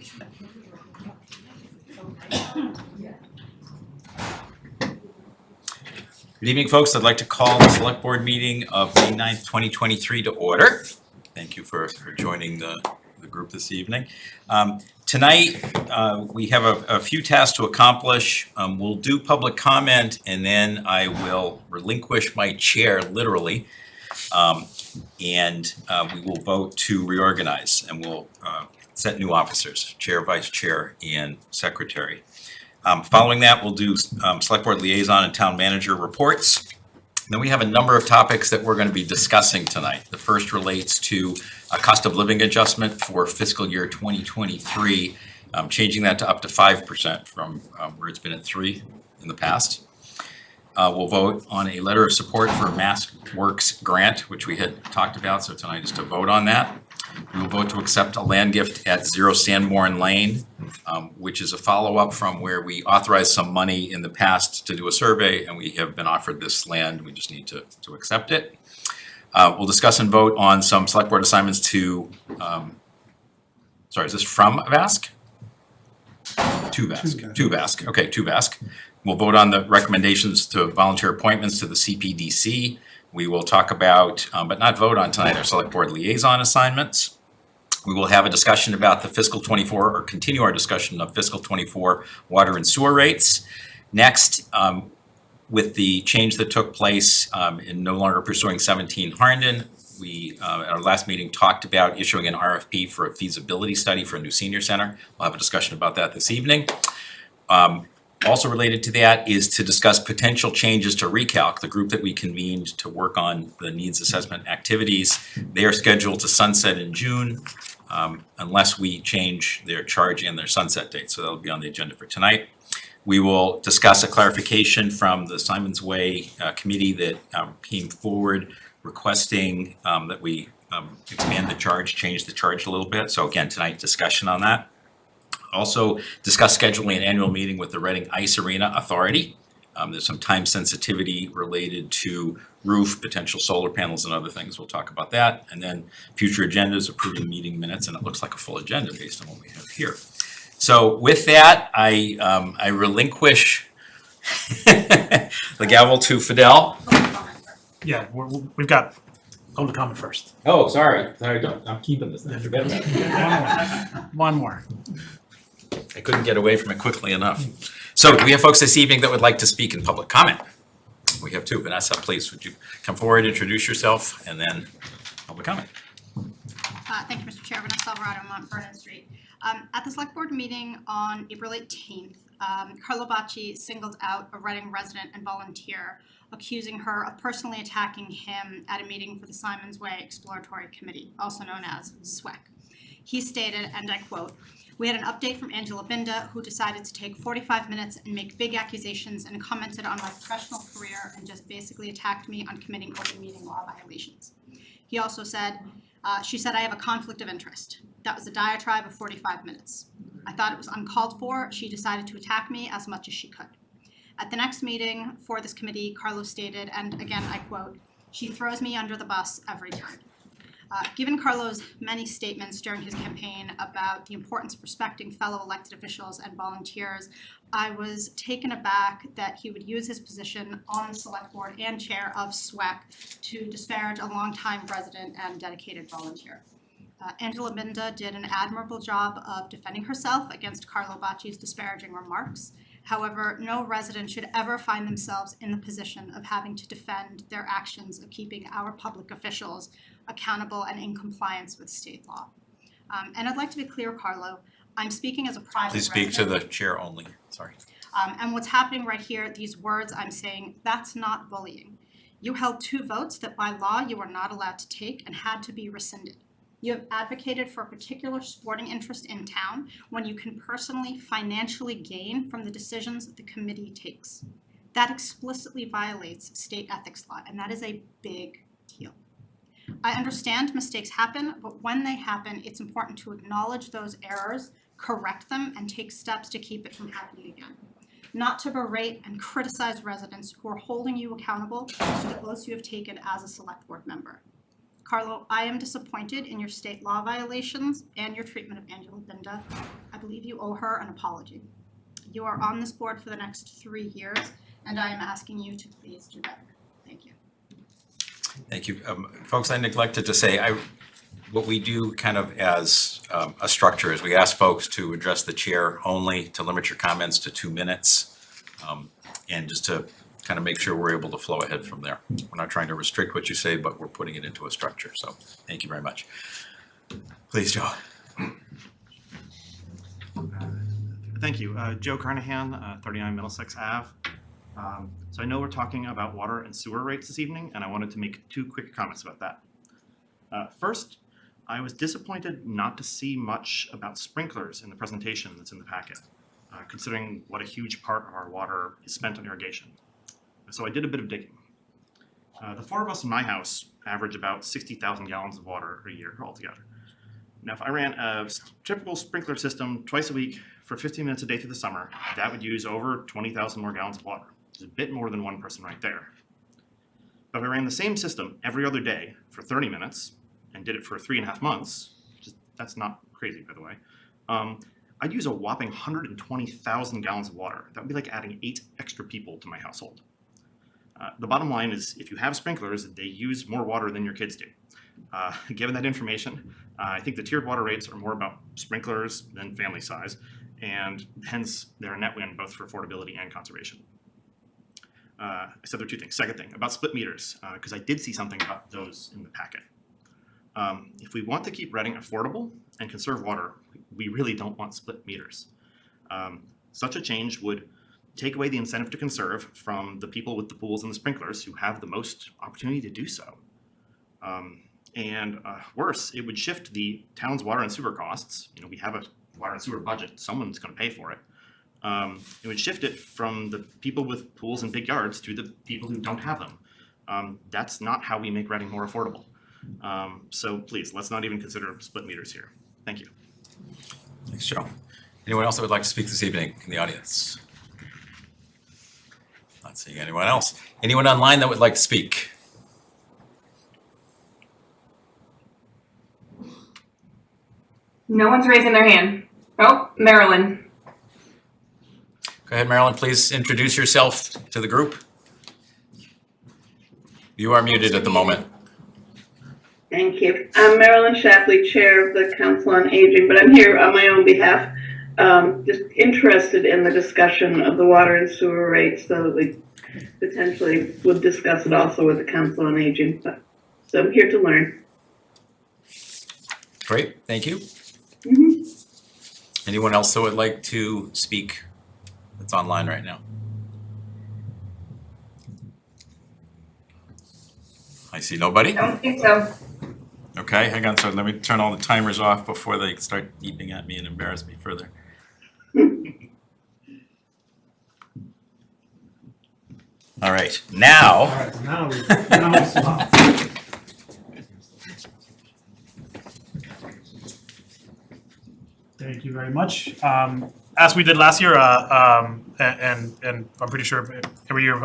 Good evening, folks. I'd like to call the Select Board meeting of May 9th, 2023 to order. Thank you for joining the group this evening. Tonight, we have a few tasks to accomplish. We'll do public comment, and then I will relinquish my chair, literally, and we will vote to reorganize, and we'll set new officers, chair, vice chair, and secretary. Following that, we'll do Select Board Liaison and Town Manager reports. Then we have a number of topics that we're going to be discussing tonight. The first relates to a cost of living adjustment for fiscal year 2023, changing that to up to 5% from where it's been at 3% in the past. We'll vote on a letter of support for MassWorks grant, which we had talked about, so tonight is to vote on that. We will vote to accept a land gift at 0 Sanborn Lane, which is a follow-up from where we authorized some money in the past to do a survey, and we have been offered this land. We just need to accept it. We'll discuss and vote on some Select Board assignments to, sorry, is this from VASC? To VASC. Okay, to VASC. We'll vote on the recommendations to volunteer appointments to the CPDC. We will talk about, but not vote on tonight, our Select Board liaison assignments. We will have a discussion about the fiscal 24, or continue our discussion of fiscal 24 water and sewer rates. Next, with the change that took place in no longer pursuing 17 Harnden, we, at our last meeting, talked about issuing an RFP for a feasibility study for a new senior center. We'll have a discussion about that this evening. Also related to that is to discuss potential changes to Recalc, the group that we convened to work on the needs assessment activities. They are scheduled to sunset in June unless we change their charge and their sunset date. So that'll be on the agenda for tonight. We will discuss a clarification from the Simons Way committee that came forward requesting that we expand the charge, change the charge a little bit. So again, tonight discussion on that. Also discuss scheduling an annual meeting with the Reading Ice Arena Authority. There's some time sensitivity related to roof, potential solar panels, and other things. We'll talk about that. And then future agendas, approving meeting minutes, and it looks like a full agenda based on what we have here. So with that, I relinquish the gavel to Fidel. Yeah, we've got public comment first. Oh, sorry. I'm keeping this. Forget about it. One more. I couldn't get away from it quickly enough. So do we have folks this evening that would like to speak in public comment? We have two. Vanessa, please, would you come forward, introduce yourself, and then public comment. Thank you, Mr. Chair. Vanessa Alvarado, Mount Vernon Street. At the Select Board meeting on April 18th, Carlo Bacci singled out a Reading resident and volunteer, accusing her of personally attacking him at a meeting for the Simons Way Exploratory Committee, also known as SWEC. He stated, and I quote, "We had an update from Angela Binda, who decided to take 45 minutes and make big accusations and commented on my professional career and just basically attacked me on committing open meeting law violations." He also said, she said I have a conflict of interest. That was a diatribe of 45 minutes. I thought it was uncalled for. She decided to attack me as much as she could. At the next meeting for this committee, Carlo stated, and again I quote, "She throws me under the bus every time." Given Carlo's many statements during his campaign about the importance of respecting fellow elected officials and volunteers, I was taken aback that he would use his position on the Select Board and chair of SWEC to disparage a longtime resident and dedicated volunteer. Angela Binda did an admirable job of defending herself against Carlo Bacci's disparaging remarks. However, no resident should ever find themselves in the position of having to defend their actions of keeping our public officials accountable and in compliance with state law. And I'd like to be clear, Carlo, I'm speaking as a private Please speak resident. to the chair only. Sorry. And what's happening right here, these words I'm saying, that's not bullying. You held 2 votes that by law you are not allowed to take and had to be rescinded. You have advocated for a particular sporting interest in town when you can personally, financially gain from the decisions the committee takes. That explicitly violates state ethics law, and that is a big deal. I understand mistakes happen, but when they happen, it's important to acknowledge those errors, correct them, and take steps to keep it from happening again. Not to berate and criticize residents who are holding you accountable to the oaths you have taken as a Select Board member. Carlo, I am disappointed in your state law violations and your treatment of Angela Binda. I believe you owe her an apology. You are on this board for the next 3 years, and I am asking you to please do better. Thank you. Thank you. Folks, I neglected to say, what we do kind of as a structure is we ask folks to address the chair only, to limit your comments to 2 minutes, and just to kind of make sure we're able to flow ahead from there. We're not trying to restrict what you say, but we're putting it into a structure. So thank you very much. Please, Joe. Thank you. Joe Carnahan, 39 Middlesex Ave. So I know we're talking about water and sewer rates this evening, and I wanted to make 2 quick comments about that. First, I was disappointed not to see much about sprinklers in the presentation that's in the packet, considering what a huge part of our water is spent on irrigation. So I did a bit of digging. The 4 of us in my house average about 60,000 gallons of water a year altogether. Now, if I ran a typical sprinkler system twice a week for 15 minutes a day through the summer, that would use over 20,000 more gallons of water. It's a bit more than one person right there. But if I ran the same system every other day for 30 minutes and did it for 3.5 months, that's not crazy, by the way, I'd use a whopping 120,000 gallons of water. That would be like adding 8 extra people to my household. The bottom line is, if you have sprinklers, they use more water than your kids do. Given that information, I think the tiered water rates are more about sprinklers than family size, and hence they're a net win both for affordability and conservation. I said there are 2 things. Second thing, about split meters, because I did see something about those in the packet. If we want to keep Reading affordable and conserve water, we really don't want split meters. Such a change would take away the incentive to conserve from the people with the pools and the sprinklers who have the most opportunity to do so. And worse, it would shift the town's water and sewer costs. You know, we have a water and sewer budget. Someone's going to pay for it. It would shift it from the people with pools and big yards to the people who don't have them. That's not how we make Reading more affordable. So please, let's not even consider split meters here. Thank you. Thanks, Joe. Anyone else that would like to speak this evening in the audience? Not seeing anyone else. Anyone online that would like to speak? No one's raising their hand. Oh, Marilyn. Go ahead, Marilyn, please introduce yourself to the group. You are muted at the moment. Thank you. I'm Marilyn Shapley, Chair of the Council on Aging, but I'm here on my own behalf, just interested in the discussion of the water and sewer rates, so that we potentially would discuss it also with the Council on Aging. So I'm here to learn. Great, thank you. Mm-hmm. Anyone else that would like to speak that's online right now? I see nobody. I don't think so. Okay, hang on, so let me turn all the timers off before they start beeping at me and embarrass me further. All right, All now, right, now we stop. Thank you very much. As we did last year, and I'm pretty sure every year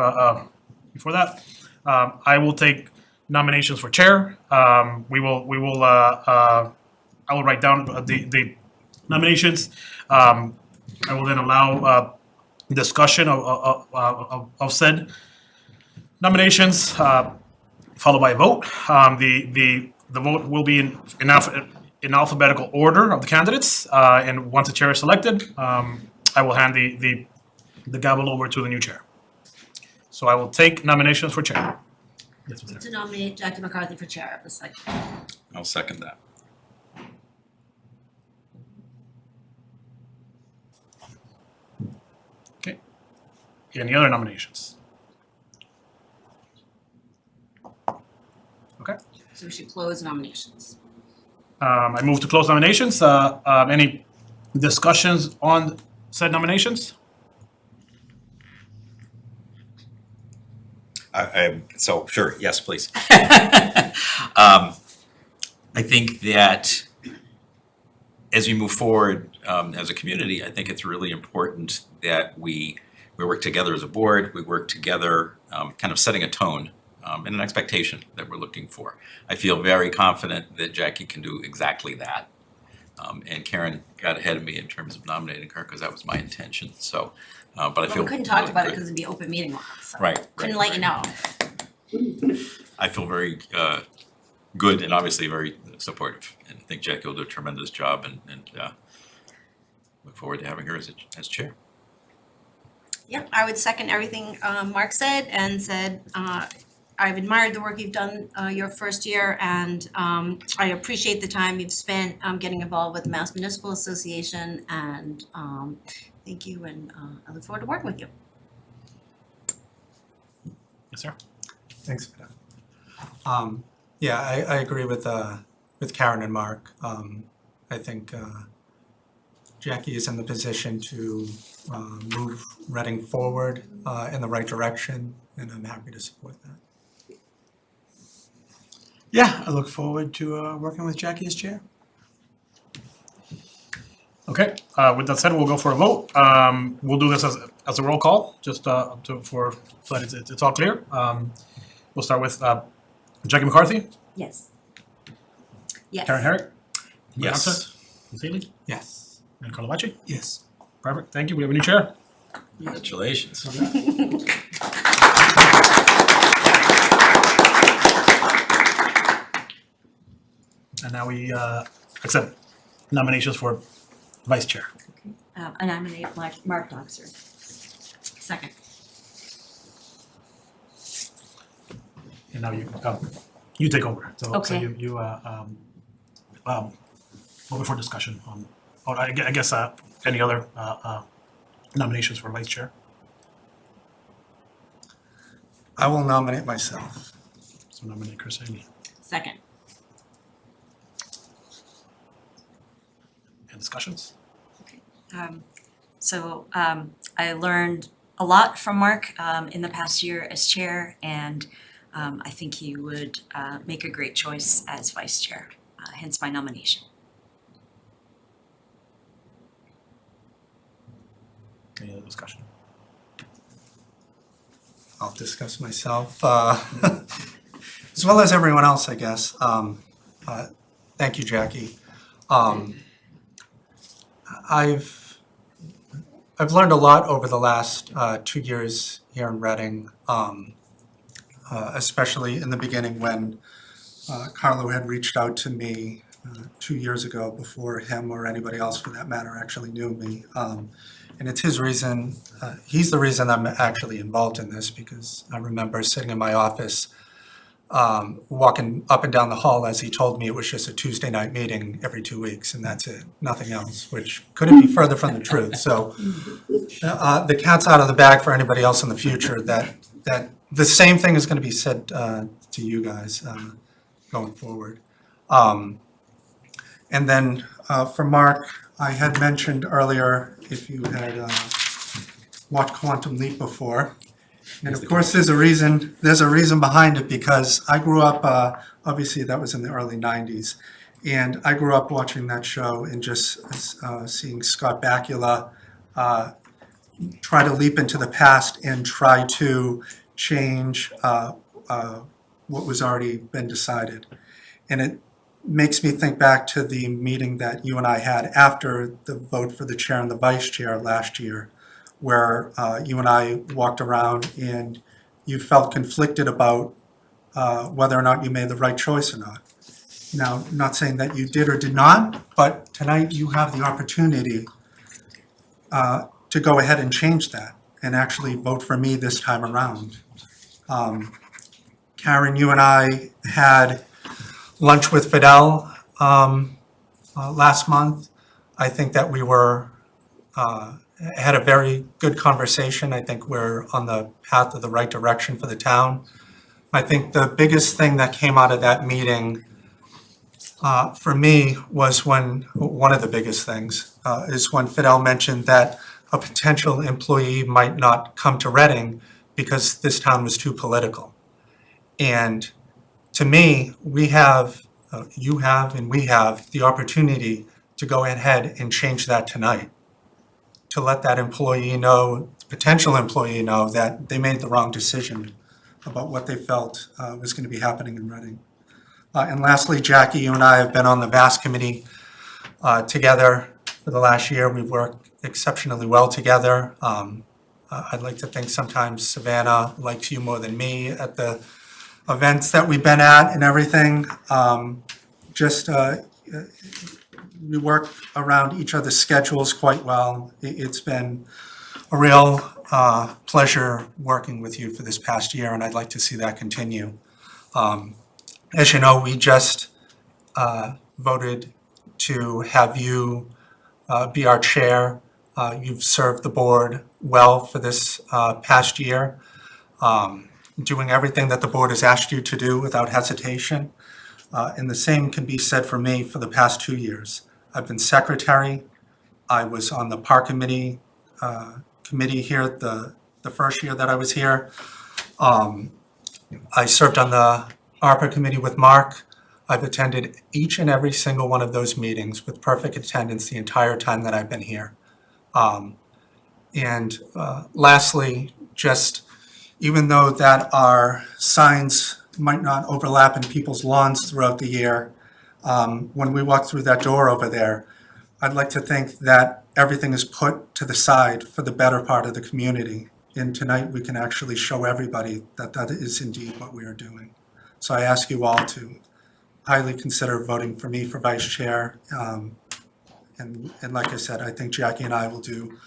before that, I will take nominations for chair. I will write down the nominations. I will then allow discussion of said nominations, followed by a vote. The vote will be in alphabetical order of the candidates, and once the chair is selected, I will hand the gavel over to the new chair. So I will take nominations for chair. Yes, Ms. To nominate Jackie McCarthy for chair of the select board. I'll second that. Okay. Any other nominations? Okay. So we should close nominations. I move to close nominations. Any discussions on said nominations? So, sure, yes, please. I think that as we move forward as a community, I think it's really important that we work together as a board, we work together, kind of setting a tone and an expectation that we're looking for. I feel very confident that Jackie can do exactly that. And Karen got ahead of me in terms of nominating her, because that was my intention, so, but I But feel. we couldn't talk really about it good. because it'd be open meeting law, so. Right, Couldn't right, let you know. I feel very good and obviously very supportive, and I think Jackie will do a tremendous job, and look forward to having her as chair. Yep, I would second everything Mark said and said, I've admired the work you've done your first year, and I appreciate the time you've spent getting involved with the Mass Municipal Association, and thank you, and I look forward to working with you. Yes, sir. Thanks for that. Yeah, I agree with Karen and Mark. I think Jackie is in the position to move Reading forward in the right direction, and I'm happy to support that. Yeah, I look forward to working with Jackie as chair. Okay, with that said, we'll go for a vote. We'll do this as a roll call, just so that it's all clear. We'll start with Jackie McCarthy, Yes. Yes. Karen Herrick, Yes. Seeley, Yes. and Carlovacci. Yes. Perfect, thank you. We have a new chair. Congratulations. And now we accept nominations for vice chair. I nominate Mark Doxer. Second. And now you take over. So Okay. you open for discussion on, I guess, any other nominations for vice chair? I will nominate myself. So nominate Chris Haley. Second. And discussions? I learned a lot from Mark in the past year as chair, and I think he would make a great choice as vice chair, hence my nomination. Any other discussion? I'll discuss myself, as well as everyone else, I guess. Thank you, Jackie. I've learned a lot over the last 2 years here in Reading, especially in the beginning when Carlo had reached out to me 2 years ago before him or anybody else for that matter actually knew me. And it's his reason, he's the reason I'm actually involved in this, because I remember sitting in my office, walking up and down the hall as he told me it was just a Tuesday night meeting every 2 weeks, and that's it, nothing else, which couldn't be further from the truth. So the cat's out of the bag for anybody else in the future, that the same thing is going to be said to you guys going forward. And then for Mark, I had mentioned earlier, if you had watched Quantum Leap before, and of course there's a reason behind it, because I grew up, obviously that was in the early 90s, and I grew up watching that show and just seeing Scott Bakula try to leap into the past and try to change what was already been decided. And it makes me think back to the meeting that you and I had after the vote for the chair and the vice chair last year, where you and I walked around and you felt conflicted about whether or not you made the right choice or not. Now, I'm not saying that you did or did not, but tonight you have the opportunity to go ahead and change that and actually vote for me this time around. Karen, you and I had lunch with Fidel last month. I think that we had a very good conversation. I think we're on the path of the right direction for the town. I think the biggest thing that came out of that meeting for me was one of the biggest things is when Fidel mentioned that a potential employee might not come to Reading because this town was too political. And to me, you have and we have the opportunity to go ahead and change that tonight, to let that employee know, potential employee know, that they made the wrong decision about what they felt was going to be happening in Reading. And lastly, Jackie, you and I have been on the VAST committee together for the last year. We've worked exceptionally well together. I'd like to think sometimes Savannah likes you more than me at the events that we've been at and everything. We work around each other's schedules quite well. It's been a real pleasure working with you for this past year, and I'd like to see that continue. As you know, we just voted to have you be our chair. You've served the board well for this past year, doing everything that the board has asked you to do without hesitation. And the same can be said for me for the past 2 years. I've been secretary. I was on the park committee here the first year that I was here. I served on the ARPA committee with Mark. I've attended each and every single one of those meetings with perfect attendance the entire time that I've been here. Lastly, just even though that our signs might not overlap in people's lawns throughout the year, when we walk through that door over there, I'd like to think that everything is put to the side for the better part of the community. And tonight we can actually show everybody that that is indeed what we are doing. So I ask you all to highly consider voting for me for vice chair. And like I said, I think Jackie and I will do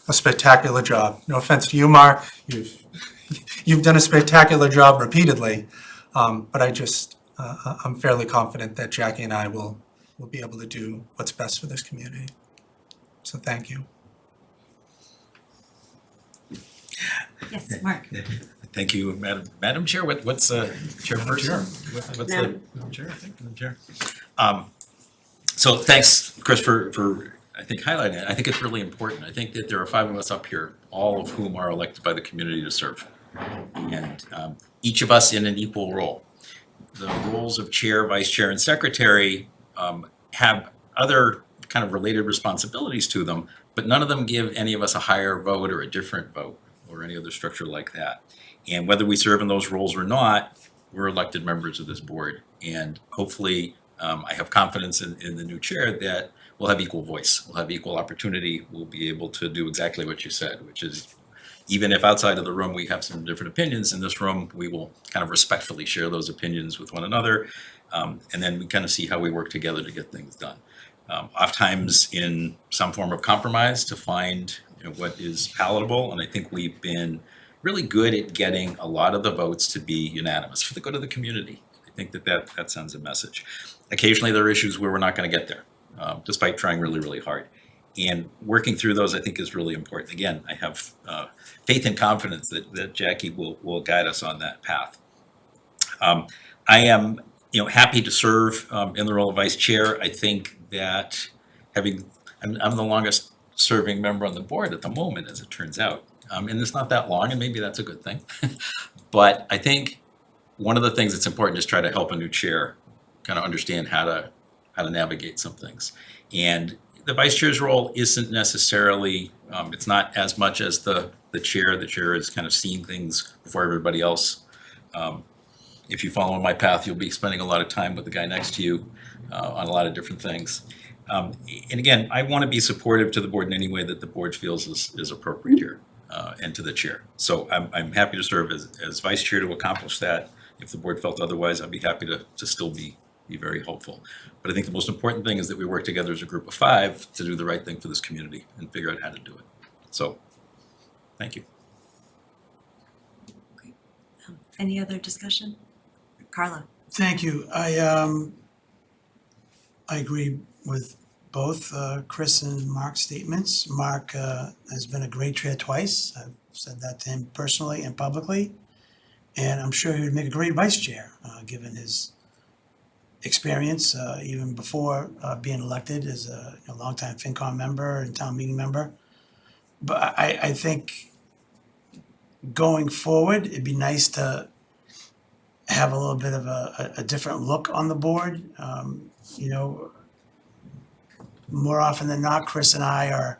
a spectacular job. No offense to you, Mark. You've done a spectacular job repeatedly, but I'm fairly confident that Jackie and I will be able to do what's best for this community. So thank you. Yes, Mark. Thank you, Madam Chair. What's chairperson? What's the Madam Chair? I think Madam Chair. So thanks, Chris, for I think highlighting it. I think it's really important. I think that there are 5 of us up here, all of whom are elected by the community to serve, and each of us in an equal role. The roles of chair, vice chair, and secretary have other kind of related responsibilities to them, but none of them give any of us a higher vote or a different vote or any other structure like that. And whether we serve in those roles or not, we're elected members of this board. And hopefully, I have confidence in the new chair that we'll have equal voice, we'll have equal opportunity, we'll be able to do exactly what you said, which is even if outside of the room we have some different opinions, in this room we will kind of respectfully share those opinions with one another, and then we kind of see how we work together to get things done. Oftentimes in some form of compromise to find what is palatable, and I think we've been really good at getting a lot of the votes to be unanimous for the good of the community. I think that sends a message. Occasionally there are issues where we're not going to get there, despite trying really, really hard. And working through those, I think, is really important. Again, I have faith and confidence that Jackie will guide us on that path. I am, happy to serve in the role of vice chair. I think that I'm the longest serving member on the board at the moment, as it turns out, and it's not that long, and maybe that's a good thing. But I think one of the things that's important is try to help a new chair kind of understand how to navigate some things. And the vice chair's role isn't necessarily, it's not as much as the chair. The chair is kind of seeing things before everybody else. If you follow my path, you'll be spending a lot of time with the guy next to you on a lot of different things. And again, I want to be supportive to the board in any way that the board feels is appropriate here, and to the chair. So I'm happy to serve as vice chair to accomplish that. If the board felt otherwise, I'd be happy to still be very helpful. But I think the most important thing is that we work together as a group of 5 to do the right thing for this community and figure out how to do it. So, thank you. Any other discussion? Carla? Thank you. I agree with both Chris and Mark's statements. Mark has been a great chair twice. I've said that to him personally and publicly. And I'm sure he would make a great vice chair, given his experience, even before being elected as a longtime FinCom member and town meeting member. But I think going forward, it'd be nice to have a little bit of a different look on the board. More often than not, Chris and I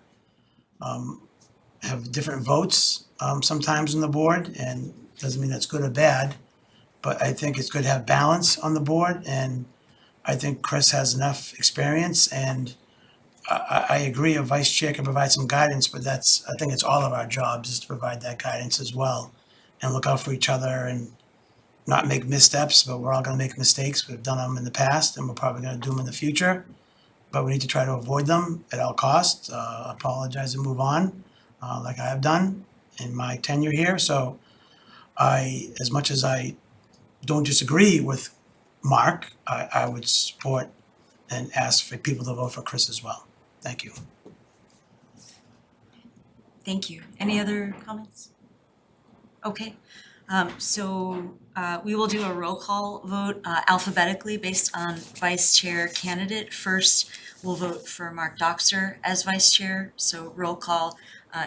have different votes sometimes on the board, and Doesn't mean that's good or bad, but I think it's good to have balance on the board, and I think Chris has enough experience, and I agree a vice chair can provide some guidance, but I think it's all of our jobs is to provide that guidance as well, and look out for each other and not make missteps, but we're all gonna make mistakes. We've done them in the past, and we're probably gonna do them in the future. But we need to try to avoid them at all costs, apologize and move on, like I have done in my tenure here. So as much as I don't disagree with Mark, I would support and ask for people to vote for Chris as well. Thank you. Thank you. Any other comments? Okay, so we will do a roll call vote alphabetically based on vice chair candidate. First, we'll vote for Mark Doxer as vice chair, so roll call,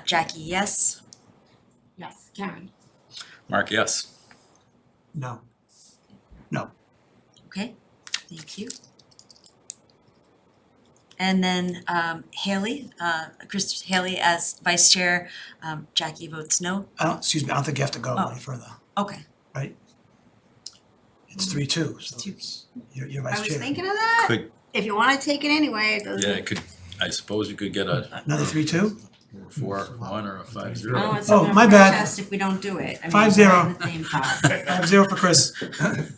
Jackie, yes. Yes. Karen? Mark, yes. No. Okay, thank you. And then Haley, Chris Haley as vice chair, Jackie votes no. I don't think you have to go Oh. any further, Okay, right? It's 3-2, so Two. you're I vice was chair. thinking of that. Could, If you wanna take it anyway, it goes. yeah, it could, I suppose you could get a Another 3-2? 4-1 or a 5-0. I don't Oh, want someone my to bad. protest if we don't do it. I mean, 5-0. we're in the same pot. 5-0 for Chris.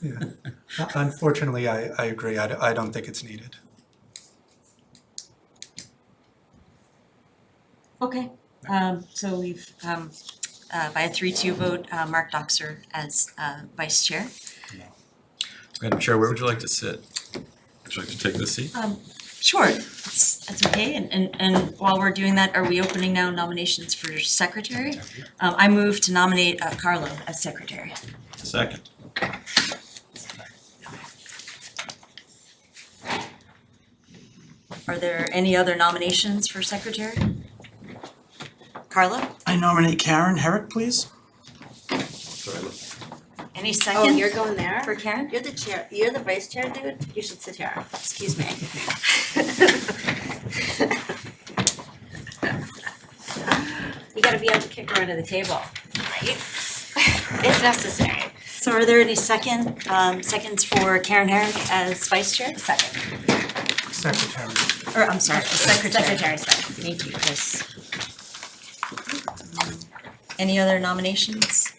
Yeah. Unfortunately, I agree. I don't think it's needed. okay. So we've, by a 3-2 vote, Mark Doxer as vice chair. Madam Chair, where would you like to sit? Would you like to take this seat? Sure, that's okay, and while we're doing that, are we opening now nominations for secretary? I move to nominate Carlo as secretary. Second. Are there any other nominations for secretary? Carlo, I nominate Karen Herrick, please. any Oh, second you're going there? for Karen? You're the chair, you're the vice chair, dude? You should sit here. Excuse me. You gotta be able to kick her under the table, right? It's necessary. So are there any seconds for Karen Herrick as vice chair? Second. Secretary. Or, I'm sorry, secretary. Secretary, second. Thank you, Chris. Any other nominations?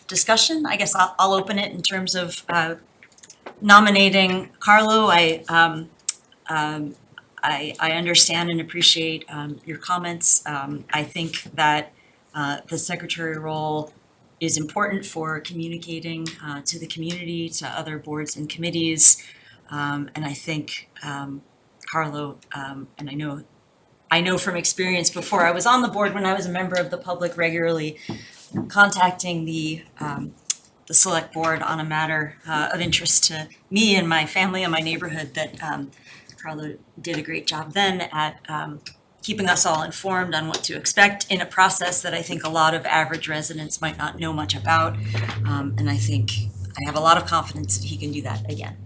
Discussion, I guess I'll open it in terms of nominating Carlo. I understand and appreciate your comments. I think that the secretary role is important for communicating to the community, to other boards and committees. And I think Carlo, and I know from experience before, I was on the board when I was a member of the public, regularly contacting the select board on a matter of interest to me and my family and my neighborhood, that Carlo did a great job then at keeping us all informed on what to expect in a process that I think a lot of average residents might not know much about. And I think I have a lot of confidence that he can do that again.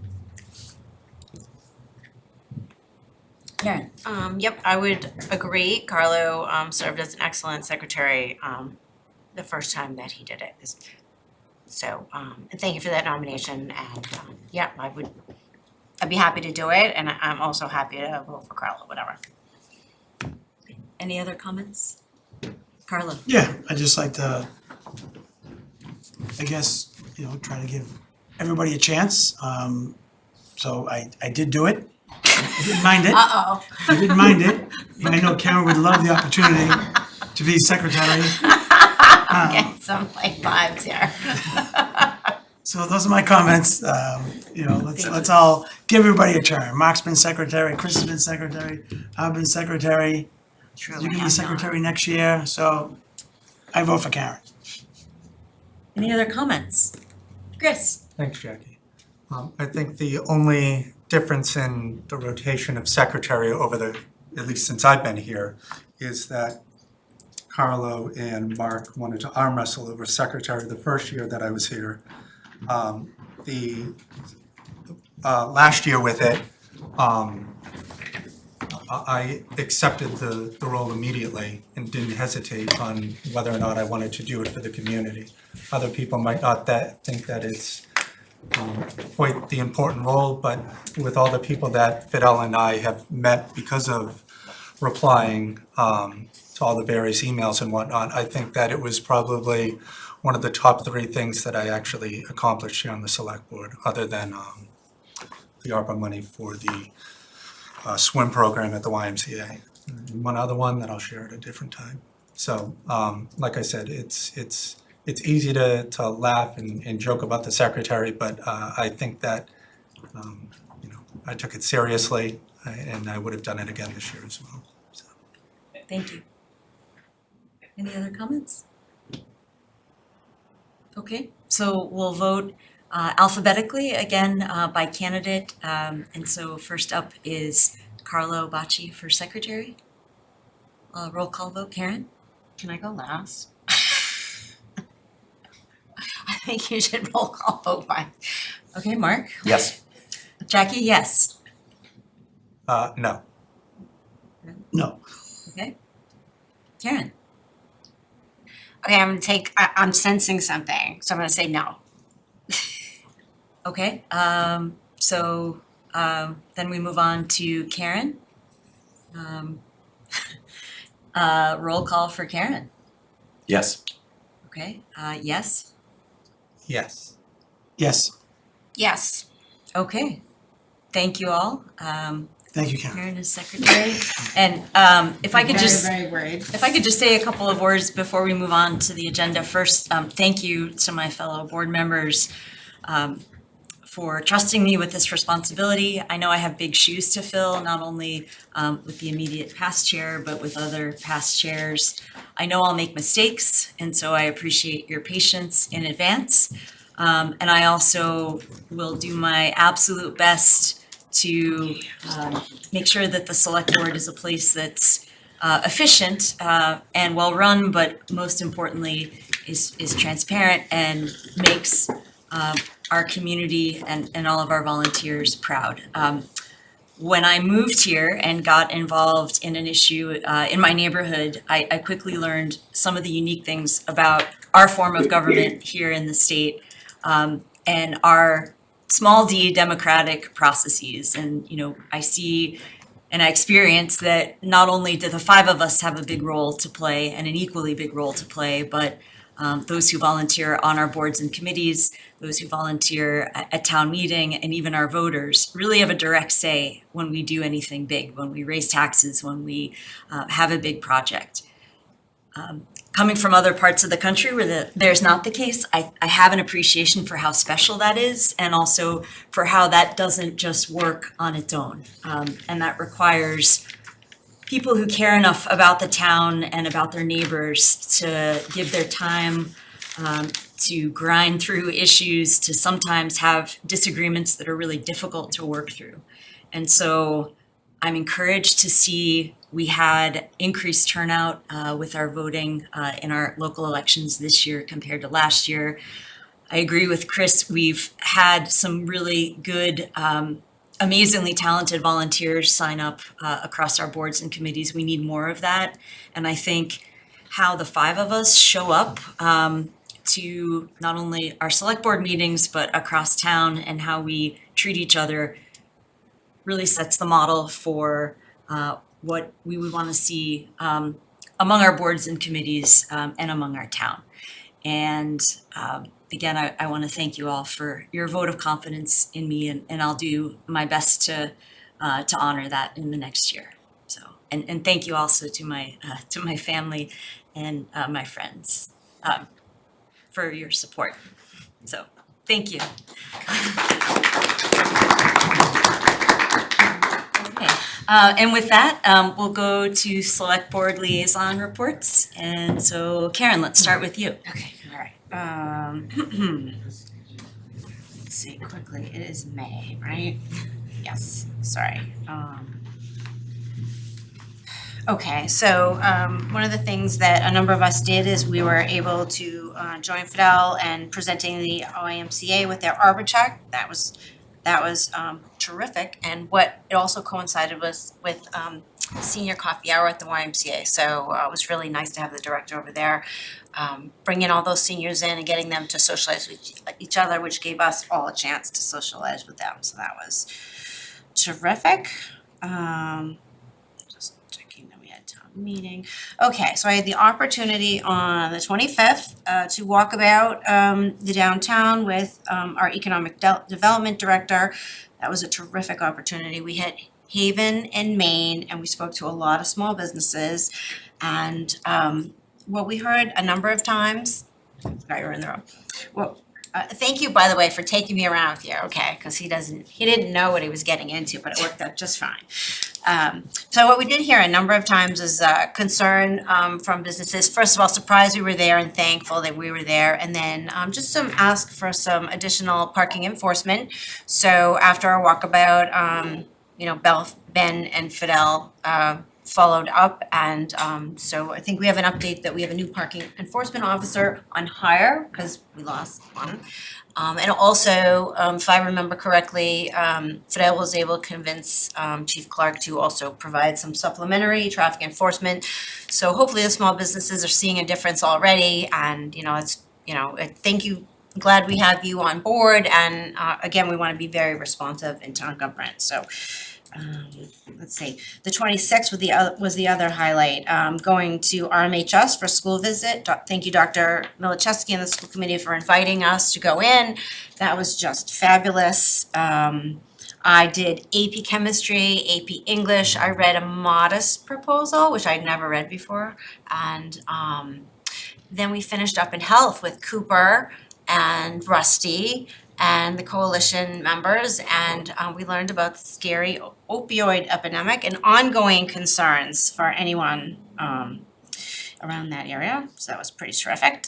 Karen? Yep, I would agree. Carlo served as an excellent secretary the first time that he did it. So, and thank you for that nomination, and yeah, I'd be happy to do it, and I'm also happy to vote for Carlo, whatever. Any other comments? Carlo? Yeah, I'd just like to, I guess, try to give everybody a chance. So I did do it. I didn't mind it. Uh-oh. I didn't mind it. And I know Karen would love the opportunity to be secretary. Get some like vibes here. So those are my comments. Let's all give everybody a turn. Mark's been secretary, Chris has been secretary, I've been secretary. Truly, You're gonna I'm be secretary next year, so I vote for Karen. Any other comments? Chris? Thanks, Jackie. I think the only difference in the rotation of secretary at least since I've been here, is that Carlo and Mark wanted to arm wrestle over secretary the first year that I was here. The last year with it, I accepted the role immediately and didn't hesitate on whether or not I wanted to do it for the community. Other people might not think that it's quite the important role, but with all the people that Fidel and I have met because of replying to all the various emails and whatnot, I think that it was probably one of the top 3 things that I actually accomplished here on the select board, other than the ARPA money for the swim program at the YMCA. And one other one that I'll share at a different time. So, like I said, it's easy to laugh and joke about the secretary, but I think that, I took it seriously, and I would have done it again this year as well. So. Thank you. Any other comments? Okay, so we'll vote alphabetically again by candidate. And so first up is Carlo Bacci for secretary. Roll call vote, Karen? Can I go last? I think you should roll call vote by. Okay, Mark? Yes. Jackie, yes. No. No. Okay. Karen? Okay, I'm sensing something, so I'm gonna say no. Okay, so then we move on to Karen. Roll call for Karen. Yes. Okay, yes. Yes. Yes. Yes. Okay, thank you all. Thank you, Karen. Karen is secretary. And if I could just, Very worried. if I could just say a couple of words before we move on to the agenda. First, thank you to my fellow board members for trusting me with this responsibility. I know I have big shoes to fill, not only with the immediate past chair, but with other past chairs. I know I'll make mistakes, and so I appreciate your patience in advance. And I also will do my absolute best to make sure that the select board is a place that's efficient and well-run, but most importantly, is transparent and makes our community and all of our volunteers proud. When I moved here and got involved in an issue in my neighborhood, I quickly learned some of the unique things about our form of government here in the state and our small d democratic processes. And, I see and I experience that not only do the 5 of us have a big role to play and an equally big role to play, but those who volunteer on our boards and committees, those who volunteer at town meeting, and even our voters really have a direct say when we do anything big, when we raise taxes, when we have a big project. Coming from other parts of the country where there's not the case, I have an appreciation for how special that is, and also for how that doesn't just work on its own. And that requires people who care enough about the town and about their neighbors to give their time, to grind through issues, to sometimes have disagreements that are really difficult to work through. And so I'm encouraged to see we had increased turnout with our voting in our local elections this year compared to last year. I agree with Chris, we've had some really good, amazingly talented volunteers sign up across our boards and committees. We need more of that. And I think how the 5 of us show up to not only our select board meetings, but across town, and how we treat each other really sets the model for what we would want to see among our boards and committees and among our town. And again, I want to thank you all for your vote of confidence in me, and I'll do my best to honor that in the next year. So, and thank you also to my family and my friends for your support. So, thank you. Okay, and with that, we'll go to select board liaison reports. And so Karen, let's start with you. Okay, all right. Let's see quickly. It is May, right? Yes, sorry. Okay, so one of the things that a number of us did is we were able to join Fidel and presenting the OIMCA with their ARPA check. That was terrific, and what it also coincided with senior coffee hour at the YMCA. So it was really nice to have the director over there, bringing all those seniors in and getting them to socialize with each other, which gave us all a chance to socialize with them. So that was terrific. Just checking that we had town meeting. Okay, so I had the opportunity on the 25th to walk about the downtown with our economic development director. That was a terrific opportunity. We hit Haven and Maine, and we spoke to a lot of small businesses. And what we heard a number of times, forgot you were in the room. Well, thank you, by the way, for taking me around with you, okay? Because he didn't know what he was getting into, but it worked out just fine. So what we did hear a number of times is concern from businesses. First of all, surprised we were there and thankful that we were there. And then just some ask for some additional parking enforcement. So after our walkabout, Ben and Fidel followed up, and so I think we have an update that we have a new parking enforcement officer on hire because we lost one. And also, if I remember correctly, Fidel was able to convince Chief Clark to also provide some supplementary traffic enforcement. So hopefully the small businesses are seeing a difference already, and thank you. Glad we have you on board, and again, we want to be very responsive in town government. So let's see, the 26th was the other highlight, going to RMHS for school visit. Thank you, Dr. Milichewski and the school committee for inviting us to go in. That was just fabulous. I did AP Chemistry, AP English. I read a modest proposal, which I'd never read before. And then we finished up in health with Cooper and Rusty and the coalition members, and we learned about the scary opioid epidemic and ongoing concerns for anyone around that area. So that was pretty terrific.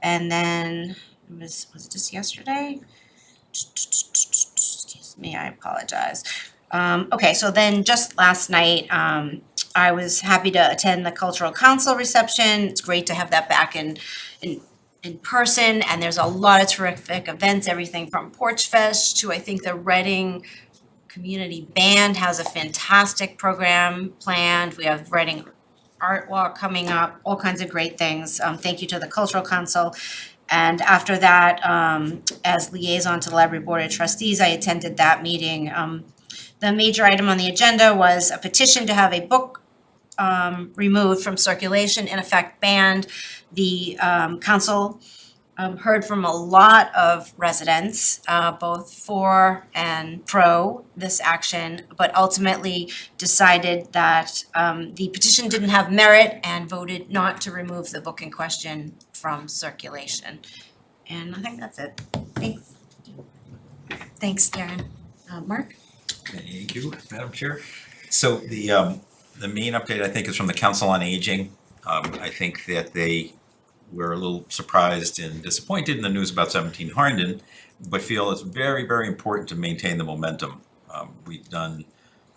And then was it just yesterday? Excuse me, I apologize. Okay, so then just last night, I was happy to attend the Cultural Council reception. It's great to have that back in person, and there's a lot of terrific events, everything from Porch Fest to I think the Reading Community Band has a fantastic program planned. We have Reading Art Walk coming up, all kinds of great things. Thank you to the Cultural Council. And after that, as liaison to the Library Board of Trustees, I attended that meeting. The major item on the agenda was a petition to have a book removed from circulation, in effect banned. The council heard from a lot of residents, both for and pro this action, but ultimately decided that the petition didn't have merit and voted not to remove the book in question from circulation. And I think that's it. Thanks. Thanks, Darren. Mark? Thank you, Madam Chair. So the main update, I think, is from the Council on Aging. I think that they were a little surprised and disappointed in the news about 17 Harnden, but feel it's very, very important to maintain the momentum. We've done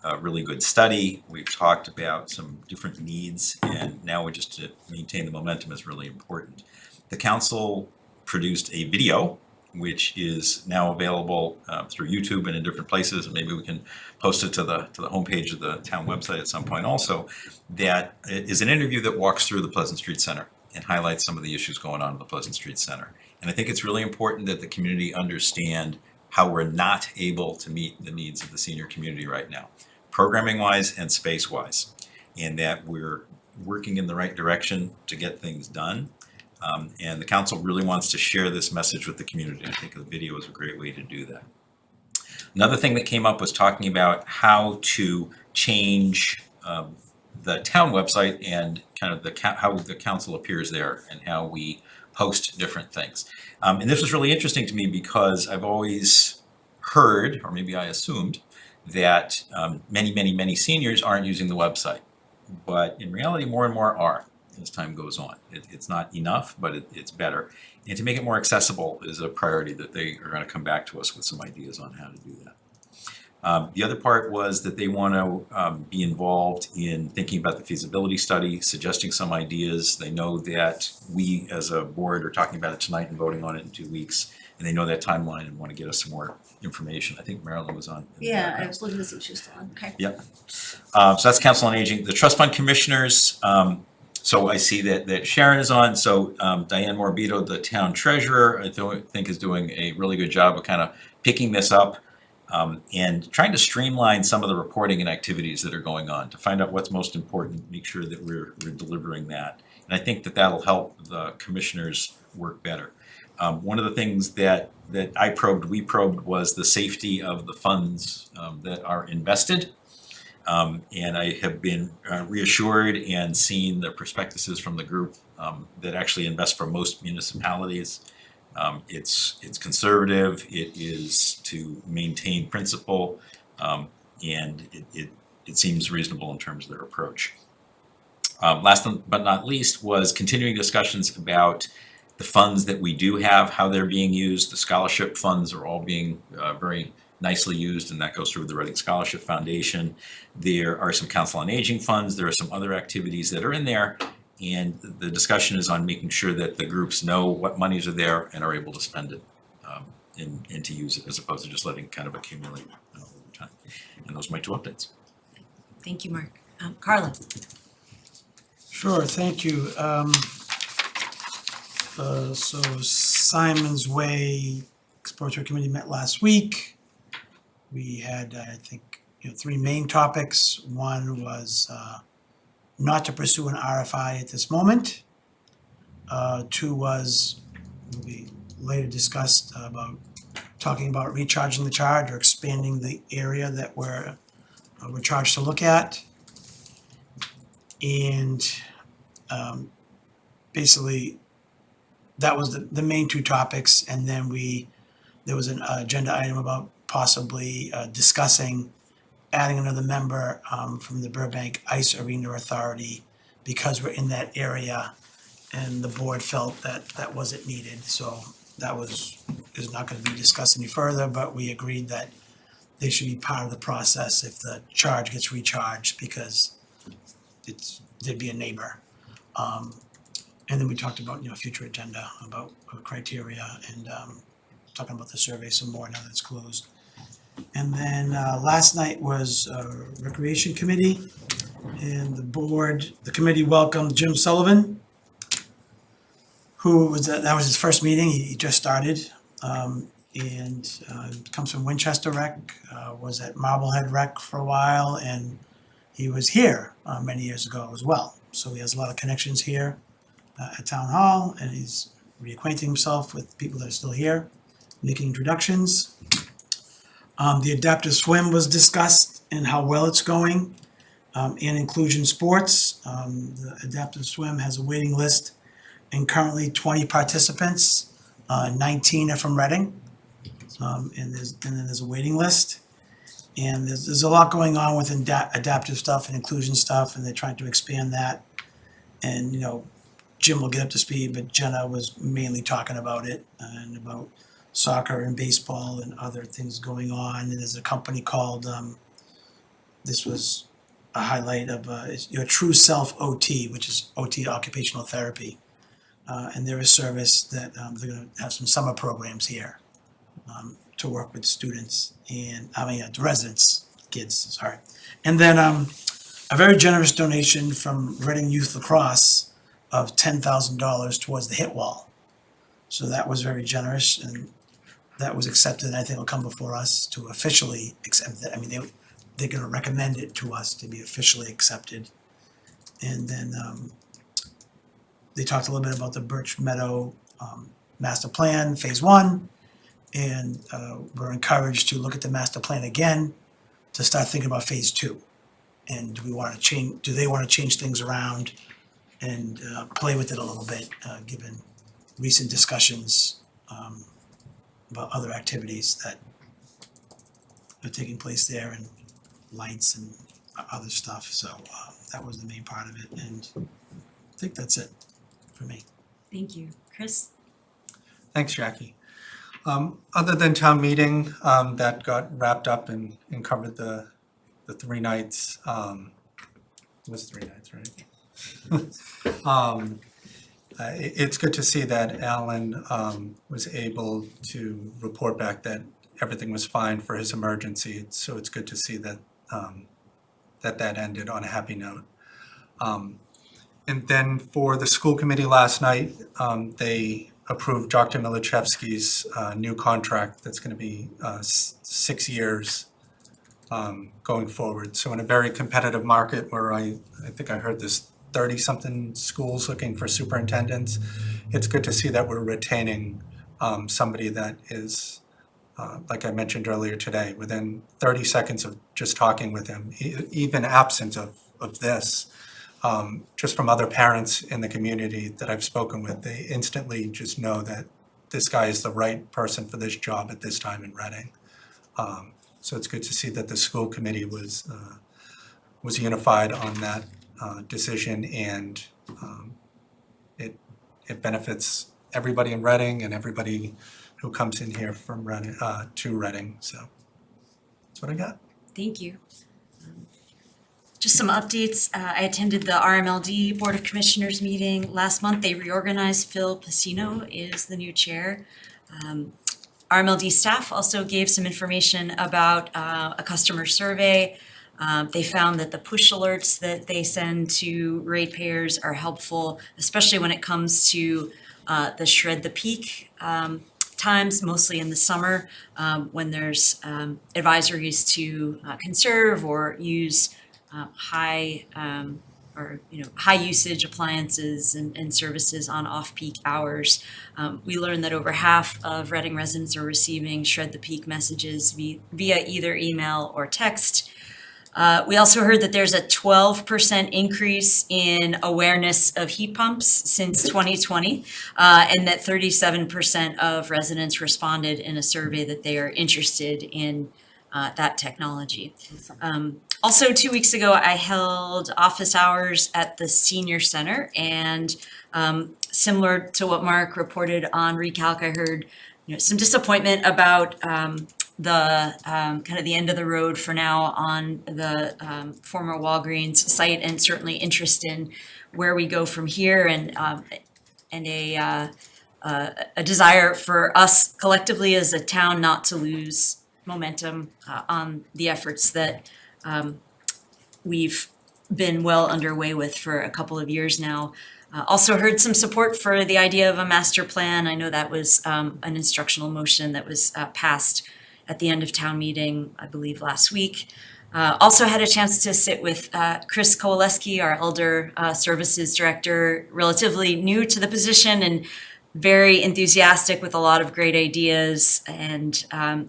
a really good study. We've talked about some different needs, and now we're just to maintain the momentum is really important. The council produced a video, which is now available through YouTube and in different places, and maybe we can post it to the homepage of the town website at some point also. That is an interview that walks through the Pleasant Street Center and highlights some of the issues going on in the Pleasant Street Center. And I think it's really important that the community understand how we're not able to meet the needs of the senior community right now, programming-wise and space-wise, and that we're working in the right direction to get things done. And the council really wants to share this message with the community. I think the video is a great way to do that. Another thing that came up was talking about how to change the town website and kind of how the council appears there and how we post different things. And this was really interesting to me because I've always heard, or maybe I assumed, that many seniors aren't using the website. But in reality, more and more are as time goes on. It's not enough, but it's better. And to make it more accessible is a priority that they are going to come back to us with some ideas on how to do that. The other part was that they want to be involved in thinking about the feasibility study, suggesting some ideas. They know that we as a board are talking about it tonight and voting on it in 2 weeks. and they know that timeline and want to get us some more information. I think Marilyn was on. in the Yeah, I background. was looking to see if she was still on, okay. Yep. So that's Council on Aging. The Trust Fund Commissioners, so I see that Sharon is on. So Diane Morbido, the town treasurer, I think is doing a really good job of kind of picking this up and trying to streamline some of the reporting and activities that are going on to find out what's most important, make sure that we're delivering that. And I think that that'll help the commissioners work better. One of the things that we probed was the safety of the funds that are invested. And I have been reassured and seen the prospectuses from the group that actually invest for most municipalities. It's conservative, it is to maintain principle, and it seems reasonable in terms of their approach. Last but not least was continuing discussions about the funds that we do have, how they're being used. The scholarship funds are all being very nicely used, and that goes through the Reading Scholarship Foundation. There are some Council on Aging funds, there are some other activities that are in there, and the discussion is on making sure that the groups know what monies are there and are able to spend it and to use it, as opposed to just letting it kind of accumulate over time. And those are my two updates. Thank you, Mark. Carla? Sure, thank you. So Simon's Way Exploratory Committee met last week. We had, I think, 3 main topics. One was not to pursue an RFI at this moment. 2 was, we later discussed about talking about recharging the charge or expanding the area that we're charged to look at. And basically, that was the main 2 topics. And then there was an agenda item about possibly discussing adding another member from the Burbank Ice Arena Authority because we're in that area and the board felt that wasn't needed. So that is not going to be discussed any further, but we agreed that they should be part of the process if the charge gets recharged because there'd be a neighbor. And then we talked about, future agenda, about criteria and talking about the survey some more now that it's closed. And then last night was Recreation Committee, and the committee welcomed Jim Sullivan, who was, that was his first meeting, he just started, and comes from Winchester Rec, was at Marblehead Rec for a while, and he was here many years ago as well. So he has a lot of connections here at Town Hall, and he's reacquainting himself with people that are still here, making introductions. The adaptive swim was discussed and how well it's going, and inclusion sports. The adaptive swim has a waiting list and currently 20 participants, 19 are from Reading, and then there's a waiting list. And there's a lot going on with adaptive stuff and inclusion stuff, and they're trying to expand that. And, Jim will get up to speed, but Jenna was mainly talking about it and about soccer and baseball and other things going on. And there's a company called, this was a highlight of your True Self OT, which is OT occupational therapy. And they're a service that they're going to have some summer programs here to work with students and, residents, kids, sorry. And then a very generous donation from Reading Youth Lacrosse of $10,000 towards the hit wall. So that was very generous, and that was accepted, and I think will come before us to officially accept that. I mean, they're gonna recommend it to us to be officially accepted. And then they talked a little bit about the Birch Meadow master plan, phase 1, and we're encouraged to look at the master plan again to start thinking about phase 2. And do they want to change things around and play with it a little bit, given recent discussions about other activities that are taking place there and lights and other stuff. So that was the main part of it, and I think that's it for me. Thank you. Chris? Thanks, Jackie. Other than town meeting, that got wrapped up and covered the 3 nights, it was 3 nights, right? It's good to see that Alan was able to report back that everything was fine for his emergency. So it's good to see that that ended on a happy note. And then for the school committee last night, they approved Dr. Milichevsky's new contract that's going to be 6 years going forward. So in a very competitive market where I think I heard this 30-something schools looking for superintendents, it's good to see that we're retaining somebody that is, like I mentioned earlier today, within 30 seconds of just talking with him, even absent of this, just from other parents in the community that I've spoken with, they instantly just know that this guy is the right person for this job at this time in Reading. So it's good to see that the school committee was unified on that decision, and it benefits everybody in Reading and everybody who comes in here from Reading to Reading. So that's what I got. Thank you. Just some updates. I attended the RMLD Board of Commissioners meeting last month. They reorganized. Phil Pacino is the new chair. RMLD staff also gave some information about a customer survey. They found that the push alerts that they send to ratepayers are helpful, especially when it comes to the Shred the Peak times, mostly in the summer, when there's advisories to conserve or use high usage appliances and services on off-peak hours. We learned that over half of Reading residents are receiving Shred the Peak messages via either email or text. We also heard that there's a 12% increase in awareness of heat pumps since 2020, and that 37% of residents responded in a survey that they are interested in that technology. Also, 2 weeks ago, I held office hours at the senior center, and similar to what Mark reported on Recalc, I heard some disappointment about the kind of the end of the road for now on the former Walgreens site, and certainly interest in where we go from here, and a desire for us collectively as a town not to lose momentum on the efforts that we've been well underway with for a couple of years now. Also heard some support for the idea of a master plan. I know that was an instructional motion that was passed at the end of town meeting, I believe last week. Also had a chance to sit with Chris Kowaleski, our Elder Services Director, relatively new to the position and very enthusiastic with a lot of great ideas. And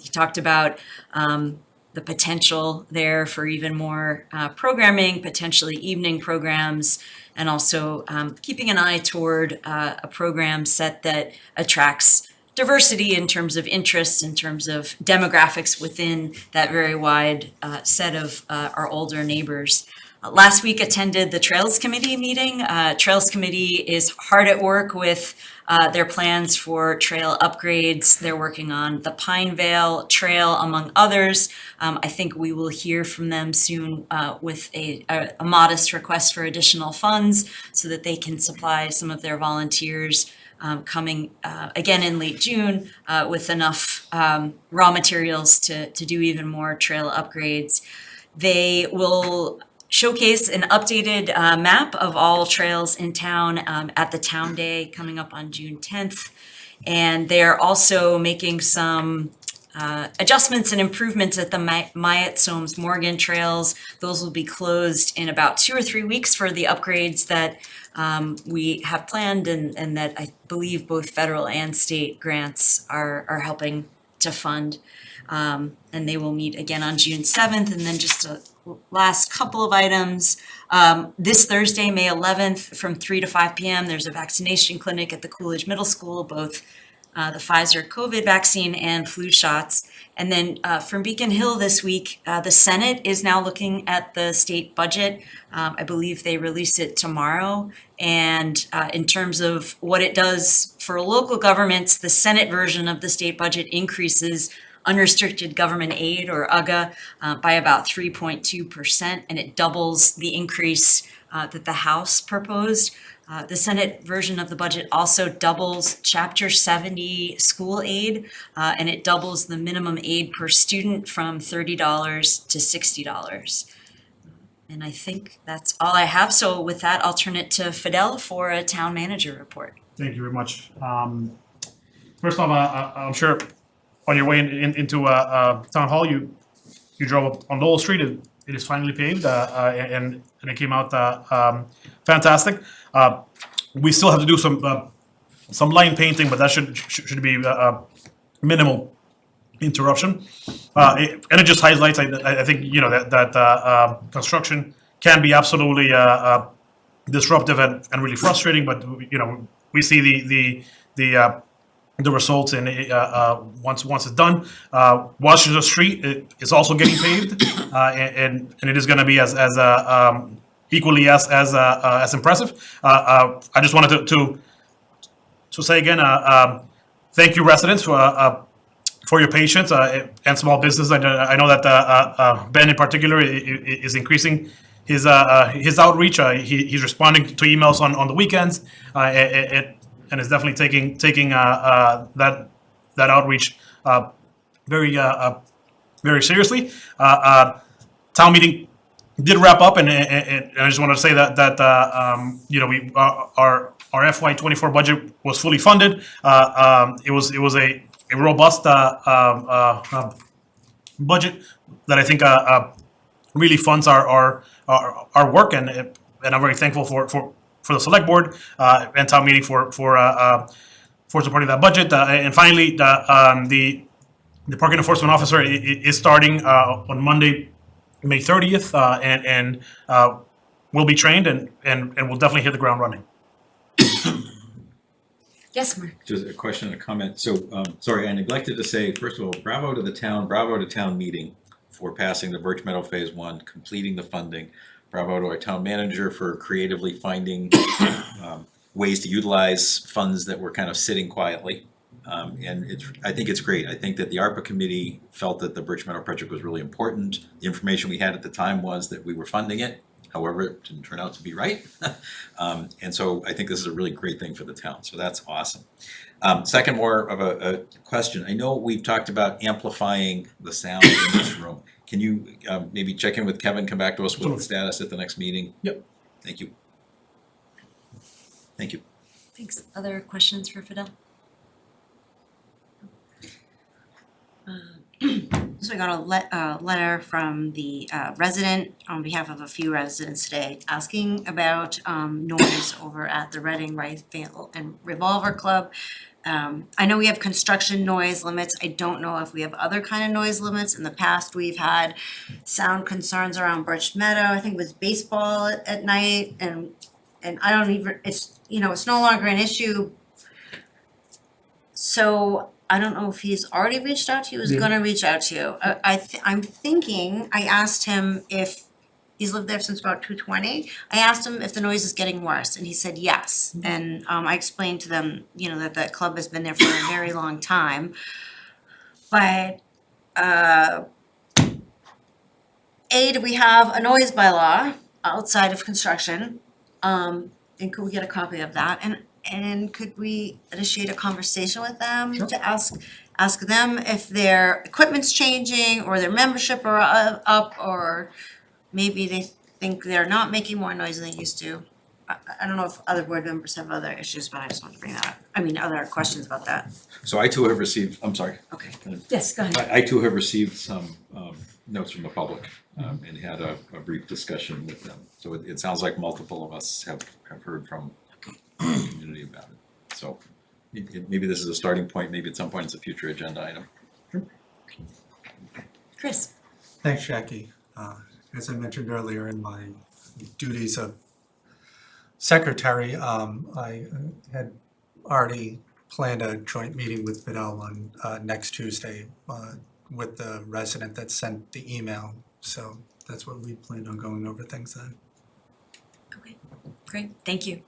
he talked about the potential there for even more programming, potentially evening programs, and also keeping an eye toward a program set that attracts diversity in terms of interests, in terms of demographics within that very wide set of our older neighbors. Last week attended the Trails Committee meeting. Trails Committee is hard at work with their plans for trail upgrades. They're working on the Pine Vale Trail, among others. I think we will hear from them soon with a modest request for additional funds so that they can supply some of their volunteers coming again in late June with enough raw materials to do even more trail upgrades. They will showcase an updated map of all trails in town at the Town Day coming up on June 10th. And they're also making some adjustments and improvements at the Myatt Soames Morgan trails. Those will be closed in about 2 or 3 weeks for the upgrades that we have planned and that I believe both federal and state grants are helping to fund. And they will meet again on June 7th. And then just a last couple of items. This Thursday, May 11th, from 3 to 5 p.m., there's a vaccination clinic at the Coolidge Middle School, both the Pfizer COVID vaccine and flu shots. And then from Beacon Hill this week, the Senate is now looking at the state budget. I believe they release it tomorrow. And in terms of what it does for local governments, the Senate version of the state budget increases unrestricted government aid, or UGA, by about 3.2%, and it doubles the increase that the House proposed. The Senate version of the budget also doubles Chapter 70 school aid, and it doubles the minimum aid per student from $30 to $60. And I think that's all I have. So with that, I'll turn it to Fidel for a town manager report. Thank you very much. First off, I'm sure on your way into Town Hall, you drove on Lowell Street. It is finally paved, and it came out fantastic. We still have to do some line painting, but that should be minimal interruption. And it just highlights, I think, that construction can be absolutely disruptive and really frustrating, but we see the results in once it's done. Washington Street is also getting paved, and it is going to be as equally as impressive. I just wanted to say again, thank you, residents, for your patience and small business. I know that Ben in particular is increasing his outreach. He's responding to emails on the weekends, and is definitely taking that outreach very seriously. Town meeting did wrap up, and I just wanted to say that we our FY24 budget was fully funded. It was a robust budget that I think really funds our work, and I'm very thankful for the select board and town meeting for supporting that budget. And finally, the parking enforcement officer is starting on Monday, May 30th, and will be trained and will definitely hit the ground running. Yes, Mark. Just a question and a comment. So, sorry, I neglected to say, first of all, bravo to the town, bravo to town meeting for passing the Birch Meadow Phase 1, completing the funding. Bravo to our town manager for creatively finding ways to utilize funds that were kind of sitting quietly. And I think it's great. I think that the ARPA committee felt that the Birch Meadow project was really important. The information we had at the time was that we were funding it. However, it didn't turn out to be right. And so I think this is a really great thing for the town. So that's awesome. Second, more of a question. I know we've talked about amplifying the sound in this room. Can you maybe check in with Kevin, come back to us with the status at the next meeting? Yep. Thank you. Thank you. Thanks. Other questions for Fidel? So we got a letter from the resident on behalf of a few residents today asking about noise over at the Reading Rifle and Revolver Club. I know we have construction noise limits. I don't know if we have other kind of noise limits. In the past, we've had sound concerns around Birch Meadow. I think it was baseball at night, and I don't even, it's no longer an issue. So I don't know if he's already reached out to you, is gonna reach out to you. I'm thinking, I asked him if, he's lived there since about 220. I asked him if the noise is getting worse, and he said yes. And I explained to them, that the club has been there for a very long time. But do we have a noise bylaw outside of construction? And could we get a copy of that? And could we initiate a conversation with them to ask them if their equipment's changing or their membership are up, or maybe they think they're not making more noise than they used to. I don't know if other board members have other issues, but I just wanted to bring that up. I mean, other questions about that. So I too have received, I'm sorry. Okay. Yes, go ahead. I too have received some notes from the public and had a brief discussion with them. So it sounds like multiple of us have heard from the community about it. So maybe this is a starting point, maybe at some point it's a future agenda item. Chris. Thanks, Jackie. As I mentioned earlier in my duties of secretary, I had already planned a joint meeting with Fidel on next Tuesday with the resident that sent the email. So that's what we planned on going over things then. Okay, great, thank you.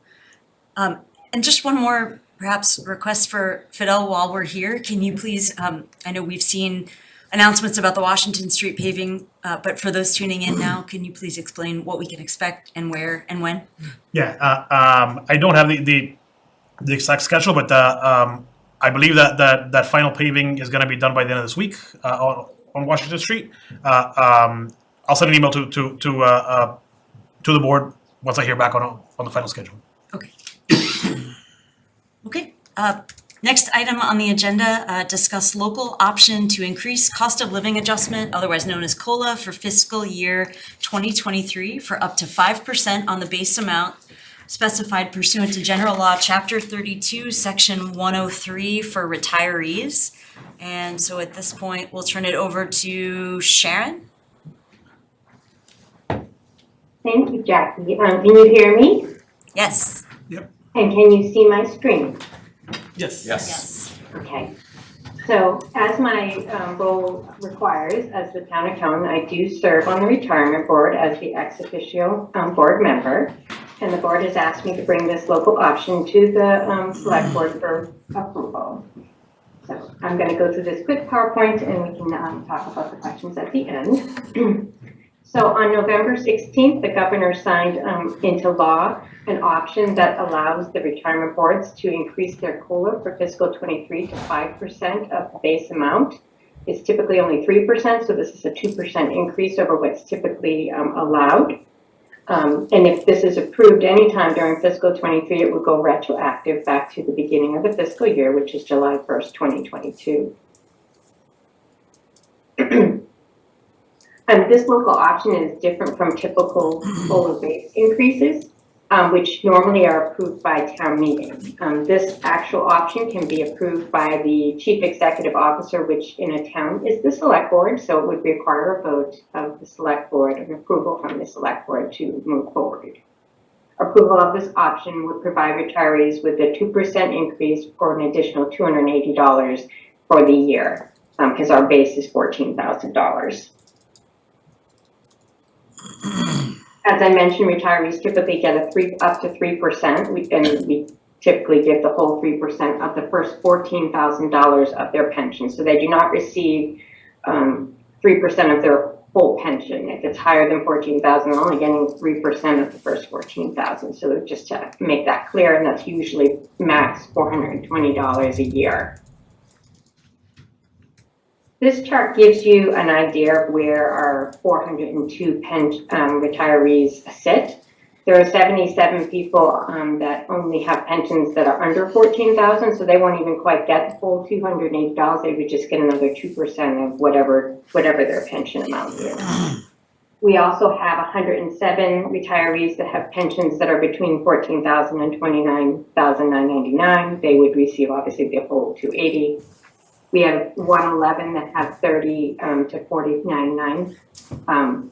And just one more perhaps request for Fidel while we're here. Can you please, I know we've seen announcements about the Washington Street paving, but for those tuning in now, can you please explain what we can expect and where and when? Yeah, I don't have the exact schedule, but I believe that final paving is gonna be done by the end of this week on Washington Street. I'll send an email to the board once I hear back on the final schedule. Okay, next item on the agenda, discuss local option to increase cost of living adjustment, otherwise known as COLA, for fiscal year 2023 for up to 5% on the base amount specified pursuant to General Law, Chapter 32, Section 103 for retirees. And so at this point, we'll turn it over to Sharon. Thank you, Jackie. Can you hear me? Yes. And can you see my screen? Yes. Yes. Okay. So as my role requires as the town accountant, I do serve on the retirement board as the ex officio board member. And the board has asked me to bring this local option to the select board for approval. So I'm going to go through this quick PowerPoint and we can talk about the questions at the end. So on November 16th, the governor signed into law an option that allows the retirement boards to increase their COLA for fiscal 23 to 5% of the base amount. It's typically only 3%, so this is a 2% increase over what's typically allowed. And if this is approved anytime during fiscal 23, it would go retroactive back to the beginning of the fiscal year, which is July 1st, 2022. This local option is different from typical COLA-based increases, which normally are approved by town meeting. This actual option can be approved by the chief executive officer, which in a town is the select board, so it would require a vote of the select board and approval from the select board to move forward. Approval of this option would provide retirees with a 2% increase for an additional $280 for the year, because our base is $14,000. As I mentioned, retirees typically get up to 3%. We typically give the whole 3% of the first $14,000 of their pension. So they do not receive 3% of their whole pension. If it's higher than $14,000, they're only getting 3% of the first $14,000. So just to make that clear, and that's usually max $420 a year. This chart gives you an idea of where our 402 retirees sit. There are 77 people that only have pensions that are under $14,000, so they won't even quite get the full $280. They would just get another 2% of whatever their pension amount is. We also have 107 retirees that have pensions that are between $14,000 and $29,999. They would receive obviously the full $280. We have 111 that have 30 to 49.9,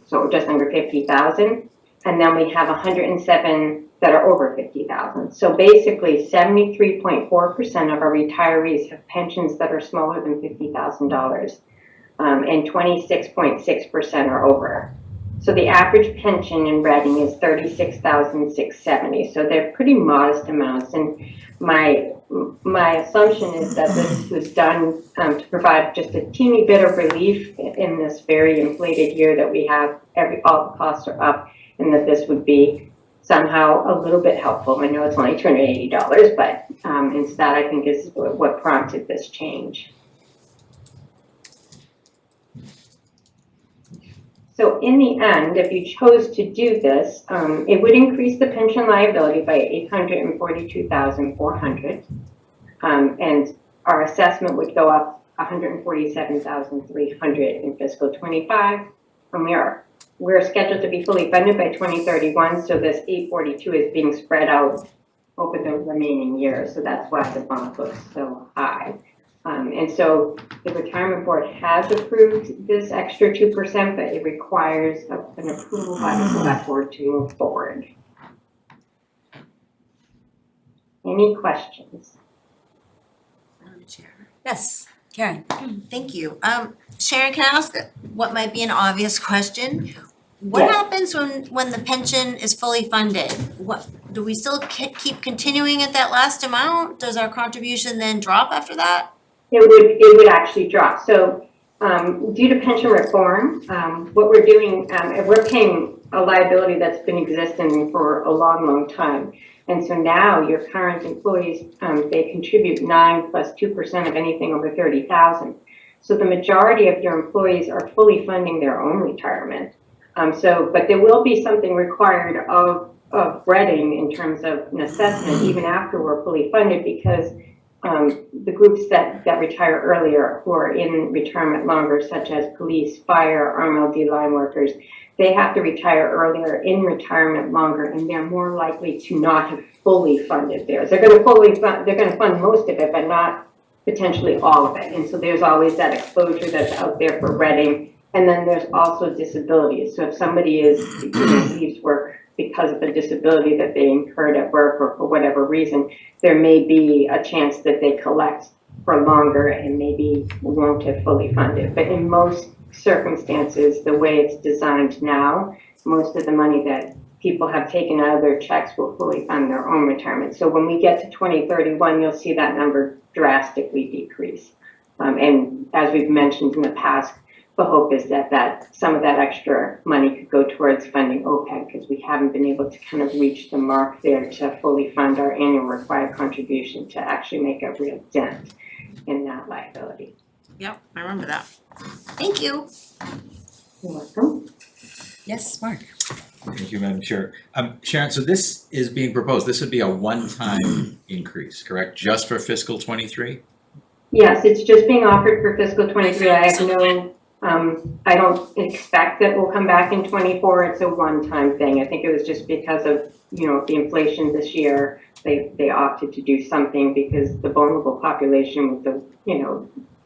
so just under 50,000. And then we have 107 that are over 50,000. So basically 73.4% of our retirees have pensions that are smaller than $50,000, and 26.6% are over. So the average pension in Reading is $36,670. So they're pretty modest amounts. And my assumption is that this was done to provide just a teeny bit of relief in this very inflated year that we have. All the costs are up, and that this would be somehow a little bit helpful. I know it's only $280, but instead I think is what prompted this change. So in the end, if you chose to do this, it would increase the pension liability by $842,400, and our assessment would go up $147,300 in fiscal 25. And we're scheduled to be fully funded by 2031, so this $842 is being spread out over the remaining years. So that's why the bump looks so high. And so the retirement board has approved this extra 2%, but it requires an approval by the select board to move forward. Any questions? Yes, Karen. Thank you. Sharon, can I ask what might be an obvious question? What Yes. happens when the pension is fully funded? What do we still keep continuing at that last amount? Does our contribution then drop after that? It would actually drop. So Due to pension reform, what we're doing, we're paying a liability that's been existing for a long, long time. And so now your current employees, they contribute 9 plus 2% of anything over 30,000. So the majority of your employees are fully funding their own retirement. But there will be something required of Reading in terms of an assessment even after we're fully funded, because the groups that retire earlier who are in retirement longer, such as police, fire, RMLD line workers, they have to retire earlier in retirement longer, and they're more likely to not have fully funded theirs. They're going to fund most of it, but not potentially all of it. And so there's always that exposure that's out there for Reading. And then there's also disabilities. So if somebody leaves work because of a disability that they incurred at work or for whatever reason, there may be a chance that they collect for longer and maybe won't have fully funded. But in most circumstances, the way it's designed now, most of the money that people have taken out of their checks will fully fund their own retirement. So when we get to 2031, you'll see that number drastically decrease. And as we've mentioned in the past, the hope is that some of that extra money could go towards funding OPEB, because we haven't been able to kind of reach the mark there to fully fund our annual required contribution to actually make a real dent in that liability. Yep, I remember that. Thank you. You're welcome. Yes, Mark? Thank you, Madam Chair. Sharon, so this is being proposed, this would be a one-time increase, correct? Just for fiscal '23? Yes, it's just being offered for fiscal '23. I have no, I don't expect that we'll come back in '24. It's a one-time thing. I think it was just because of, the inflation this year, they opted to do something, because the vulnerable population with the,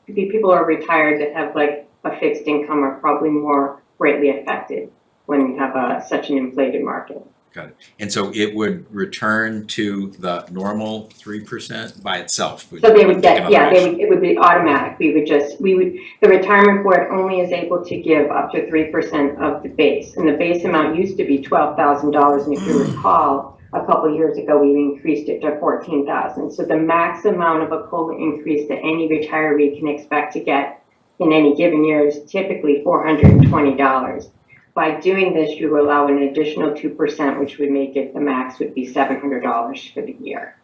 the people who are retired that have like a fixed income are probably more greatly affected when you have such an inflated market. Got it. And so it would return to the normal 3% by itself? So they would get, it would be automatic. The retirement board only is able to give up to 3% of the base. And the base amount used to be $12,000. And if you recall, a couple of years ago, we increased it to $14,000. So the max amount of a COLA increase that any retiree can expect to get in any given year is typically $420. By doing this, you allow an additional 2%, which would make it, the max would be $700 for the year.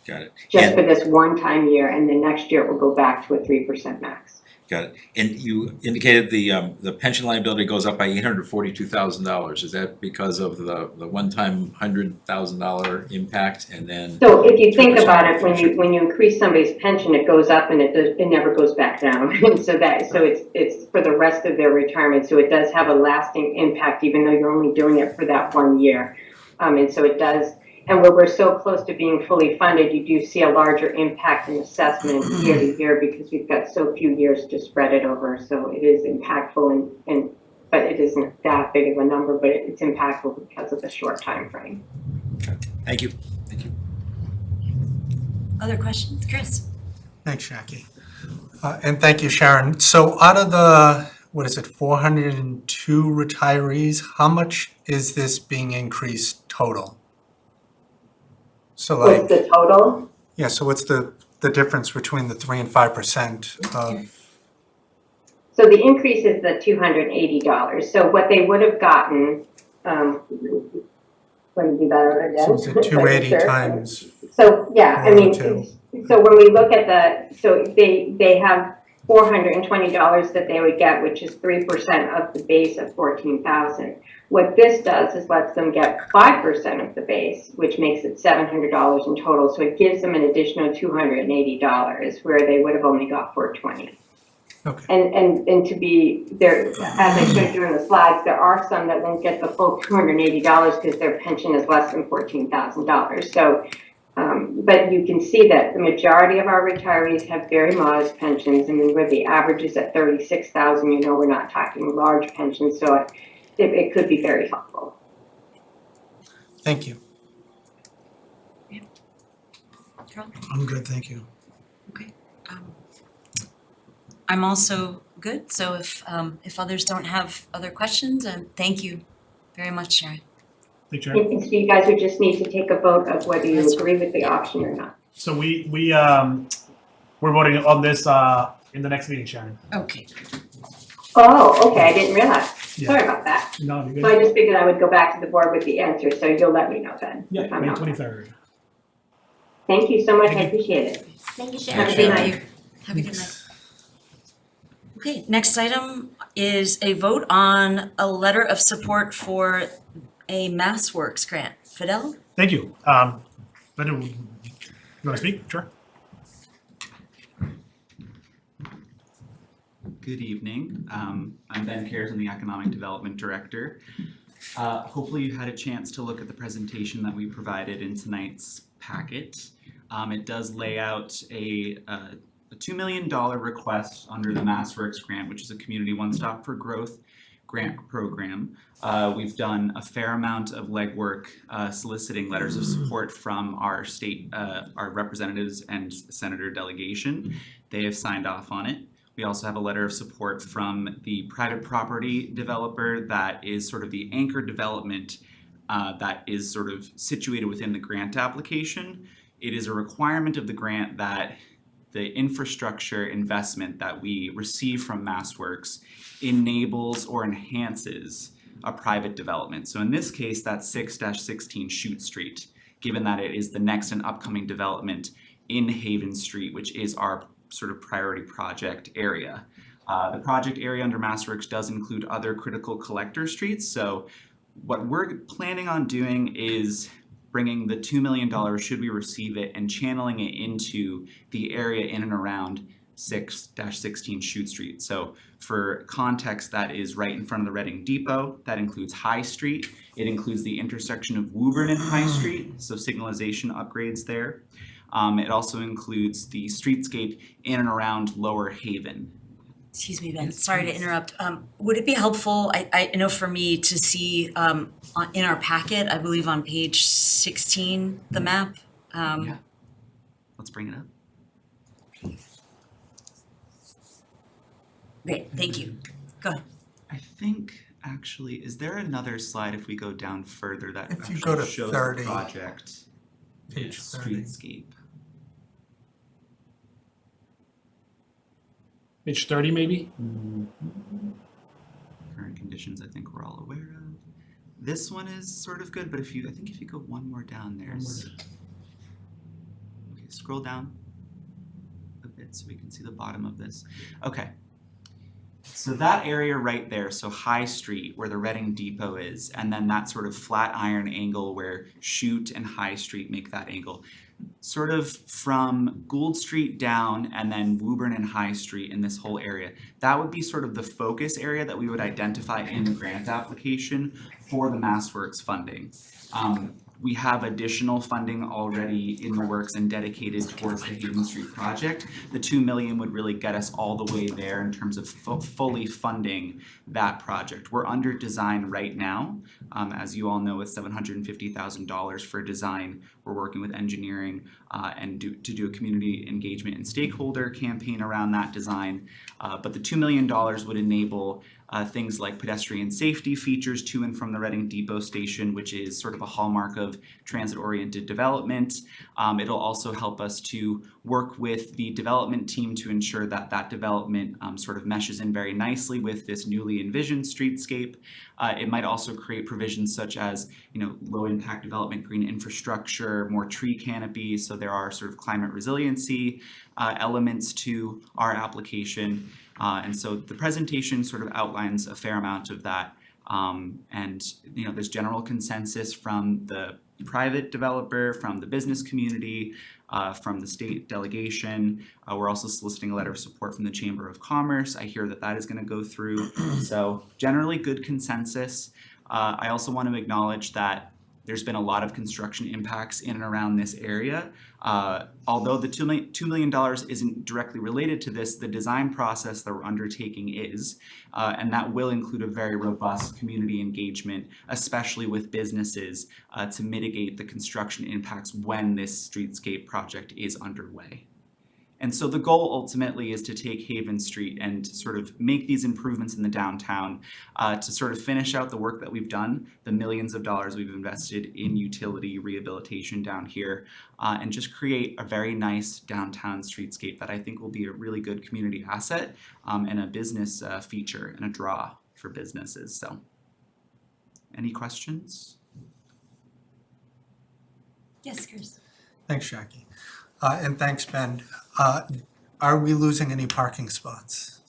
Got it. Just for this one-time year, and the next year it will go back to a 3% max. Got it. And you indicated the pension liability goes up by $842,000. Is that because of the one-time $100,000 impact, and then? So if you think about it, when you increase somebody's pension, it goes up and it never goes back down. And so it's for the rest of their retirement. So it does have a lasting impact, even though you're only doing it for that 1 year. And so it does. And where we're so close to being fully funded, you do see a larger impact in assessment year to year, because we've got so few years to spread it over. So it is impactful, but it isn't that big of a number, but it's impactful because of the short time frame. Okay. Thank you. Thank you. Other questions? Chris? Thanks, Jackie. And thank you, Sharon. So out of the, 402 retirees, how much is this being increased total? So What's the total? Yeah, so what's the difference between the 3 and 5% of? So the increase is the $280. So what they would have gotten, want to do that over again? So is it 280 times? So, yeah, I mean, 402? so when we look at so they have $420 that they would get, which is 3% of the base of $14,000. What this does is lets them get 5% of the base, which makes it $700 in total. So it gives them an additional $280, where they would have only got $420. Okay. And to be there, as I showed you in the slides, there are some that won't get the full $280 because their pension is less than $14,000. So, but you can see that the majority of our retirees have very modest pensions. I mean, where the average is at $36,000, we're not talking large pensions. So it could be very helpful. Thank you. Carol? I'm good, thank you. Okay. I'm also good, so if others don't have other questions, thank you very much, Sharon. Thank you, Chair. And so you guys would just need to take a vote of whether you agree with the option or not. So we're voting on this in the next meeting, Sharon. Okay. Oh, okay, I didn't realize. Yeah. Sorry about that. No, you're So I just figured I would go back to the board with the answer, so you'll let me know then. Yeah, if I'm May not. 23rd. Thank you so much, Thank I you. appreciate it. Thank you, Have Sharon. a good Thank night. you. Have a good night. Okay, next item is a vote on a letter of support for a MassWorks grant. Fidel? Thank you. Linda, you wanna speak? Sure. Good evening. I'm Ben Cares, I'm the Economic Development Director. Hopefully you had a chance to look at the presentation that we provided in tonight's packet. It does lay out a $2 million request under the MassWorks grant, which is a Community One Stop for Growth grant program. We've done a fair amount of legwork soliciting letters of support from our state, our representatives and senator delegation. They have signed off on it. We also have a letter of support from the private property developer that is sort of the anchor development that is sort of situated within the grant application. It is a requirement of the grant that the infrastructure investment that we receive from MassWorks enables or enhances a private development. So in this case, that's 6-16 Chute Street, given that it is the next and upcoming development in Haven Street, which is our sort of priority project area. The project area under MassWorks does include other critical collector streets. So what we're planning on doing is bringing the $2 million, should we receive it, and channeling it into the area in and around 6-16 Chute Street. So for context, that is right in front of the Reading Depot. That includes High Street. It includes the intersection of Woburn and High Street, so signalization upgrades there. It also includes the streetscape in and around Lower Haven. Excuse me, Ben, sorry to interrupt. Would it be helpful, I know for me to see in our packet, I believe on page 16, the map? Yeah. Let's bring it up. Great, thank you. Go ahead. I think actually, is there another slide if we go down further that If you actually go to shows 30, the project? page 30. Streetscape. Page 30 maybe? Current conditions I think we're all aware of. This one is sort of good, but I think if you go one more down, there's. Okay, scroll down a bit so we can see the bottom of this. Okay. So that area right there, so High Street where the Reading Depot is, and then that sort of flat iron angle where Chute and High Street make that angle. Sort of from Gould Street down and then Woburn and High Street in this whole area. That would be sort of the focus area that we would identify in the grant application for the MassWorks funding. We have additional funding already in the works and dedicated towards the Haven Street project. The $2 million would really get us all the way there in terms of fully funding that project. We're under design right now. As you all know, with $750,000 for design, we're working with engineering and to do a community engagement and stakeholder campaign around that design. But the $2 million would enable things like pedestrian safety features to and from the Reading Depot station, which is sort of a hallmark of transit-oriented development. It'll also help us to work with the development team to ensure that that development sort of meshes in very nicely with this newly envisioned streetscape. It might also create provisions such as, low-impact development, green infrastructure, more tree canopy, so there are sort of climate resiliency elements to our application. And so the presentation sort of outlines a fair amount of that. And there's general consensus from the private developer, from the business community, from the state delegation. We're also soliciting a letter of support from the Chamber of Commerce. I hear that that is going to go through. So generally good consensus. I also want to acknowledge that there's been a lot of construction impacts in and around this area. Although the $2 million isn't directly related to this, the design process that we're undertaking is, and that will include a very robust community engagement, especially with businesses, to mitigate the construction impacts when this streetscape project is underway. And so the goal ultimately is to take Haven Street and sort of make these improvements in the downtown to sort of finish out the work that we've done, the millions of dollars we've invested in utility rehabilitation down here, and just create a very nice downtown streetscape that I think will be a really good community asset and a business feature and a draw for businesses. So, any questions? Yes, Chris. Thanks, Jackie. And thanks, Ben. Are we losing any parking spots?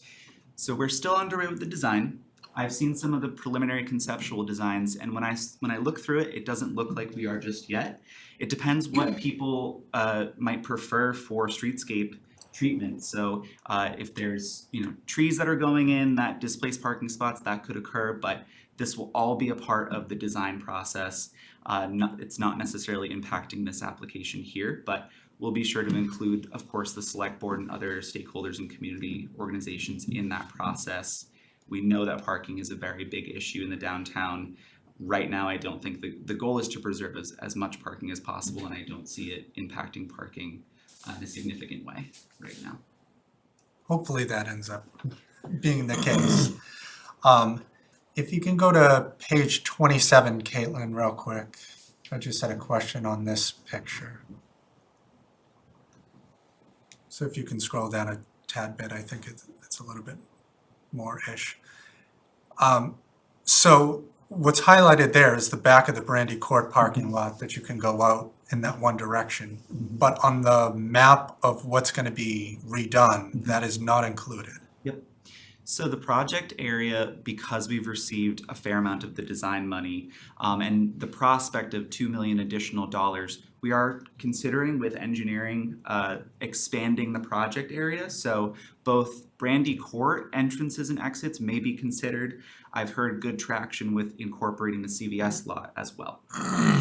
So we're still underway with the design. I've seen some of the preliminary conceptual designs, and when I look through it, it doesn't look like we are just yet. It depends what people might prefer for streetscape treatment. So if there's trees that are going in that displace parking spots, that could occur, but this will all be a part of the design process. It's not necessarily impacting this application here, but we'll be sure to include, of course, the select board and other stakeholders and community organizations in that process. We know that parking is a very big issue in the downtown. Right now, I don't think the goal is to preserve as much parking as possible, and I don't see it impacting parking in a significant way right now. Hopefully that ends up being the case. If you can go to page 27, Caitlin, real quick. I just had a question on this picture. So if you can scroll down a tad bit, I think it's a little bit more-ish. So what's highlighted there is the back of the Brandy Court parking lot that you can go out in that one direction. But on the map of what's going to be redone, that is not included. Yep. So the project area, because we've received a fair amount of the design money and the prospect of $2 million additional dollars, we are considering with engineering expanding the project area. So both Brandy Court entrances and exits may be considered. I've heard good traction with incorporating the CVS lot as well.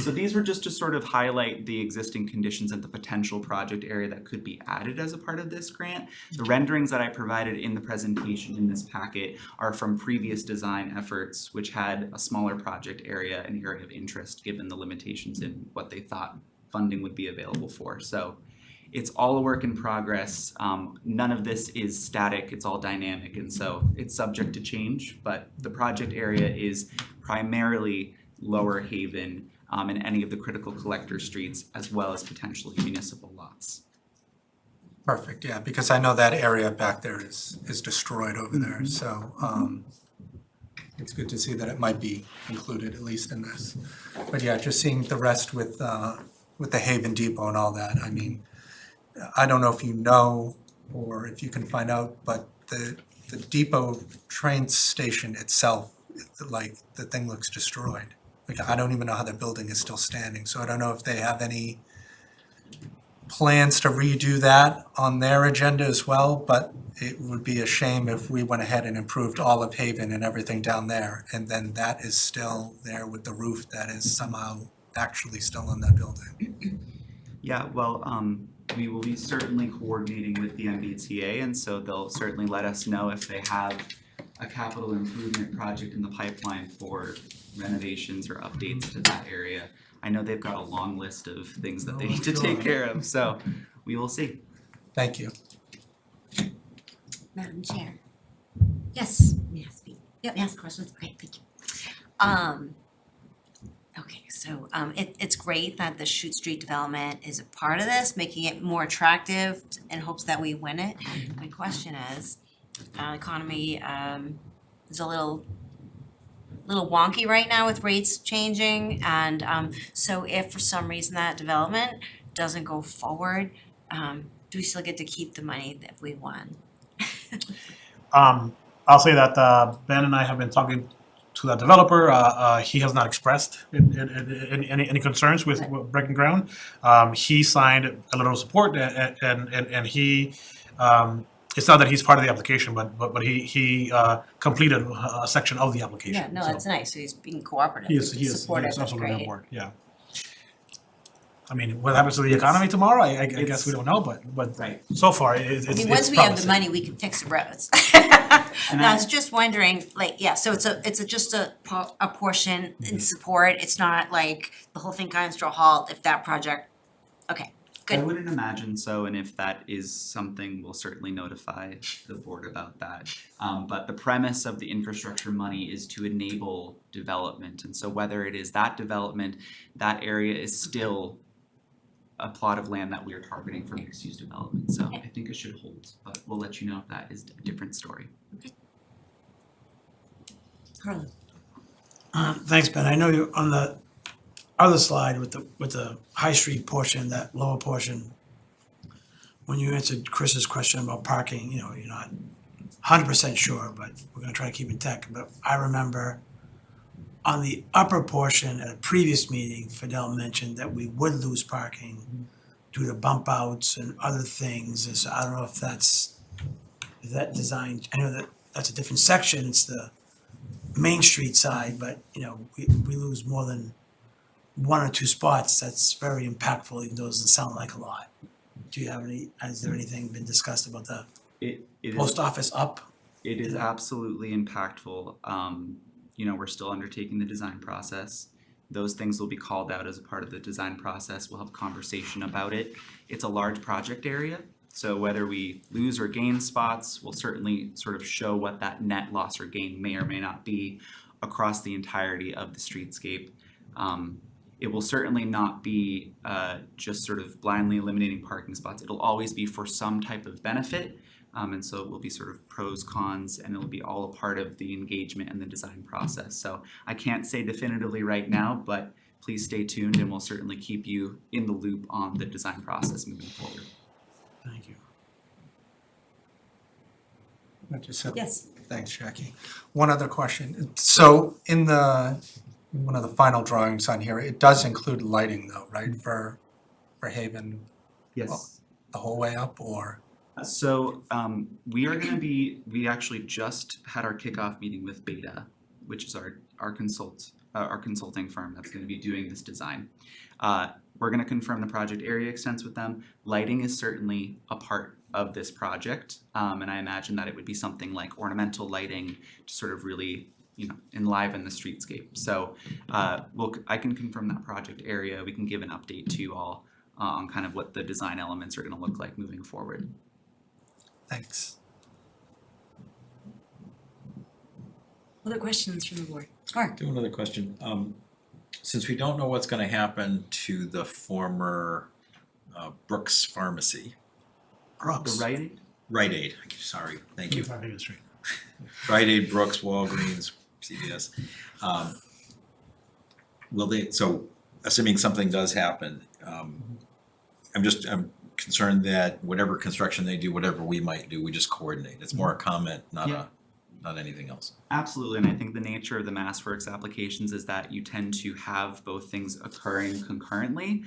So these were just to sort of highlight the existing conditions and the potential project area that could be added as a part of this grant. The renderings that I provided in the presentation in this packet are from previous design efforts, which had a smaller project area, an area of interest, given the limitations in what they thought funding would be available for. So it's all a work in progress. None of this is static, it's all dynamic, and so it's subject to change, but the project area is primarily Lower Haven and any of the critical collector streets, as well as potentially municipal lots. Perfect, yeah, because I know that area back there is destroyed over there, so it's good to see that it might be included at least in this. But yeah, just seeing the rest with the Haven Depot and all that, I mean, I don't know if you know or if you can find out, but the depot train station itself, like the thing looks destroyed. Like I don't even know how the building is still standing, so I don't know if they have any plans to redo that on their agenda as well, but it would be a shame if we went ahead and improved all of Haven and everything down there, and then that is still there with the roof that is somehow actually still on that building. Yeah, well, we will be certainly coordinating with the MBTA, and so they'll certainly let us know if they have a capital improvement project in the pipeline for renovations or updates to that area. I know they've got a long list of things that they need to take care of, so we will see. Thank you. Madam Chair. Yes, may I speak? Yep, ask questions. Okay, thank you. Okay, so it's great that the Shute Street development is a part of this, making it more attractive in hopes that we win it. My question is, economy is a little wonky right now with rates changing, and so if for some reason that development doesn't go forward, do we still get to keep the money that we won? I'll say that Ben and I have been talking to that developer. He has not expressed any concerns with breaking ground. He signed a letter of support, and he it's not that he's part of the application, but he completed a section of the application. Yeah, no, that's nice, so he's being cooperative, He is supportive, that's absolutely on great. board, yeah. I mean, what happens to the economy tomorrow, I guess we don't know, but Right. so far, it's I mean, it's once we have the promising. money, we can fix the roads. And No, I I- was just wondering, like, yeah, so it's just a portion in support, it's not like the whole thing comes to a halt if that project, okay. Good. I wouldn't imagine so, and if that is something, we'll certainly notify the board about that. But the premise of the infrastructure money is to enable development, and so whether it is that development, that area is still a plot of land that we are targeting for mixed-use development, so I think it should hold, but we'll let you know if that is a different story. Carlo. Thanks, Ben. I know you, on the other slide with the High Street portion, that lower portion, when you answered Chris's question about parking, you know, you're not 100% sure, but we're gonna try to keep in tech. But I remember on the upper portion at a previous meeting, Fidel mentioned that we would lose parking due to bump outs and other things. And so I don't know if that's, is that designed, I know that that's a different section, it's the Main Street side, but you know, we lose more than one or two spots. That's very impactful, even though it doesn't sound like a lot. Do you have any, has there anything been discussed about the It is. post office up? It is absolutely impactful. You know, we're still undertaking the design process. Those things will be called out as a part of the design process. We'll have a conversation about it. It's a large project area, so whether we lose or gain spots, we'll certainly sort of show what that net loss or gain may or may not be across the entirety of the streetscape. It will certainly not be just sort of blindly eliminating parking spots. It'll always be for some type of benefit. And so it will be sort of pros, cons, and it'll be all a part of the engagement and the design process. So I can't say definitively right now, but please stay tuned and we'll certainly keep you in the loop on the design process moving forward. Thank you. I just have- Yes. Thanks, Jackie. One other question. So in one of the final drawings on here, it does include lighting though, right, for Haven Yes. the whole way up, or? So we are gonna be, we actually just had our kickoff meeting with Beta, which is our consulting firm that's gonna be doing this design. We're gonna confirm the project area extents with them. Lighting is certainly a part of this project, and I imagine that it would be something like ornamental lighting to sort of really, you know, enliven the streetscape. So I can confirm that project area. We can give an update to you all on kind of what the design elements are gonna look like moving forward. Thanks. Other questions from the board? Mark? Do another question. Since we don't know what's gonna happen to the former Brooks Pharmacy, Brooks. The writing? Rite Aid, sorry, thank you. Main Street. Rite Aid, Brooks, Walgreens, CVS. Will they, so assuming something does happen, I'm concerned that whatever construction they do, whatever we might do, we just coordinate. It's more a comment, not anything else. Absolutely, and I think the nature of the MassWorks applications is that you tend to have both things occurring concurrently.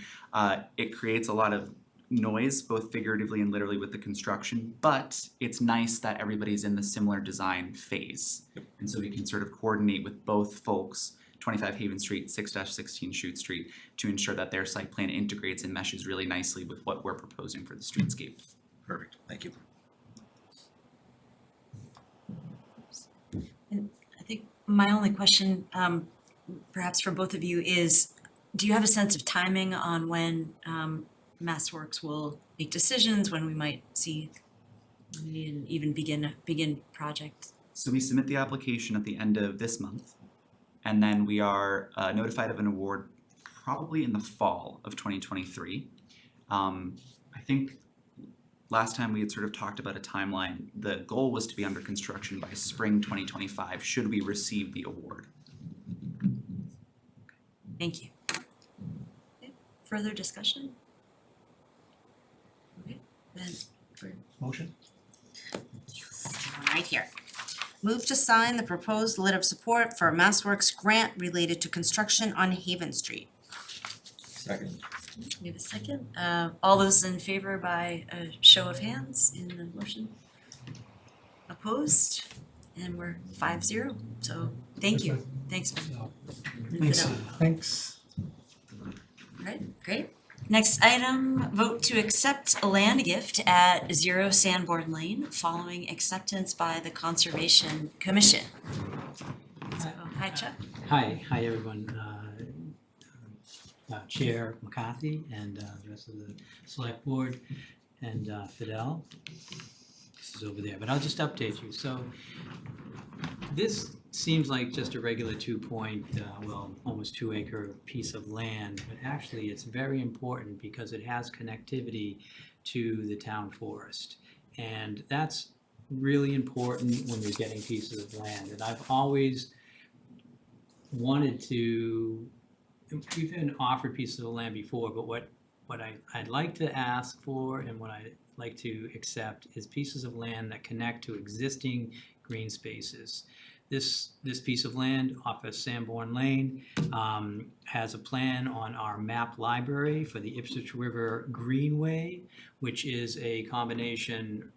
It creates a lot of noise, both figuratively and literally with the construction, but it's nice that everybody's in the similar design phase. And so we can sort of coordinate with both folks, 25 Haven Street, 6-16 Shute Street, to ensure that their site plan integrates and meshes really nicely with what we're proposing for the streetscape. Perfect, thank you. I think my only question, perhaps for both of you, is do you have a sense of timing on when MassWorks will make decisions, when we might see and even begin projects? So we submit the application at the end of this month, and then we are notified of an award probably in the fall of 2023. I think last time we had sort of talked about a timeline. The goal was to be under construction by spring 2025, should we receive the award. Thank you. Okay, further discussion? Okay, then, Motion? Right here. Move to sign the proposed letter of support for a MassWorks grant related to construction on Haven Street. Second. we have a second. All those in favor by a show of hands in the motion? Opposed? And we're 5-0, so thank you. Thanks, Ben. Thanks. Thanks. Alright, great. Next item, vote to accept a land gift at 0 Sanborn Lane following acceptance by the Conservation Commission. So, hi Chuck. Hi everyone. Chair McCarthy and the rest of the select board and Fidel. This is over there, but I'll just update you. So this seems like just a regular 2-point, almost 2-acre piece of land, but actually it's very important because it has connectivity to the town forest. And that's really important when you're getting pieces of land. And I've always wanted to, we've been offered pieces of land before, but what I'd like to ask for and what I'd like to accept is pieces of land that connect to existing green spaces. This piece of land off of Sanborn Lane has a plan on our map library for the Ipswich River Greenway, which is a combination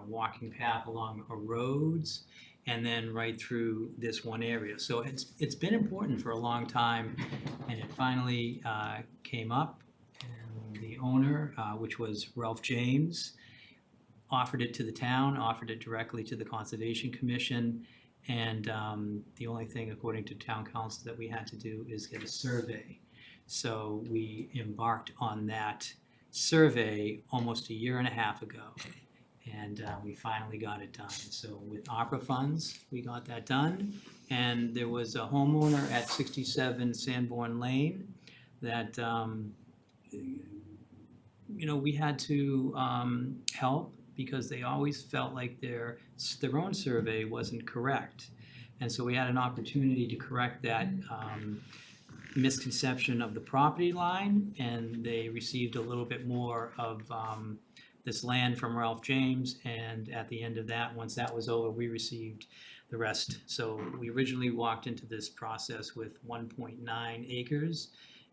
walking path along roads and then right through this one area. So it's been important for a long time, and it finally came up, and the owner, which was Ralph James, offered it to the town, offered it directly to the Conservation Commission, and the only thing, according to town council, that we had to do is get a survey. So we embarked on that survey almost 1.5 years ago, and we finally got it done. So with ARPA funds, we got that done, and there was a homeowner at 67 Sanborn Lane that we had to help, because they always felt like their own survey wasn't correct. And so we had an opportunity to correct that misconception of the property line, and they received a little bit more of this land from Ralph James, and at the end of that, once that was over, we received the rest. So we originally walked into this process with 1.9 acres,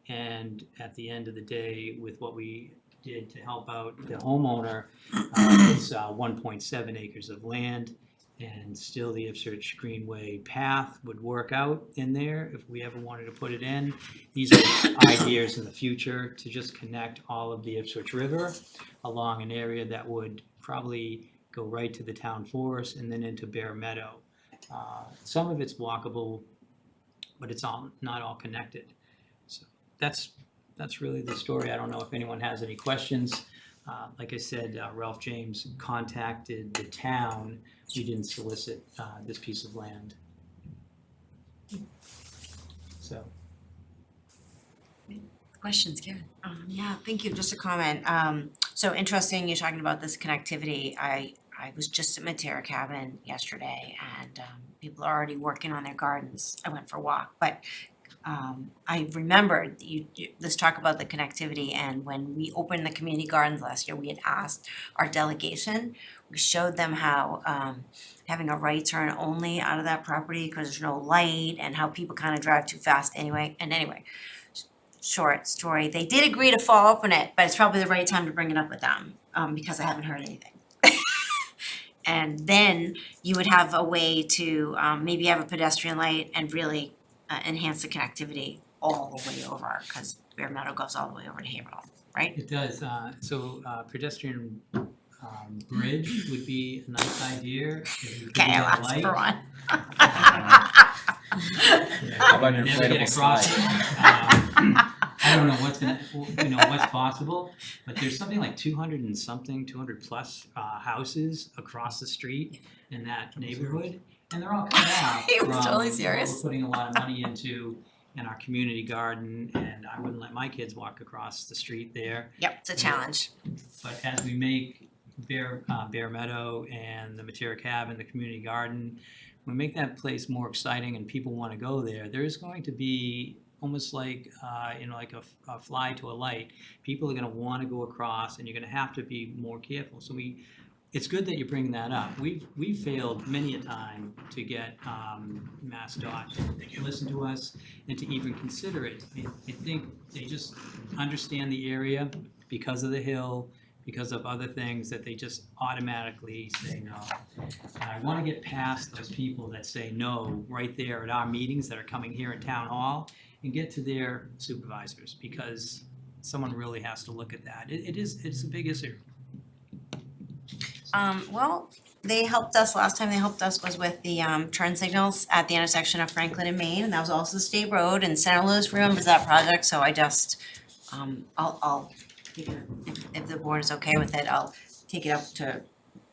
and at the end of the day, with what we did to help out the homeowner, it's 1.7 acres of land, and still the Ipswich Greenway path would work out in there if we ever wanted to put it in. These are ideas in the future to just connect all of the Ipswich River along an area that would probably go right to the town forest and then into Bear Meadow. Some of it's walkable, but it's not all connected. So that's really the story. I don't know if anyone has any questions. Like I said, Ralph James contacted the town. We didn't solicit this piece of land. So. Questions, Karen? Yeah, thank you. Just a comment. So interesting, you're talking about this connectivity. I was just at Matera Cabin yesterday, and people are already working on their gardens. I went for a walk, but I remembered let's talk about the connectivity, and when we opened the community gardens last year, we had asked our delegation, we showed them how having a right turn only out of that property because there's no light, and how people kind of drive too fast anyway. And anyway, short story, they did agree to follow up on it, but it's probably the right time to bring it up with them because I haven't heard anything. And then you would have a way to maybe have a pedestrian light and really enhance the connectivity all the way over, because Bear Meadow goes all the way over to Haverhill, right? It does. So pedestrian bridge would be a nice idea. If you could Okay, get a I'll ask light. for one. How about an inflatable slide? I don't know what's possible, but there's something like 200 plus houses across the street in that neighborhood, and they're all cut out. He was from totally what serious. We're putting a lot of money into in our community garden, and I wouldn't let my kids walk across the street there. Yep, it's a challenge. But as we make Bear Meadow and the Matera Cabin, the community garden, we make that place more exciting and people want to go there. There is going to be almost like like a fly to a light. People are going to want to go across, and you're going to have to be more careful. So it's good that you're bringing that up. We've failed many a time to get MassDOT to listen to us and to even consider it. I think they just understand the area because of the hill, because of other things, that they just automatically say no. And I want to get past those people that say no right there at our meetings that are coming here at Town Hall, and get to their supervisors, because someone really has to look at that. It's a big issue. Well, they helped us, last time they helped us was with the turn signals at the intersection of Franklin and Main, and that was also State Road, and Senator Lewis remembers that project, so I just, I'll, if the board is okay with it, I'll take it up to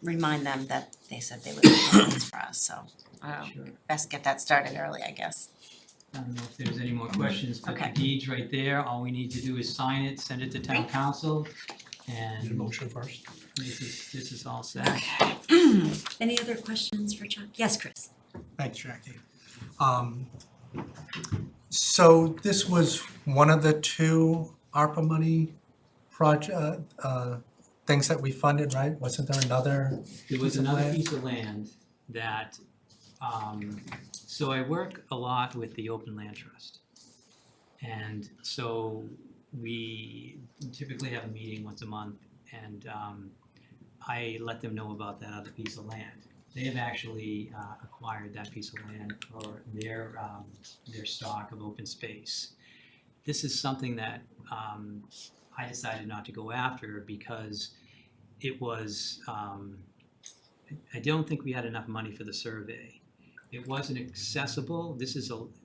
remind them that they said they would do this for us, so, Sure. best get that started early, I guess. I don't know if there's any more questions, put the Okay. deeds right there, all we need to do is sign it, send it to town council, and Motion first. this is all set. Any other questions for Chuck? Yes, Chris? Thanks, Jackie. So this was one of the two ARPA money things that we funded, right? Wasn't there another? There was piece of another land? piece of land that, so I work a lot with the Open Land Trust. And so we typically have a meeting once a month, and I let them know about that other piece of land. They have actually acquired that piece of land for their stock of open space. This is something that I decided not to go after because it was, I don't think we had enough money for the survey. It wasn't accessible.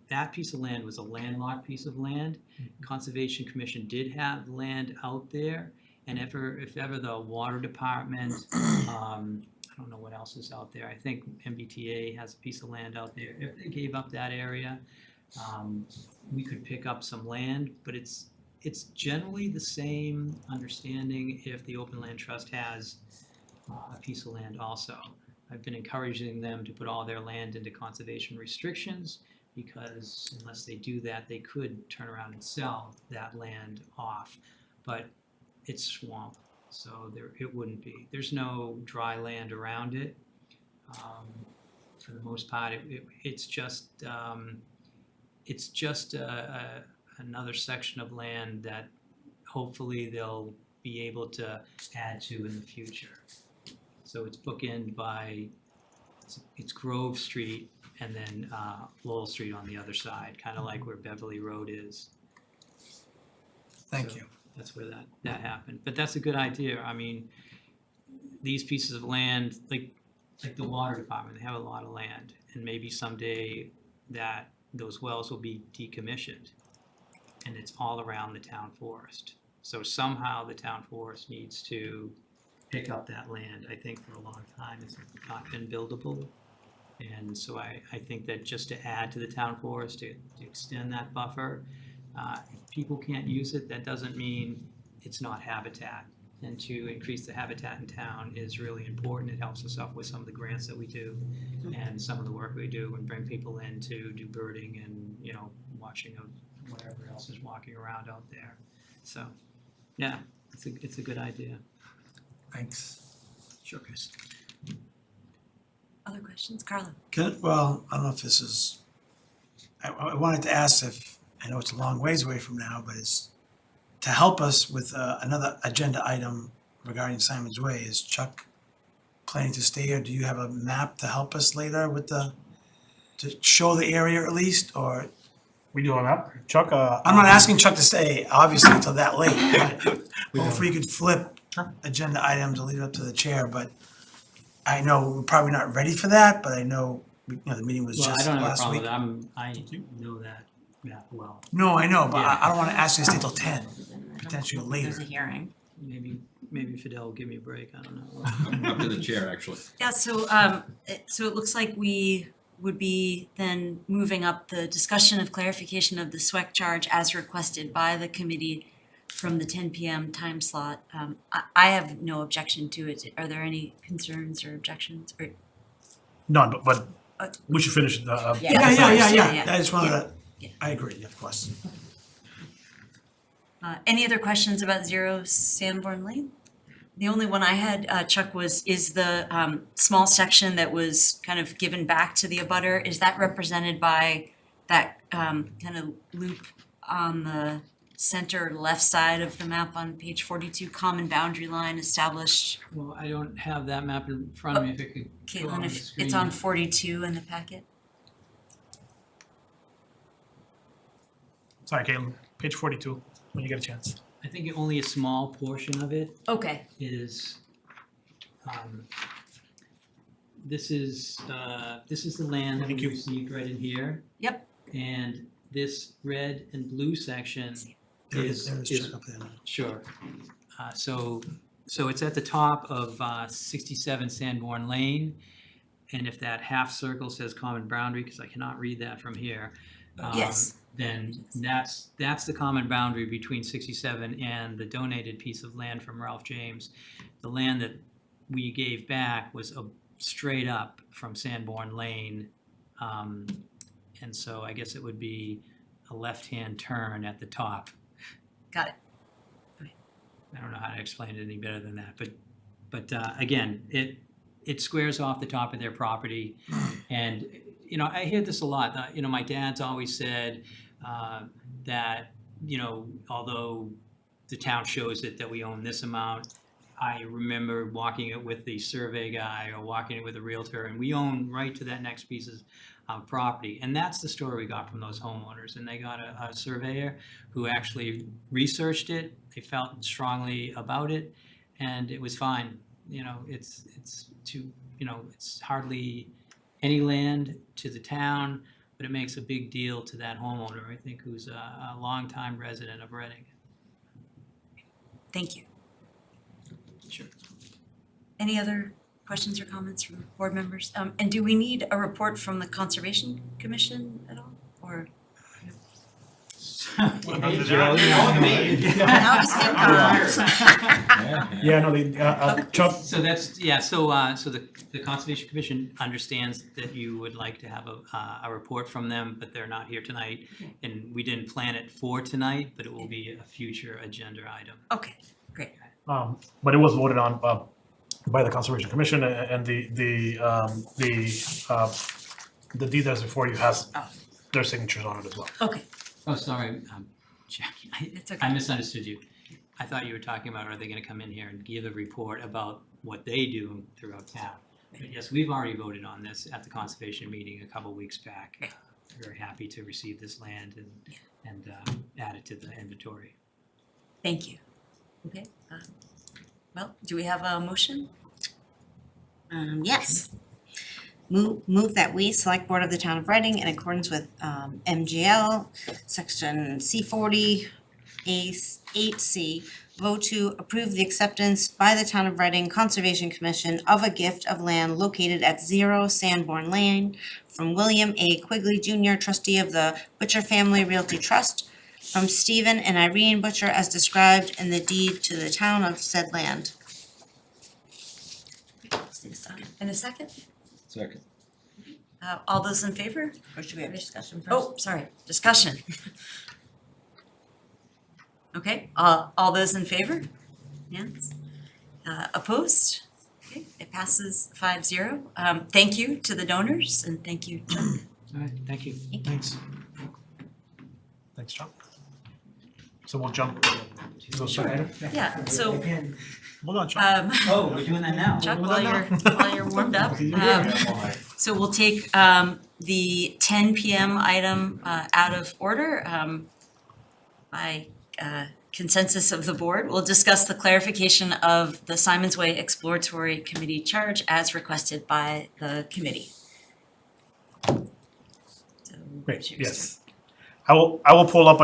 That piece of land was a landlocked piece of land. Conservation Commission did have land out there, and if ever the water department, I don't know what else is out there. I think MBTA has a piece of land out there. If they gave up that area, we could pick up some land, but it's generally the same understanding if the Open Land Trust has a piece of land also. I've been encouraging them to put all their land into conservation restrictions, because unless they do that, they could turn around and sell that land off. But it's swamp, so it wouldn't be. There's no dry land around it. For the most part, it's just another section of land that hopefully they'll be able to add to in the future. So it's bookended by, it's Grove Street and then Lowell Street on the other side, kind of like where Beverly Road is. Thank So you. That's where that happened. But that's a good idea. I mean, these pieces of land, like the water department, they have a lot of land. And maybe someday that those wells will be decommissioned. And it's all around the town forest. So somehow the town forest needs to pick up that land. I think for a long time it's not been buildable. And so I think that just to add to the town forest, to extend that buffer, if people can't use it, that doesn't mean it's not habitat. And to increase the habitat in town is really important. It helps us out with some of the grants that we do and some of the work we do, and bring people in to do birding and, watching of whatever else is walking around out there. So, yeah, it's a good idea. Thanks. Sure, Chris. Other questions? Carlo? Well, I don't know if this is, I wanted to ask if, I know it's a long ways away from now, but it's to help us with another agenda item regarding Simon's Way. Is Chuck planning to stay, or do you have a map to help us later with to show the area at least, or? We do on that. Chuck, I'm not asking Chuck to stay, obviously, until that late, but if we could flip agenda items, I'll leave it up to the chair, but I know we're probably not ready for that, but I know, the meeting was Well, I just don't have a last problem week. with that. I know that map well. No, I know, but Yeah. I don't wanna ask you to stay till 10, potentially later. There's a hearing. Maybe Fidel will give me a break, I don't know. Up to the chair, actually. Yeah, so it looks like we would be then moving up the discussion of clarification of the SWEC charge as requested by the committee from the 10 PM time slot. I have no objection to it. Are there any concerns or objections? Or none, but we should finish the. Yeah. Yeah, I just wanted to, Yeah. I agree, of course. Any other questions about 0 Sanborn Lane? The only one I had, Chuck, is the small section that was kind of given back to the abutter. Is that represented by that kind of loop on the center left side of the map on page 42, common boundary line established? Well, I don't have that map in front of me, if it could go on Caitlin, the if screen. it's on 42 in the packet? Sorry, Caitlin, page 42, when you get a chance. I think only a small portion of it Okay. is this is the land that Thank we you. received right in here. Yep. And this red and blue section There is is check up there now. sure. So it's at the top of 67 Sanborn Lane. And if that half circle says common boundary, because I cannot read that from here. Yes. Then that's the common boundary between 67 and the donated piece of land from Ralph James. The land that we gave back was straight up from Sanborn Lane. And so I guess it would be a left-hand turn at the top. Got it. I don't know how to explain it any better than that, but again, it squares off the top of their property. And, you know, I hear this a lot, you know, my dad's always said that, you know, although the town shows it that we own this amount, I remember walking it with the survey guy or walking it with a realtor, and we own right to that next piece of property. And that's the story we got from those homeowners. And they got a surveyor who actually researched it. They felt strongly about it, and it was fine. You know, it's hardly any land to the town, but it makes a big deal to that homeowner, I think, who's a longtime resident of Reading. Thank you. Sure. Any other questions or comments from board members? And do we need a report from the Conservation Commission at all, or? Hey, Joe, Now just Yeah, no, Chuck, So that's, so the Conservation Commission understands that you would like to have a report from them, but they're not here tonight. And we didn't plan it for tonight, but it will be a future agenda item. Okay, great. but it was voted on by the Conservation Commission, and the deed that's before you has their signatures on it as well. Okay, Oh, sorry, Jackie, it's okay. I misunderstood you. I thought you were talking about, are they gonna come in here and give a report about what they do throughout town? But yes, we've already voted on this at the conservation meeting a couple weeks back. Very happy to receive this land and add it to the inventory. Thank you. Okay, well, do we have a motion? Yes. Move that we, Select Board of the Town of Reading, in accordance with MGL, Section C40, A8C, vote to approve the acceptance by the Town of Reading Conservation Commission of a gift of land located at 0 Sanborn Lane from William A. Quigley Jr., trustee of the Butcher Family Realty Trust, from Stephen and Irene Butcher as described in the deed to the town of said land. In a second? Second. All those in favor? Or should we have discussion first? Oh, sorry, discussion. Okay, all those in favor? Yes. Opposed? Okay, it passes 5-0. Thank you to the donors and thank you, Chuck. All right, thank you. Thanks. Thanks, Chuck. So we'll jump to the second item. Yeah, so, Hold on, Chuck. Oh, we're doing that now? Chuck, while you're warmed up, so we'll take the 10 PM item out of order. By consensus of the board, we'll discuss the clarification of the Simon's Way Exploratory Committee charge as requested by the committee. So, Great, should we yes. I will pull up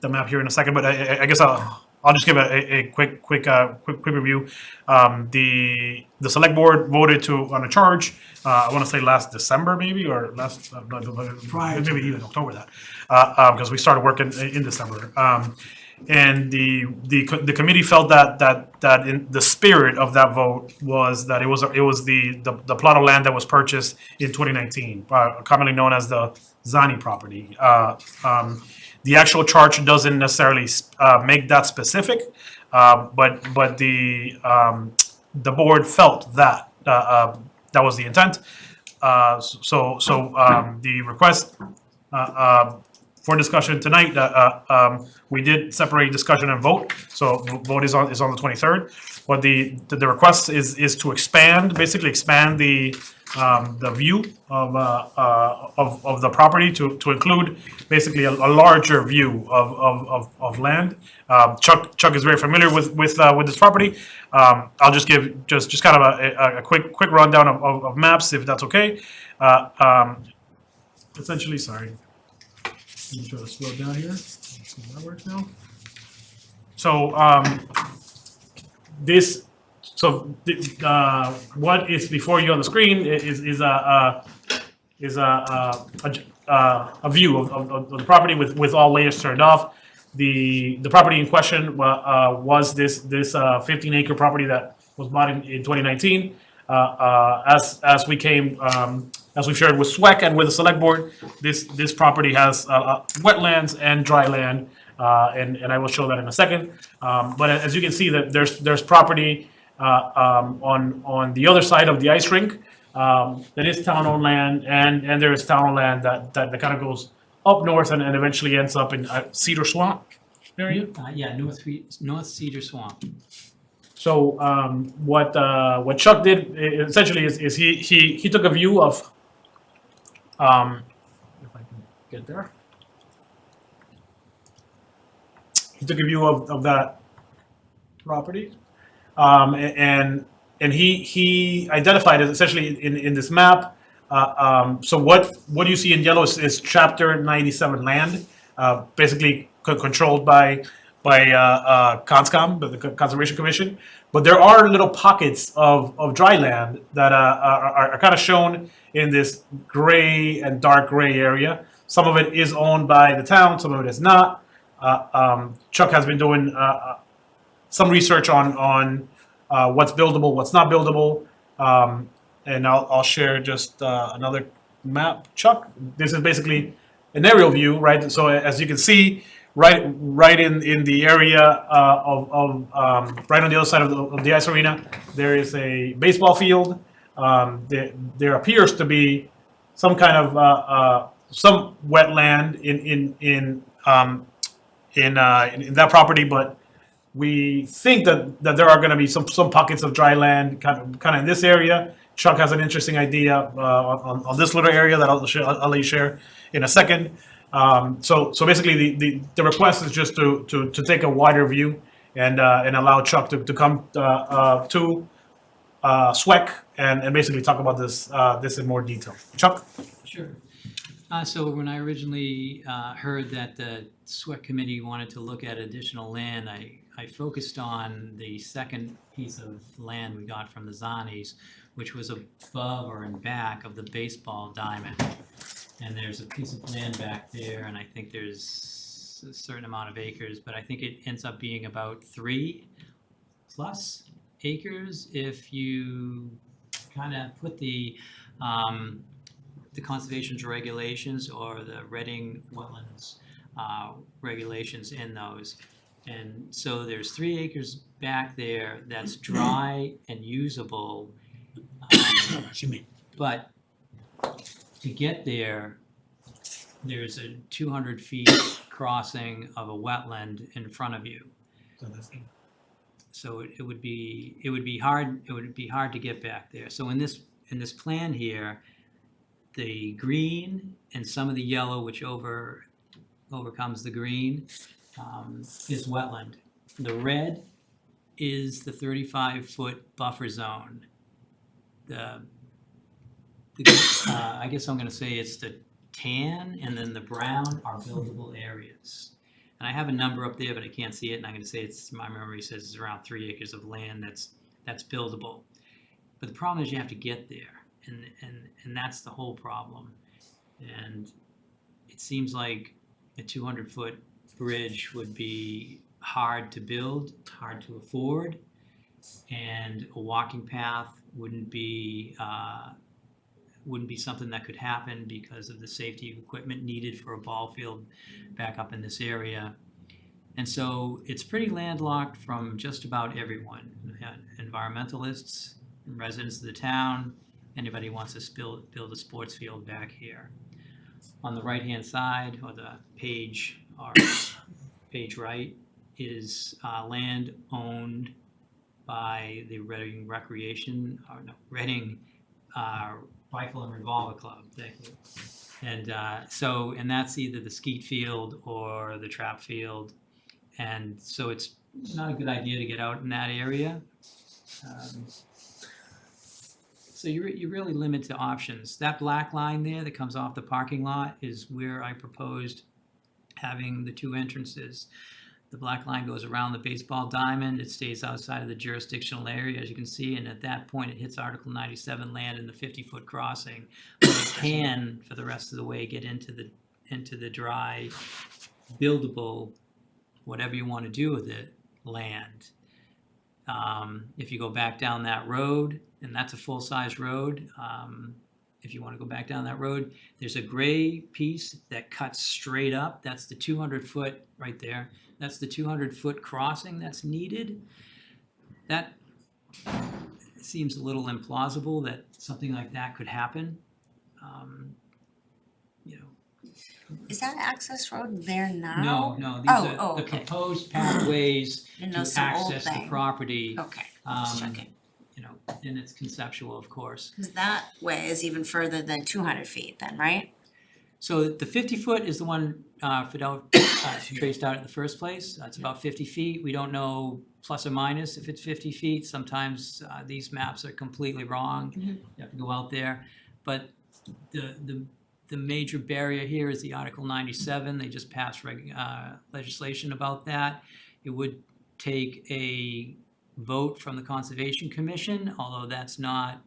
the map here in a second, but I guess I'll just give a quick review. The select board voted on a charge, I wanna say last December maybe, or last, maybe even October that, because we started working in December. And the committee felt that in the spirit of that vote was that it was the plot of land that was purchased in 2019, commonly known as the Zani property. The actual charge doesn't necessarily make that specific, but the board felt that that was the intent. So the request for discussion tonight, we did separate discussion and vote, so vote is on the 23rd. But the request is to basically expand the view of the property to include basically a larger view of land. Chuck is very familiar with this property. I'll just give just kind of a quick rundown of maps, if that's okay. Essentially, sorry. Let me try to slow down here. Let's see if that works now. So what is before you on the screen is a view of the property with all layers turned off. The property in question was this 15-acre property that was bought in 2019. As we came, as we shared with SWEC and with the select board, this property has wetlands and dry land, and I will show that in a second. But as you can see, that there's property on the other side of the ice rink that is town-owned land, and there is town-owned land that kind of goes up north and eventually ends up in Cedar Swamp area. Yeah, North Cedar Swamp. So what Chuck did essentially is he took a view of if I can get there. He took a view of that property, and he identified it essentially in this map. So what you see in yellow is Chapter 97 land, basically controlled by CONSCOM, the Conservation Commission. But there are little pockets of dry land that are kind of shown in this gray and dark gray area. Some of it is owned by the town, some of it is not. Chuck has been doing some research on what's buildable, what's not buildable. And I'll share just another map. Chuck, this is basically an aerial view, right? So as you can see, right in the area of right on the other side of the ice arena, there is a baseball field. There appears to be some kind of some wetland in that property, but we think that there are going to be some pockets of dry land kind of in this area. Chuck has an interesting idea on this little area that I'll let you share in a second. So basically the request is just to take a wider view and allow Chuck to come to SWEC and basically talk about this in more detail. Chuck? Sure. So when I originally heard that the SWEC committee wanted to look at additional land, I focused on the second piece of land we got from the Zanis, which was above or in back of the baseball diamond. And there's a piece of land back there, and I think there's a certain amount of acres, but I think it ends up being about 3+ acres if you kind of put the conservation's regulations or the Reading Wetlands regulations in those. And so there's 3 acres back there that's dry and usable. But to get there, there's a 200 feet crossing of a wetland in front of you. So it would be hard to get back there. So in this plan here, the green and some of the yellow, which overcomes the green, is wetland. The red is the 35-foot buffer zone. I guess I'm going to say it's the tan, and then the brown are buildable areas. And I have a number up there, but I can't see it, and I'm going to say my memory says it's around 3 acres of land that's buildable. But the problem is you have to get there, and that's the whole problem. And it seems like a 200-foot bridge would be hard to build, hard to afford, and a walking path wouldn't be something that could happen because of the safety equipment needed for a ball field back up in this area. And so it's pretty landlocked from just about everyone, environmentalists, residents of the town, anybody who wants to build a sports field back here. on the right-hand side, or the page, or page right, is land owned by the Reading Recreation, or no, Reading Rifle and Revolver Club, thank you. And so, and that's either the skeet field or the trap field. And so it's not a good idea to get out in that area. So you really limit the options. That black line there that comes off the parking lot is where I proposed having the two entrances. The black line goes around the baseball diamond. It stays outside of the jurisdictional area, as you can see, and at that point, it hits Article 97 land in the 50-foot crossing. But it can, for the rest of the way, get into the dry, buildable, whatever you want to do with it, land. If you go back down that road, and that's a full-size road, if you want to go back down that road, there's a gray piece that cuts straight up. That's the 200-foot right there. That's the 200-foot crossing that's needed. That seems a little implausible that something like that could happen. Is that access road there now? No, these are the okay. proposed pathways Didn't to know some old access the thing. property. Okay, just checking. And it's conceptual, of course. Because that way is even further than 200 feet then, right? So the 50-foot is the one Fidel traced out in the first place. That's about 50 feet. We don't know plus or minus if it's 50 feet. Sometimes these maps are completely wrong. Mm-hmm. You have to go out there. But the major barrier here is the Article 97. They just passed legislation about that. It would take a vote from the Conservation Commission, although that's not,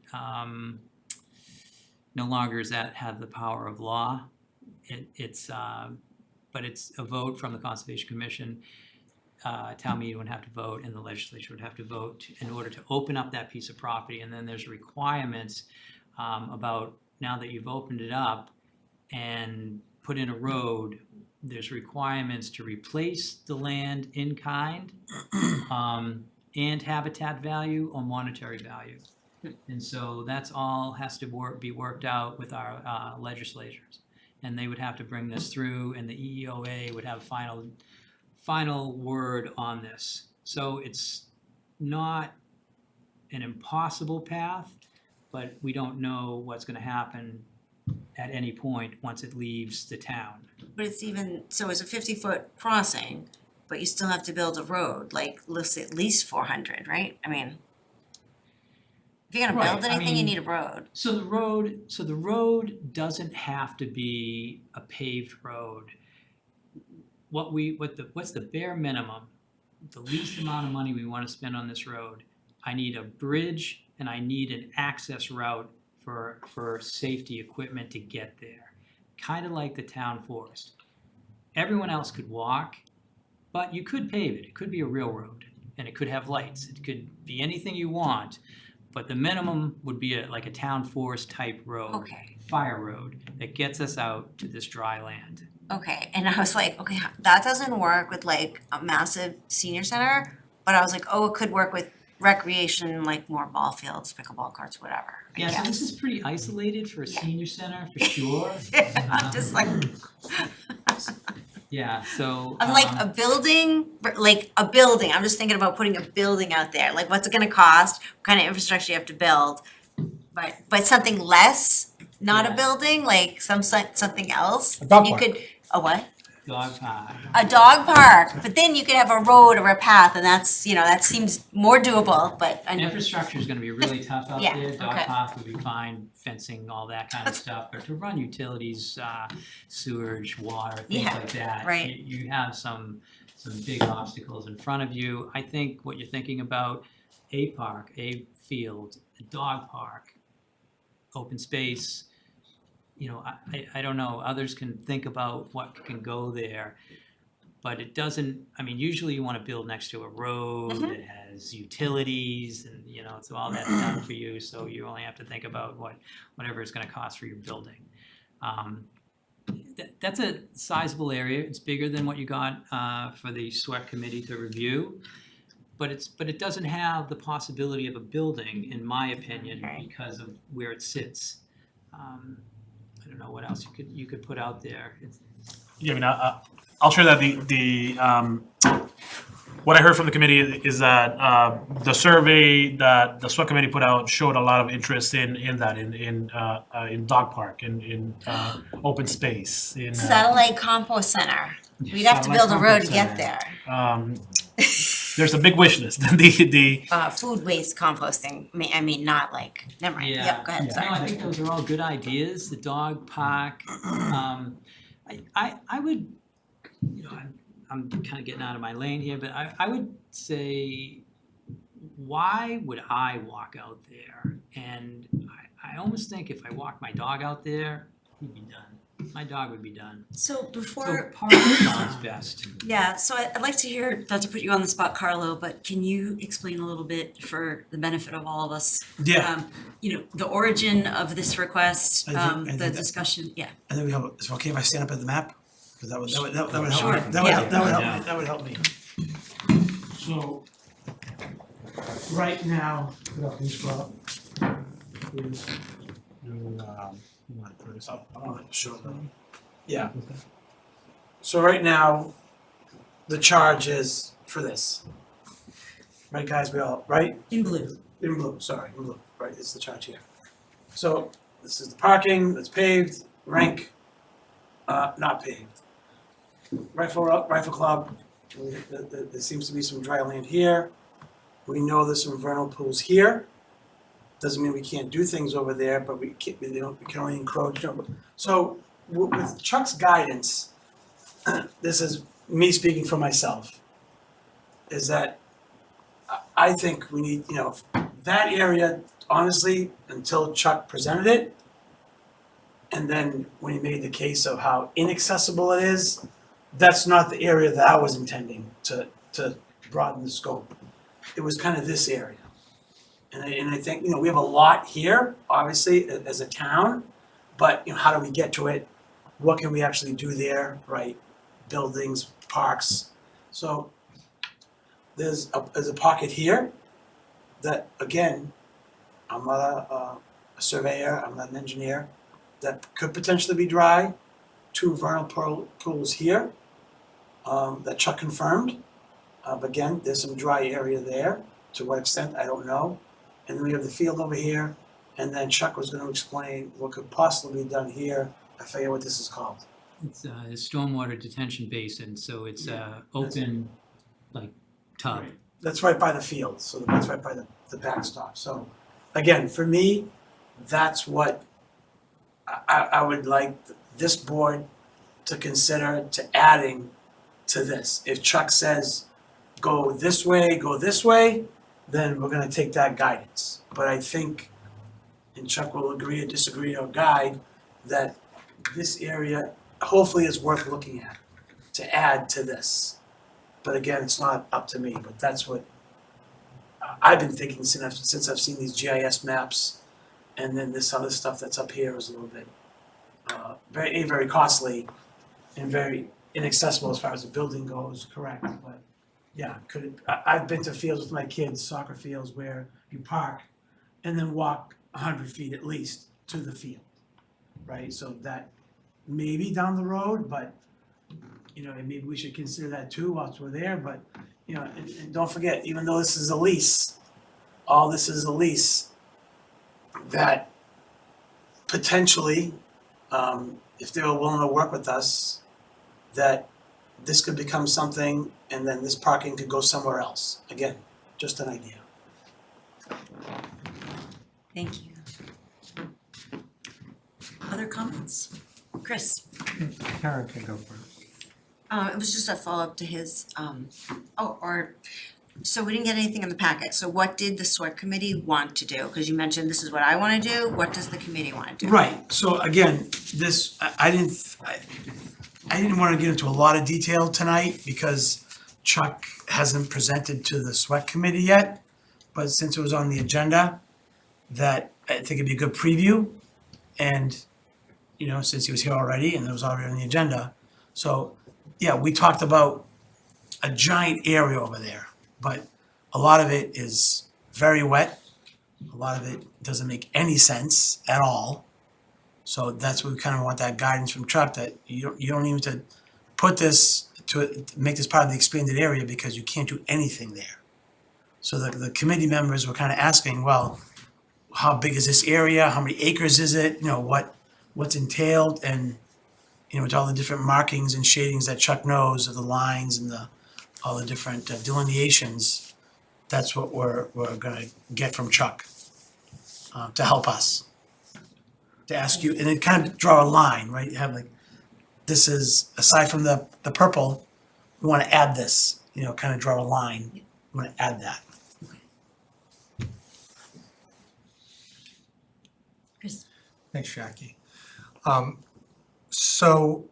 no longer does that have the power of law. But it's a vote from the Conservation Commission. Town meeting would have to vote, and the legislature would have to vote in order to open up that piece of property. And then there's requirements about, now that you've opened it up and put in a road, there's requirements to replace the land in kind, and habitat value or monetary value. And so that's all has to be worked out with our legislators. And they would have to bring this through, and the EEOA would have final word on this. So it's not an impossible path, but we don't know what's gonna happen at any point once it leaves the town. But it's even, so it's a 50-foot crossing, but you still have to build a road, like, let's say at least 400, right? I mean, if you're gonna Right, build I anything, you mean, need a road. So the road doesn't have to be a paved road. What's the bare minimum, the least amount of money we want to spend on this road? I need a bridge and I need an access route for safety equipment to get there. Kind of like the town forest. Everyone else could walk, but you could pave it. It could be a real road, and it could have lights. It could be anything you want, but the minimum would be like a town forest type road. Okay. Fire road that gets us out to this dry land. Okay, and I was like, okay, that doesn't work with like a massive senior center, but I was like, oh, it could work with recreation, like more ball fields, pickleball courts, whatever. I Yeah, so guess. this is pretty isolated for a senior center, for sure. I'm just like, Yeah, so. I'm like a building, I'm just thinking about putting a building out there, like what's it gonna cost, what kind of infrastructure you have to build. But something less, not a Yeah. building, like something else. A dog You park. could, a what? Dog park. A dog park, but then you could have a road or a path, and that's, that seems more doable, but I know. Infrastructure is gonna be really tough out Yeah, there. Dog okay. park would be fine, fencing, all that kind of stuff. But to run utilities, sewage, water, things Yeah, like that. right. You have some big obstacles in front of you. I think what you're thinking about, a park, a field, a dog park, open space, I don't know, others can think about what can go there. But it doesn't, usually you wanna build next to a road that has utilities and, so all that's done for you, so you only have to think about whatever it's gonna cost for your building. That's a sizable area, it's bigger than what you got for the SWEC committee to review. But it doesn't have the possibility of a building, in my opinion, because of where it sits. I don't know what else you could put out there. Yeah, I mean, I'll share that what I heard from the committee is that the survey that the SWAT committee put out showed a lot of interest in that, in dog park, in open space, in Satellite compost center. We'd have to build a road to get there. there's a big wish list. The Food waste composting, I mean, not like, never mind. Yeah. Yep, go ahead, No, sorry. I think those are all good ideas, the dog park. I would, you know, I'm kind of getting out of my lane here, but I would say, why would I walk out there? And I almost think if I walk my dog out there, he'd be done. My dog would be done. So So before, park sounds best. yeah, so I'd like to hear, not to put you on the spot, Carlo, but can you explain a little bit for the benefit of all of us? Yeah. You know, the origin of this request, I think the that- discussion, yeah. And then we have, is it okay if I stand up at the map? Because that would help Sure. me. That would help me. So, right now, can you scroll up? Please. You want to put this up? I want to show them. Yeah. So right now, the charge is for this. Right, guys, we all, right? In blue. In blue, sorry, in blue, right, this is the charge here. So, this is the parking that's paved, rank, not paved. Rifle club, there seems to be some dry land here. We know there's some vernal pools here. Doesn't mean we can't do things over there, but we can only encroach. So, with Chuck's guidance, this is me speaking for myself, is that I think we need, that area, honestly, until Chuck presented it, and then when he made the case of how inaccessible it is, that's not the area that I was intending to broaden the scope. It was kind of this area. And I think, we have a lot here, obviously, as a town, but, how do we get to it? What can we actually do there, right? Buildings, parks. So there's a pocket here that, again, I'm not a surveyor, I'm not an engineer, that could potentially be dry. 2 vernal pools here that Chuck confirmed. But again, there's some dry area there. To what extent, I don't know. And then we have the field over here, and then Chuck was gonna explain what could possibly be done here. I forget what this is called. It's a stormwater detention basin, so it's a open, like, tub. That's right by the field, so that's right by the backstop. So, again, for me, that's what I would like this board to consider to adding to this. If Chuck says, go this way, then we're gonna take that guidance. But I think, and Chuck will agree or disagree or guide, that this area hopefully is worth looking at to add to this. But again, it's not up to me, but that's what I've been thinking since I've seen these GIS maps. And then this other stuff that's up here is a little bit very costly and very inaccessible as far as the building goes, correct? But yeah, I've been to fields with my kids, soccer fields, where you park and then walk 100 feet at least to the field, right? So that maybe down the road, but and maybe we should consider that too whilst we're there. But and don't forget, even though this is a lease, all this is a lease, that potentially, if they were willing to work with us, that this could become something, and then this parking could go somewhere else. Again, just an idea. Thank you. Other comments? Chris? Karen can go first. It was just a follow-up to his, so we didn't get anything in the packet, so what did the SWAT committee want to do? Cause you mentioned this is what I wanna do, what does the committee wanna do? Right, so again, this, I didn't wanna get into a lot of detail tonight because Chuck hasn't presented to the SWAT committee yet. But since it was on the agenda, that I think it'd be a good preview. And, since he was here already and it was already on the agenda. So, yeah, we talked about a giant area over there, but a lot of it is very wet. A lot of it doesn't make any sense at all. So that's what we kind of want that guidance from Chuck, that you don't even to put this to make this part of the expanded area because you can't do anything there. So the committee members were kind of asking, well, how big is this area? How many acres is it? You know, what's entailed? And, you know, with all the different markings and shadings that Chuck knows of the lines and all the different delineations, that's what we're gonna get from Chuck to help us. To ask you, and then kind of draw a line, right? You have like, this is, aside from the purple, we wanna add this, you know, kind of draw a line, we wanna add that. Chris? Thanks, Jackie. So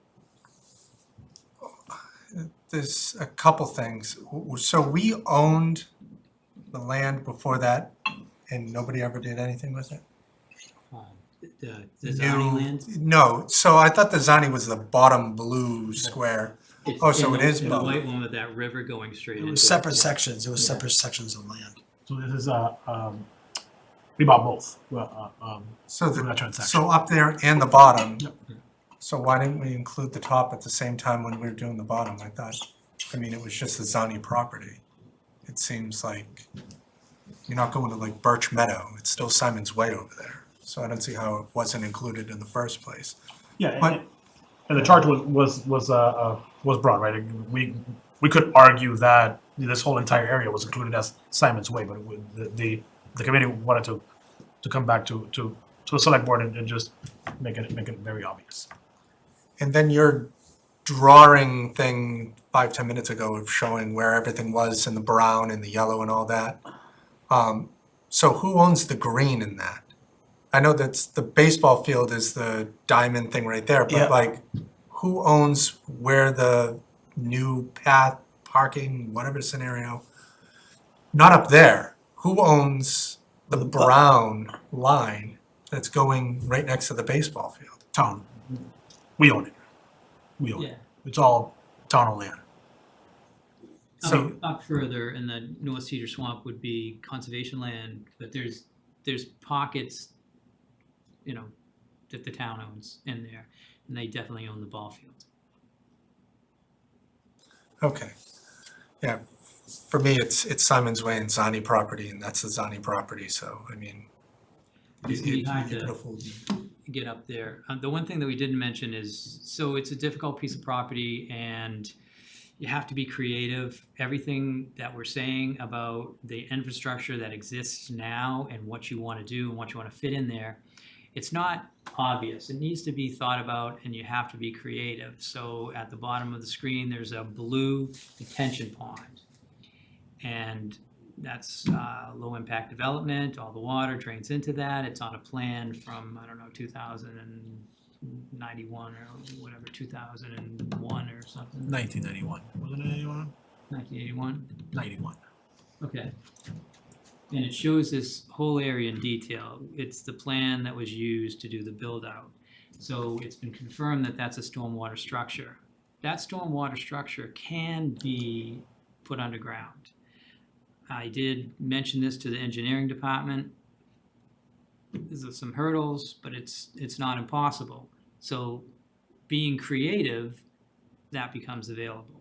there's a couple things. So we owned the land before that and nobody ever did anything with it? The zoning land? No, so I thought the Zani was the bottom blue square. Oh, so it is The both. white one with that river going straight into It it. was separate sections, it was separate sections of land. So this is, we bought both, So we're not trying to so up there and the bottom. Yep. So why didn't we include the top at the same time when we were doing the bottom? I thought, I mean, it was just the Zani property. It seems like you're not going to like Birch Meadow, it's still Simon's Way over there. So I don't see how it wasn't included in the first place. Yeah, But- and the charge was broad, right? We could argue that this whole entire area was included as Simon's Way, but the committee wanted to come back to the select board and just make it very obvious. And then your drawing thing 5-10 minutes ago of showing where everything was in the brown and the yellow and all that. So who owns the green in that? I know that's the baseball field is the diamond thing right there, Yeah. but like, who owns where the new path, parking, whatever scenario? Not up there. Who owns the brown line that's going right next to the baseball field? Town, we own it. We own Yeah. it. It's all town land. So- Up further in the North Cedar Swamp would be conservation land, but there's pockets, you know, that the town owns in there, and they definitely own the ball field. Okay. Yeah, for me, it's Simon's Way and Zani property, and that's the Zani property, so, I mean. It's gonna be it- hard it to- could afford- Get up there. The one thing that we didn't mention is, so it's a difficult piece of property and you have to be creative. Everything that we're saying about the infrastructure that exists now and what you want to do and what you want to fit in there, it's not obvious. It needs to be thought about and you have to be creative. So at the bottom of the screen, there's a blue detention pond. And that's low impact development, all the water drains into that. It's on a plan from, I don't know, 2091 or whatever, 2001 or something. 1991, wasn't it 81? 1981? 91. Okay. And it shows this whole area in detail. It's the plan that was used to do the build out. So it's been confirmed that that's a stormwater structure. That stormwater structure can be put underground. I did mention this to the engineering department. There's some hurdles, but it's not impossible. So being creative, that becomes available.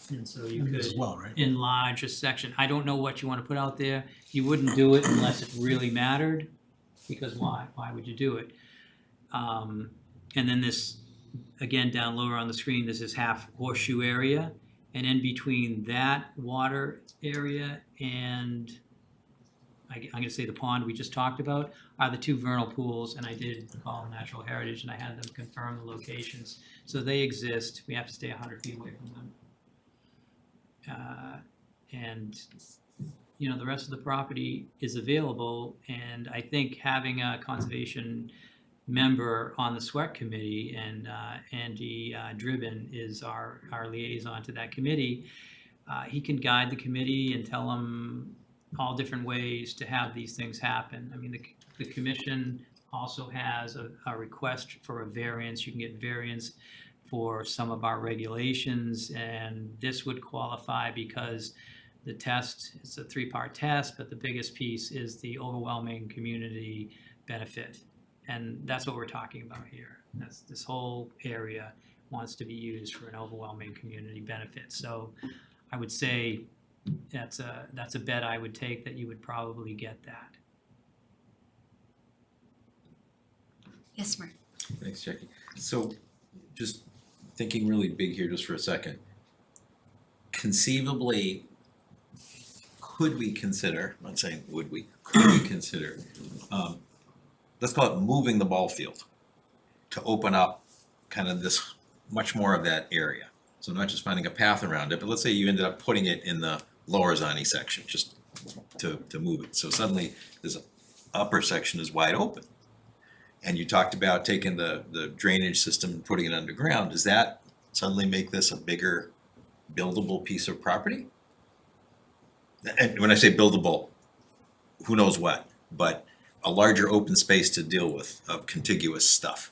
And so you As could well, right? enlarge a section. I don't know what you want to put out there. You wouldn't do it unless it really mattered, because why? Why would you do it? And then this, again, down lower on the screen, this is half horseshoe area. And in between that water area and I'm gonna say the pond we just talked about are the two vernal pools, and I did call Natural Heritage and I had them confirm the locations. So they exist, we have to stay 100 feet away from them. And, you know, the rest of the property is available, and I think having a conservation member on the SWEC committee, and Andy Dribbin is our liaison to that committee. He can guide the committee and tell them all different ways to have these things happen. I mean, the commission also has a request for a variance. You can get variance for some of our regulations, and this would qualify because the test, it's a 3-part test, but the biggest piece is the overwhelming community benefit. And that's what we're talking about here. That's, this whole area wants to be used for an overwhelming community benefit. So I would say that's a bet I would take that you would probably get that. Yes, Mark. Thanks, Jackie. So just thinking really big here just for a second. Conceivably, could we consider, I'm not saying would we, could we consider, let's call it moving the ball field to open up kind of this, much more of that area. So not just finding a path around it, but let's say you ended up putting it in the lower Zani section, just to move it. So suddenly this upper section is wide open. And you talked about taking the drainage system and putting it underground. Does that suddenly make this a bigger buildable piece of property? And when I say buildable, who knows what, but a larger open space to deal with of contiguous stuff.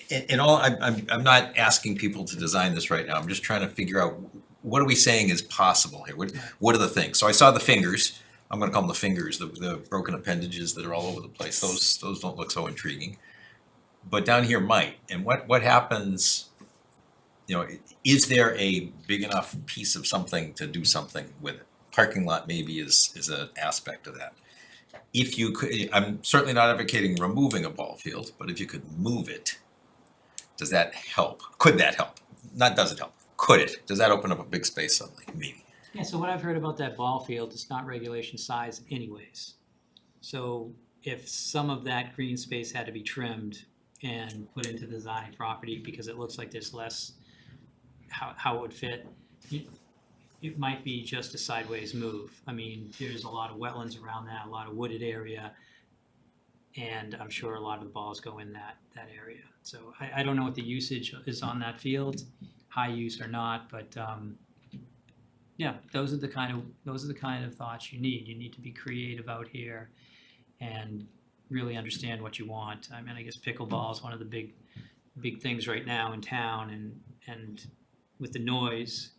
And all, I'm not asking people to design this right now. I'm just trying to figure out, what are we saying is possible here? What are the things? So I saw the fingers. I'm gonna call them the fingers, the broken appendages that are all over the place. Those don't look so intriguing. But down here might. And what happens, you know, is there a big enough piece of something to do something with it? Parking lot maybe is an aspect of that. If you could, I'm certainly not advocating removing a ball field, but if you could move it, does that help? Could that help? Not does it help, could it? Does that open up a big space suddenly? Maybe. Yeah, so what I've heard about that ball field, it's not regulation size anyways. So if some of that green space had to be trimmed and put into the Zani property because it looks like there's less, how it would fit, it might be just a sideways move. I mean, there's a lot of wetlands around that, a lot of wooded area, and I'm sure a lot of the balls go in that area. So I don't know what the usage is on that field, high use or not, but yeah, those are the kind of thoughts you need. You need to be creative out here and really understand what you want. I mean, I guess pickleball is one of the big things right now in town, and with the noise.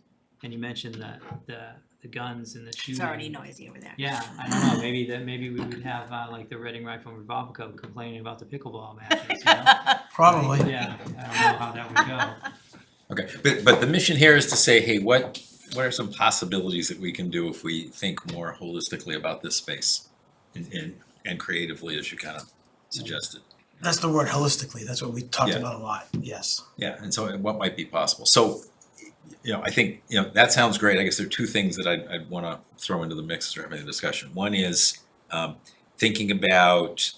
And you mentioned the guns and the shooting. It's already noisy over there. Yeah, I don't know, maybe we would have like the Reading Rifle and Revolver Club complaining about the pickleball matches, you know? Probably. Yeah, I don't know how that would go. Okay, but the mission here is to say, hey, what are some possibilities that we can do if we think more holistically about this space and creatively, as you kind of suggested? That's the word, holistically. That's what we talked Yeah. about a lot, yes. Yeah, and so what might be possible? So, you know, I think, you know, that sounds great. I guess there are two things that I'd want to throw into the mix as we're having a discussion. One is thinking about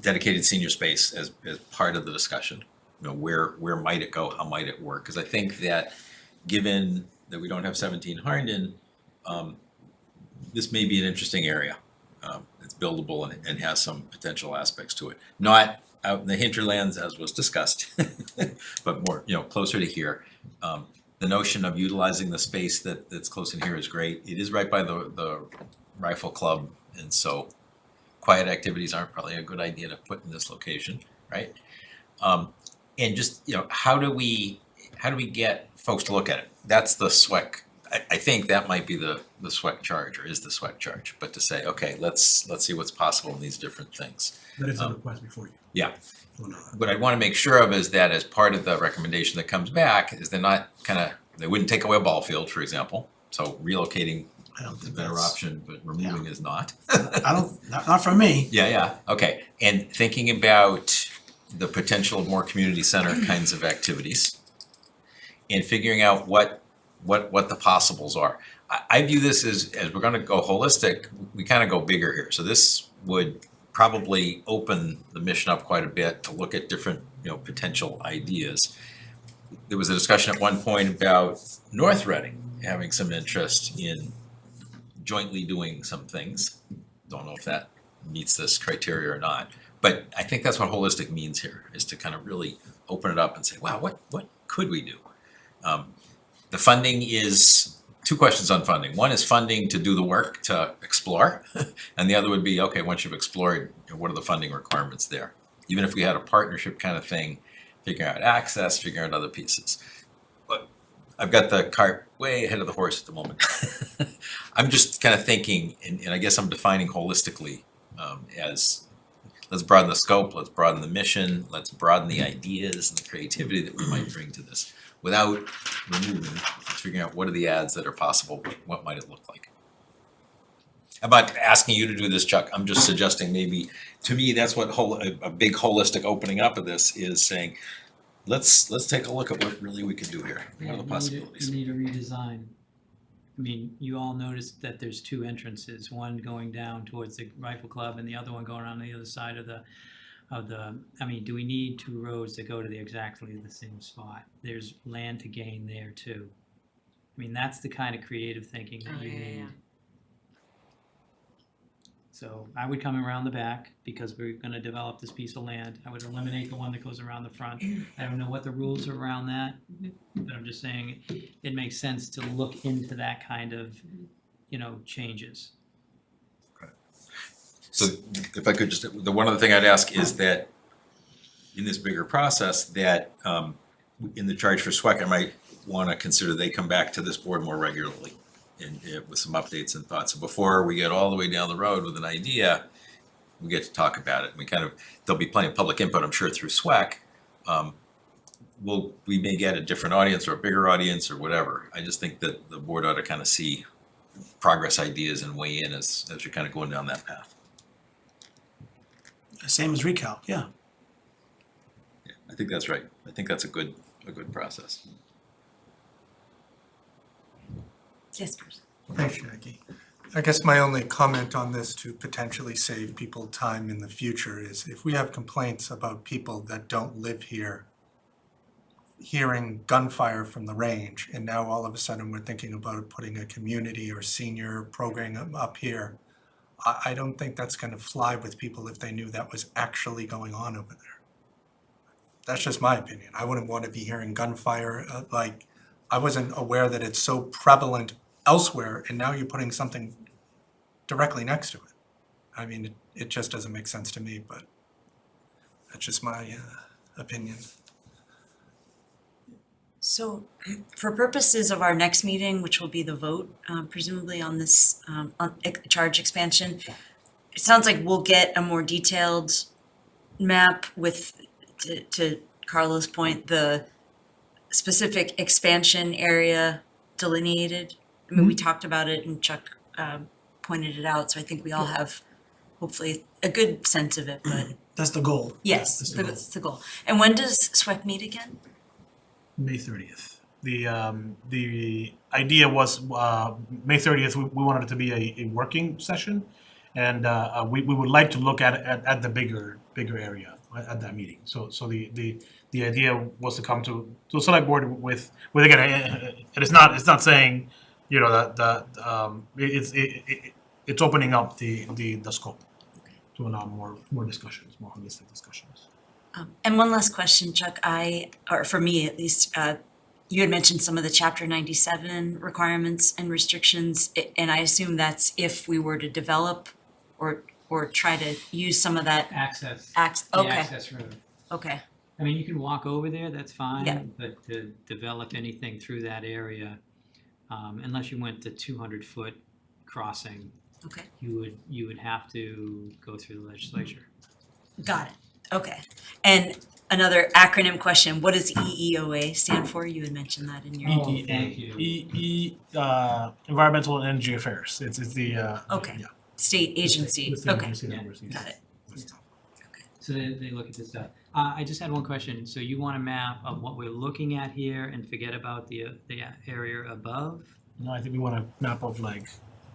dedicated senior space as part of the discussion. You know, where might it go? How might it work? Because I think that given that we don't have 17 Harnden, this may be an interesting area. It's buildable and has some potential aspects to it. Not out in the hinterlands as was discussed, but more, you know, closer to here. The notion of utilizing the space that's close in here is great. It is right by the rifle club, and so quiet activities aren't probably a good idea to put in this location, right? And just, you know, how do we get folks to look at it? That's the SWEC. I think that might be the SWEC charge, or is the SWEC charge, but to say, okay, let's see what's possible in these different things. That is a request before you. Yeah. What I want to make sure of is that as part of the recommendation that comes back, is they're not they wouldn't take away a ball field, for example. So relocating is a better option, but removing is not. Not for me. Yeah, okay. And thinking about the potential of more community center kinds of activities and figuring out what the possibles are. I view this as we're gonna go holistic, we kind of go bigger here. So this would probably open the mission up quite a bit to look at different, you know, potential ideas. There was a discussion at one point about North Reading having some interest in jointly doing some things. Don't know if that meets this criteria or not, but I think that's what holistic means here, is to kind of really open it up and say, wow, what could we do? The funding is, two questions on funding. One is funding to do the work, to explore, and the other would be, okay, once you've explored, you know, what are the funding requirements there? Even if we had a partnership kind of thing, figuring out access, figuring out other pieces. But I've got the cart way ahead of the horse at the moment. I'm just kind of thinking, and I guess I'm defining holistically as let's broaden the scope, let's broaden the mission, let's broaden the ideas and the creativity that we might bring to this without removing, figuring out what are the ads that are possible, what might it look like. I'm not asking you to do this, Chuck, I'm just suggesting maybe, to me, that's what a big holistic opening up of this is saying, let's take a look at what really we can do here, what are the possibilities. You need a redesign. I mean, you all noticed that there's two entrances, one going down towards the rifle club and the other one going on the other side of the, I mean, do we need two roads that go to exactly the same spot? There's land to gain there too. I mean, that's the kind of creative thinking that you need. So I would come around the back because we're gonna develop this piece of land. I would eliminate the one that goes around the front. I don't know what the rules are around that, but I'm just saying it makes sense to look into that kind of, changes. So if I could just, the one other thing I'd ask is that in this bigger process, that in the charge for SWEC, I might wanna consider they come back to this board more regularly and with some updates and thoughts. So before we get all the way down the road with an idea, we get to talk about it. There'll be plenty of public input, I'm sure, through SWEC. We may get a different audience or a bigger audience or whatever. I just think that the board ought to kind of see progress ideas and weigh in as you're kind of going down that path. Same as recalc, yeah. Yeah, I think that's right. I think that's a good process. Yes, Bruce. Thanks, Jackie. I guess my only comment on this to potentially save people time in the future is if we have complaints about people that don't live here hearing gunfire from the range, and now all of a sudden we're thinking about putting a community or senior program up here, I don't think that's gonna fly with people if they knew that was actually going on over there. That's just my opinion. I wouldn't want to be hearing gunfire, I wasn't aware that it's so prevalent elsewhere, and now you're putting something directly next to it. I mean, it just doesn't make sense to me, but that's just my opinion. So for purposes of our next meeting, which will be the vote, presumably on this charge expansion, it sounds like we'll get a more detailed map with, to Carlos' point, the specific expansion area delineated. I mean, we talked about it and Chuck pointed it out, so I think we all have hopefully a good sense of it, but That's the goal. yes, That's the goal. that's the goal. And when does SWEC meet again? May 30th. The idea was May 30th, we wanted it to be a working session. And we would like to look at the bigger area at that meeting. So the idea was to come to a select board with again, it's not saying, that it's opening up the scope to allow more discussions, more holistic discussions. And one last question, Chuck, or for me at least, you had mentioned some of the Chapter 97 requirements and restrictions, and I assume that's if we were to develop or try to use some of that Access, okay, the access road. okay, I mean, you can walk over there, that's Yeah. fine, but to develop anything through that area, unless you went to 200-foot crossing, okay, you would have to go through the legislature. got it, okay. And another acronym question, what does EEOA stand for? You had mentioned that in your. Oh, thank you. Environmental and Energy Affairs. It's the Okay. yeah. State agency, With the okay, agency Yeah. numbers, yes. got it. So they look at this stuff. I just had one question. So you want a map of what we're looking at here and forget about the area above? No, I think we want a map of like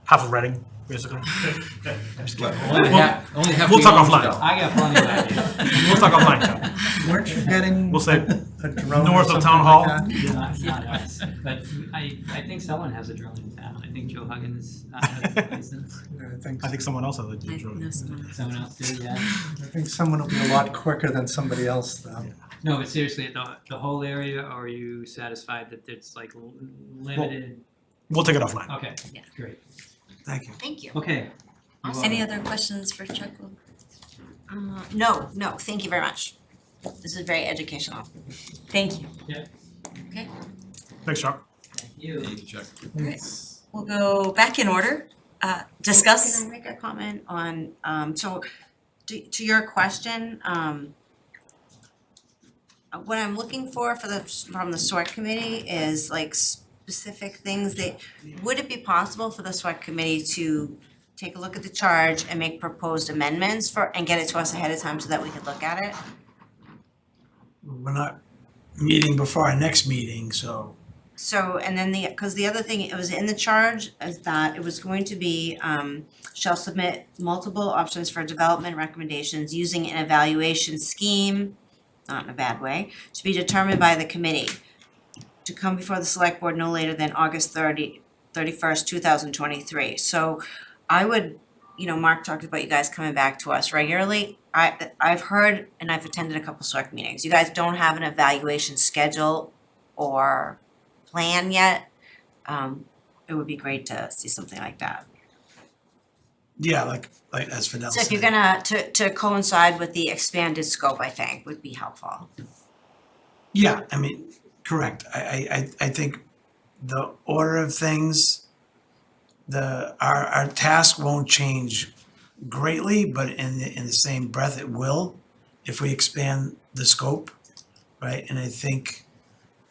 half of Reading, basically. I'm just kidding. We'll talk offline. I got plenty of ideas. We'll talk offline, Chuck. Weren't you getting We'll say a drone or north of something Town like Hall. that? Not us, but I think someone has a drone in town. I think Joe Huggins has a license. I think someone else has a I drone. know someone else. Someone else did, yeah. I think someone will be a lot quicker than somebody else, though. No, but seriously, the whole area, or are you satisfied that it's like limited? We'll take it offline. Okay, Yeah. great. Thank you. Thank you. Okay. Any other questions for Chuck? No, thank you very much. This is very educational. Thank you. Thanks, Chuck. Thank you. Thank you, Chuck. We'll go back in order. Discuss. Can I make a comment on, so to your question, what I'm looking for from the SWAC committee is like specific things that, would it be possible for the SWAC committee to take a look at the charge and make proposed amendments and get it to us ahead of time so that we could look at it? We're not meeting before our next meeting, so So, and then because the other thing, it was in the charge, is that it was going to be, shall submit multiple options for development recommendations using an evaluation scheme, not in a bad way, to be determined by the committee, to come before the select board no later than August 31st, 2023. So I would, Mark talked about you guys coming back to us regularly. I've heard, and I've attended a couple select meetings, you guys don't have an evaluation schedule or plan yet. It would be great to see something like that. yeah, like as Fidel So if said. you're gonna, to coincide with the expanded scope, I think, would be helpful. Yeah, I mean, correct. I think the order of things, our task won't change greatly, but in the same breath, it will if we expand the scope, right? And I think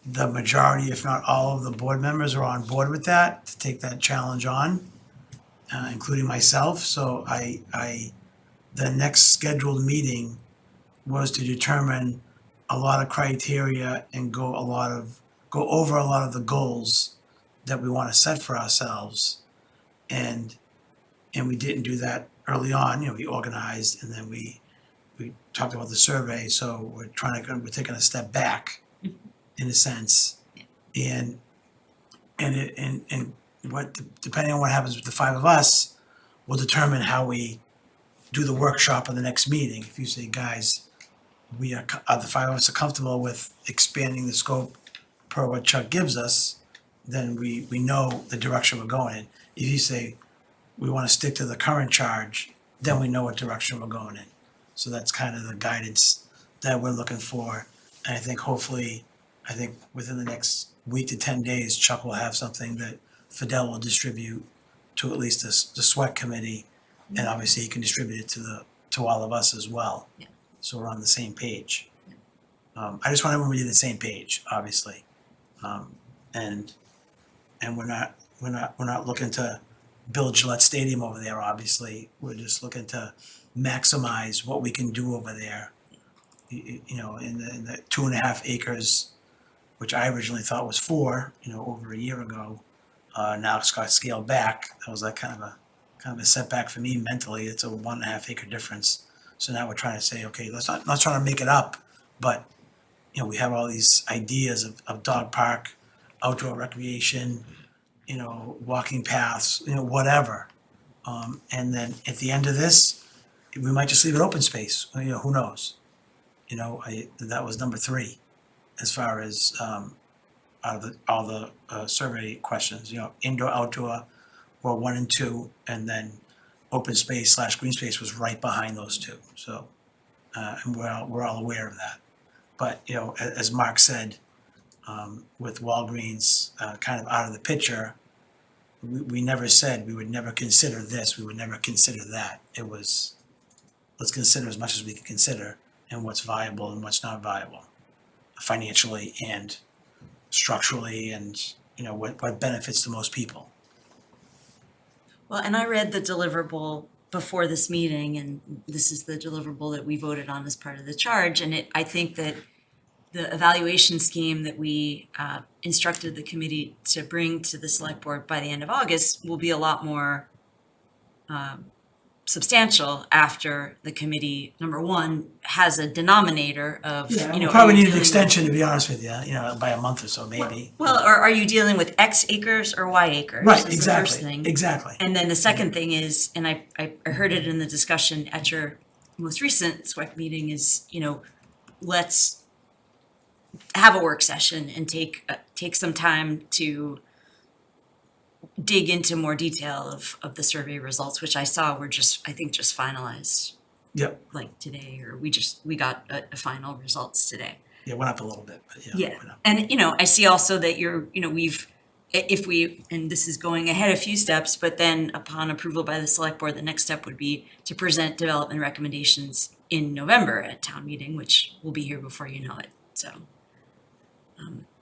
the majority, if not all of the board members are on board with that, to take that challenge on, including myself. So the next scheduled meeting was to determine a lot of criteria and go over a lot of the goals that we want to set for ourselves. And we didn't do that early on. We organized and then we talked about the survey. So we're taking a step back in a sense. And what, depending on what happens with the five of us, will determine how we do the workshop of the next meeting. If you say, guys, the five of us are comfortable with expanding the scope per what Chuck gives us, then we know the direction we're going in. If you say we want to stick to the current charge, then we know what direction we're going in. So that's kind of the guidance that we're looking for. And I think hopefully, within the next week to 10 days, Chuck will have something that Fidel will distribute to at least the SWAC committee. And obviously he can distribute it to all of us as well. Yeah. So we're on the same page. I just want everyone to be on the same page, obviously. And we're not looking to build Gillette Stadium over there, obviously. We're just looking to maximize what we can do over there. In the 2.5 acres, which I originally thought was 4, over a year ago. Now it's got scaled back. That was like kind of a setback for me mentally. It's a 1.5 acre difference. So now we're trying to say, okay, let's not try to make it up, but we have all these ideas of dog park, outdoor recreation, walking paths, whatever. And then at the end of this, we might just leave it open space. Who knows? That was number 3, as far as out of all the survey questions. Indoor, outdoor were 1 and 2, and then open space / green space was right behind those 2. So, and we're all aware of that. But as Mark said, with Walgreens kind of out of the picture, we never said we would never consider this, we would never consider that. It was, let's consider as much as we can consider and what's viable and what's not viable, financially and structurally, and what benefits the most people. Well, and I read the deliverable before this meeting, and this is the deliverable that we voted on as part of the charge, and I think that the evaluation scheme that we instructed the committee to bring to the select board by the end of August will be a lot more substantial after the committee, number one, has a denominator of, We are probably you need an dealing extension, to be honest with you, by a month or so, with- maybe. Well, or are you dealing with X acres or Y acres? Right, is the first exactly, thing. exactly. And then the second thing is, and I heard it in the discussion at your most recent SWEC meeting, is, let's have a work session and take some time to dig into more detail of the survey results, which I saw were just finalized Yep, like today, or we got a final results today. yeah, went up a little bit, but yeah. Yeah, went up. and I see also that you're, we've if we, and this is going ahead a few steps, but then upon approval by the select board, the next step would be to present development recommendations in November at town meeting, which will be here before you know it, so.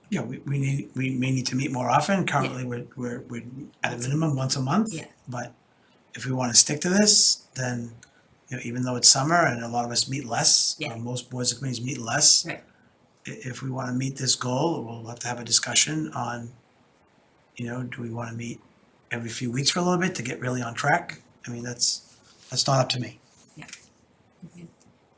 Yeah, we may need to meet more often. Currently, we're at a minimum once a month. Yeah. But if we wanna stick to this, then, you know, even though it's summer and a lot of us meet less, Yeah. or most boards and committees meet less. Right. If we wanna meet this goal, we'll have to have a discussion on, you know, do we wanna meet every few weeks for a little bit to get really on track? I mean, that's not up to me.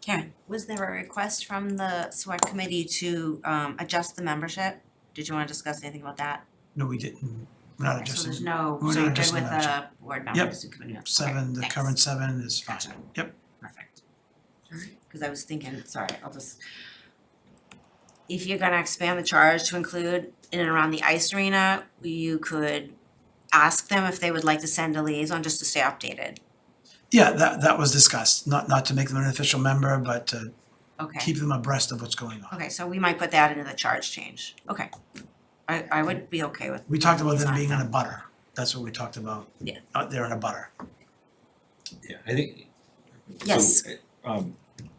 Karen? Was there a request from the select committee to adjust the membership? Did you wanna discuss anything about that? No, we didn't, we're not So adjusting. there's no, we're so not you're good adjusting with the the board members and committee members? Seven, Okay, the thanks. current 7 is fine. Gotcha. Yep. Perfect. Alright, cause I was thinking, sorry, I'll just. If you're gonna expand the charge to include in and around the ice arena, you could ask them if they would like to send a liaison just to stay updated. Yeah, that was discussed, not to make them an official member, but to Okay, keep them abreast of what's going on. okay, so we might put that into the charge change, okay. I would be okay with. We talked about them liaison. being in a butter, that's what we talked about. Yeah. They're in a butter. Yeah, I think. Yes. So,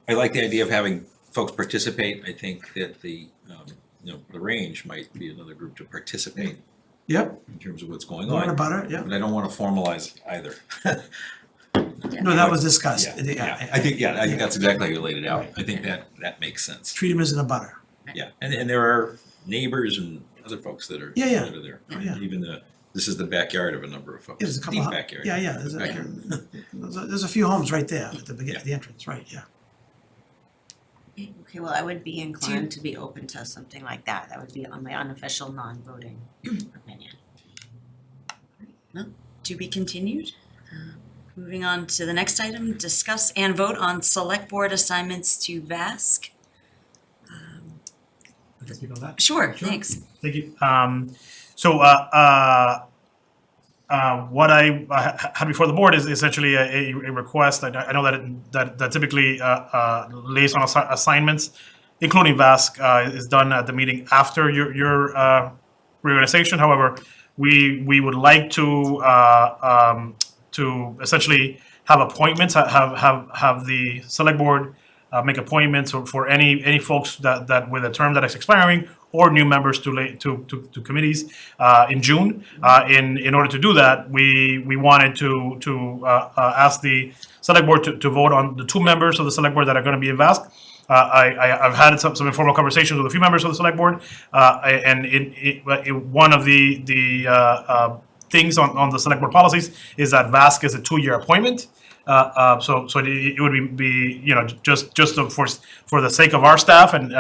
I like the idea of having folks participate. I think that the range might be another group to participate Yep, in terms of what's going they're in a on. butter, yeah. But I don't wanna formalize either. No, that was discussed. I think that's exactly how you laid it out. I think that makes sense. Treat them as in a butter. Yeah, and there are neighbors and other folks that are Yeah. that are there. Oh, yeah. Even this is the backyard of a number of folks. Yeah, there's a couple, Deep backyard. yeah, there's a few homes right there at the Yeah. the entrance, right, yeah. Okay, well, I would be inclined to be open to something like that. That would be on my unofficial, non-voting opinion. To be continued. Moving on to the next item, discuss and vote on select board assignments to VASC. I guess you know that. Sure, Sure. thanks. Thank you. So, what I had before the board is essentially a request. I know that typically liaison assignments, including VASC, is done at the meeting after your reorganization. However, we would like to essentially have appointments, have the select board make appointments for any folks that with a term that is expiring or new members to committees in June. In order to do that, we wanted to ask the select board to vote on the 2 members of the select board that are going to be in VASC. I've had some informal conversations with a few members of the select board, and one of the things on the select board policies is that VASC is a 2-year appointment. So it would be just for the sake of our staff and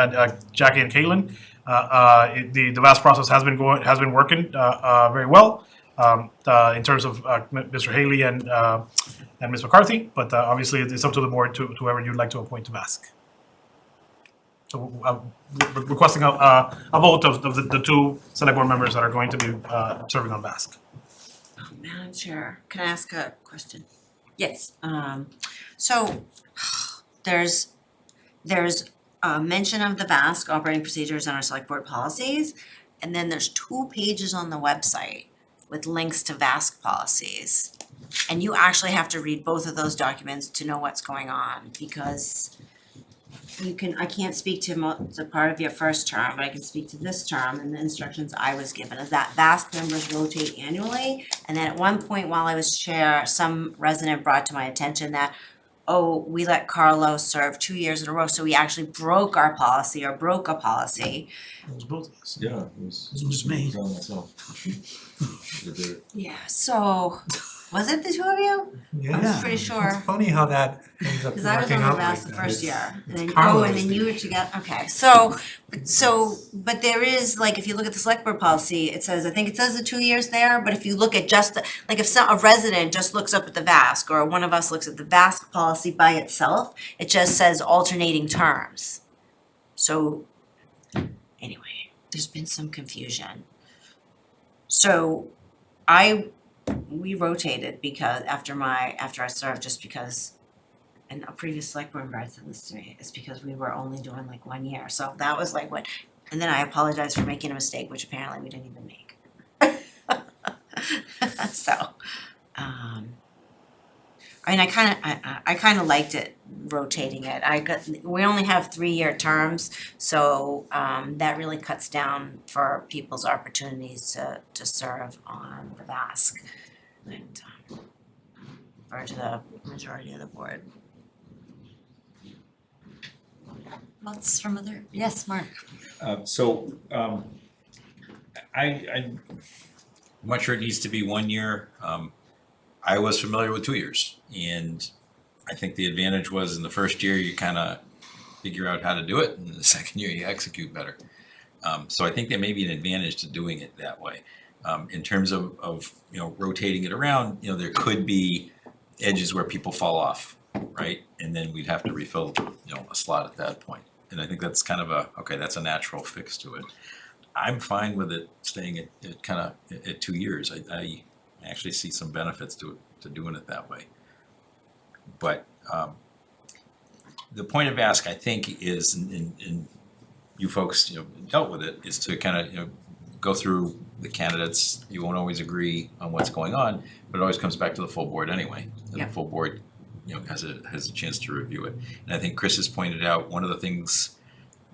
Jackie and Caitlin, the VASC process has been working very well in terms of Mr. Haley and Ms. McCarthy, but obviously it's up to the board to whoever you'd like to appoint to VASC. So requesting a vote of the 2 select board members that are going to be serving on VASC. Madam Chair, can I ask a question? Yes. So there's a mention of the VASC operating procedures and our select board policies, and then there's 2 pages on the website with links to VASC policies. And you actually have to read both of those documents to know what's going on, because I can't speak to the part of your first term, but I can speak to this term, and the instructions I was given is that VASC members rotate annually. And then at one point while I was chair, some resident brought to my attention that, oh, we let Carlos serve 2 years in a row, so we actually broke our policy or broke a policy. It was both of us. Yeah, it was. It was me. Yeah, so, was it the 2 of you? I was pretty sure. Funny how that ends up Cause I was on working the out like VASC the that. first year, and then, Carlos. and then you were together, okay, so, but there is, like, if you look at the select board policy, it says, I think it says the 2 years there, but if you look at just the, like, if a resident just looks up at the VASC, or one of us looks at the VASC policy by itself, it just says alternating terms. So, anyway, there's been some confusion. So, we rotated because after I served, just because, and a previous select board member had said this to me, it's because we were only doing like 1 year, so that was like what, and then I apologized for making a mistake, which apparently we didn't even make. So, I mean, I kind of liked it, rotating it. We only have 3-year terms, so that really cuts down for people's opportunities to serve on the VASC. And or to the majority of the board. Thoughts from other, yes, Mark? I'm not sure it needs to be 1 year. I was familiar with 2 years, and I think the advantage was in the first year, you kind of figure out how to do it, and in the second year, you execute better. So I think there may be an advantage to doing it that way. In terms of rotating it around, there could be edges where people fall off, right? And then we'd have to refill, a slot at that point. And I think that's kind of that's a natural fix to it. I'm fine with it staying at kind of at 2 years. I actually see some benefits to doing it that way. But the point of VASC, I think, is, and you folks, dealt with it, is to kind of, go through the candidates. You won't always agree on what's going on, but it always comes back to the full board anyway. And the full board, has a chance to review it. And I think Chris has pointed out, one of the things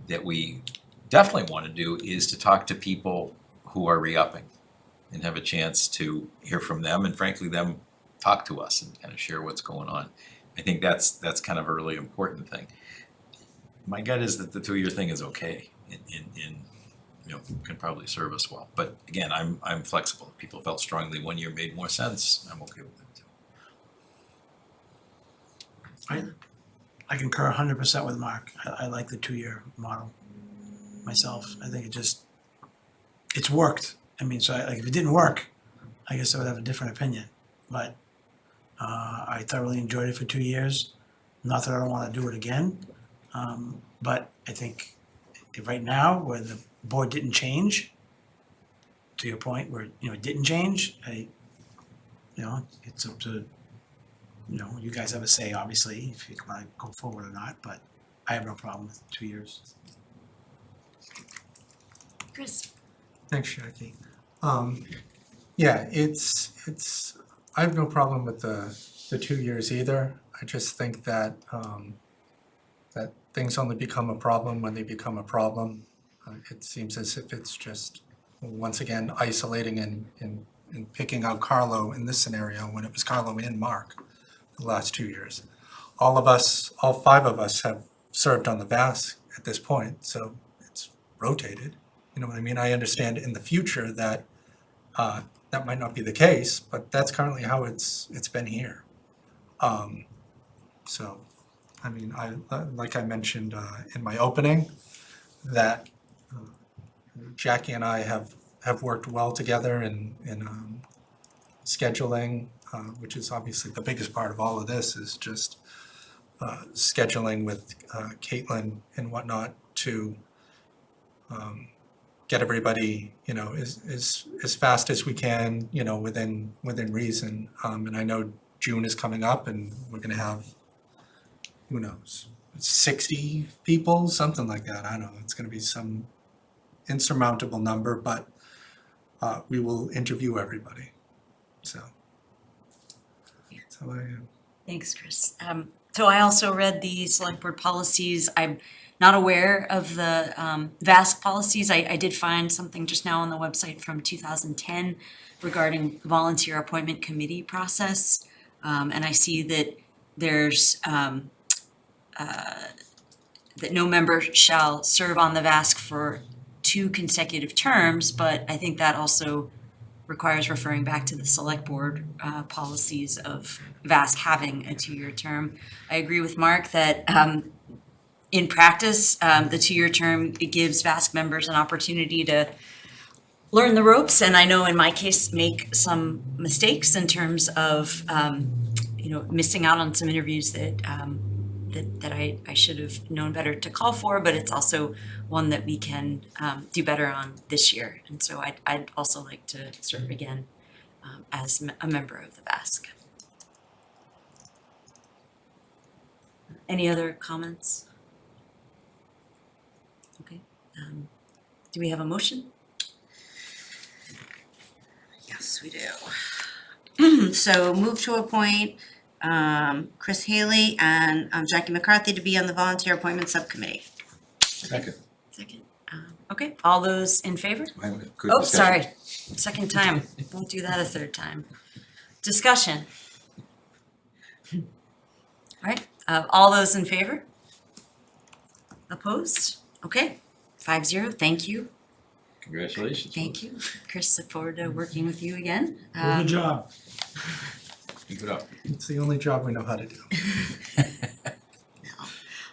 that we definitely want to do is to talk to people who are re-upping and have a chance to hear from them, and frankly, them talk to us and kind of share what's going on. I think that's kind of a really important thing. My gut is that the 2-year thing is okay and can probably serve us well. But again, I'm flexible. If people felt strongly 1 year made more sense, I'm okay with that too. I concur 100% with Mark. I like the 2-year model myself. I think it's worked. I mean, so if it didn't work, I guess I would have a different opinion. But I thoroughly enjoyed it for 2 years. Not that I don't want to do it again, but I think right now, where the board didn't change, to your point, where it didn't change, it's up to you guys have a say, obviously, if you want to go forward or not. But I have no problem with 2 years. Chris? Thanks, Jackie. Yeah, it's I have no problem with the 2 years either. I just think that that things only become a problem when they become a problem. It seems as if it's just, once again, isolating and picking out Carlo in this scenario when it was Carlo and Mark the last 2 years. All 5 of us have served on the VASC at this point, so it's rotated. You know what I mean? I understand in the future that that might not be the case, but that's currently how it's been here. So, I mean, like I mentioned in my opening, that Jackie and I have worked well together in scheduling, which is obviously the biggest part of all of this, is just scheduling with Caitlin and whatnot to get everybody, as fast as we can, within reason. And I know June is coming up, and we're going to have, who knows, 60 people, something like that. I don't know. It's going to be some insurmountable number, but we will interview everybody. So I am. Thanks, Chris. So I also read the select board policies. I'm not aware of the VASC policies. I did find something just now on the website from 2010 regarding volunteer appointment committee process. And I see that there's that no member shall serve on the VASC for 2 consecutive terms, but I think that also requires referring back to the select board policies of VASC having a 2-year term. I agree with Mark that in practice, the 2-year term, it gives VASC members an opportunity to learn the ropes, and I know in my case, make some mistakes in terms of missing out on some interviews that I should have known better to call for, but it's also one that we can do better on this year. And so I'd also like to serve again as a member of the VASC. Any other comments? Okay. Do we have a motion? Yes. Yes, we do. So move to appoint Chris Haley and Jackie McCarthy to be on the volunteer appointment subcommittee. Second. Second. Okay, all those in favor? Good Oh, discussion. sorry, second time. Won't do that a third time. Discussion. All right, all those in favor? Opposed? Okay, 5-0, thank you. Congratulations. Thank you. Chris, look forward to working with you again. Good job. Keep it up. It's the only job we know how to do.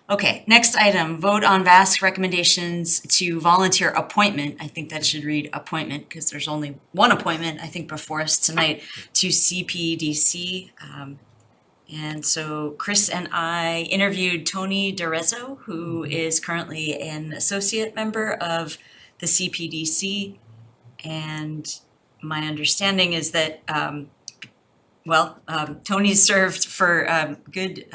Okay, next item, vote on VASC recommendations to volunteer appointment. I think that should read appointment because there's only one appointment, I think, before us tonight to CPDC. And so Chris and I interviewed Tony DeRezzo, who is currently an associate member of the CPDC. And my understanding is that, Tony served for a good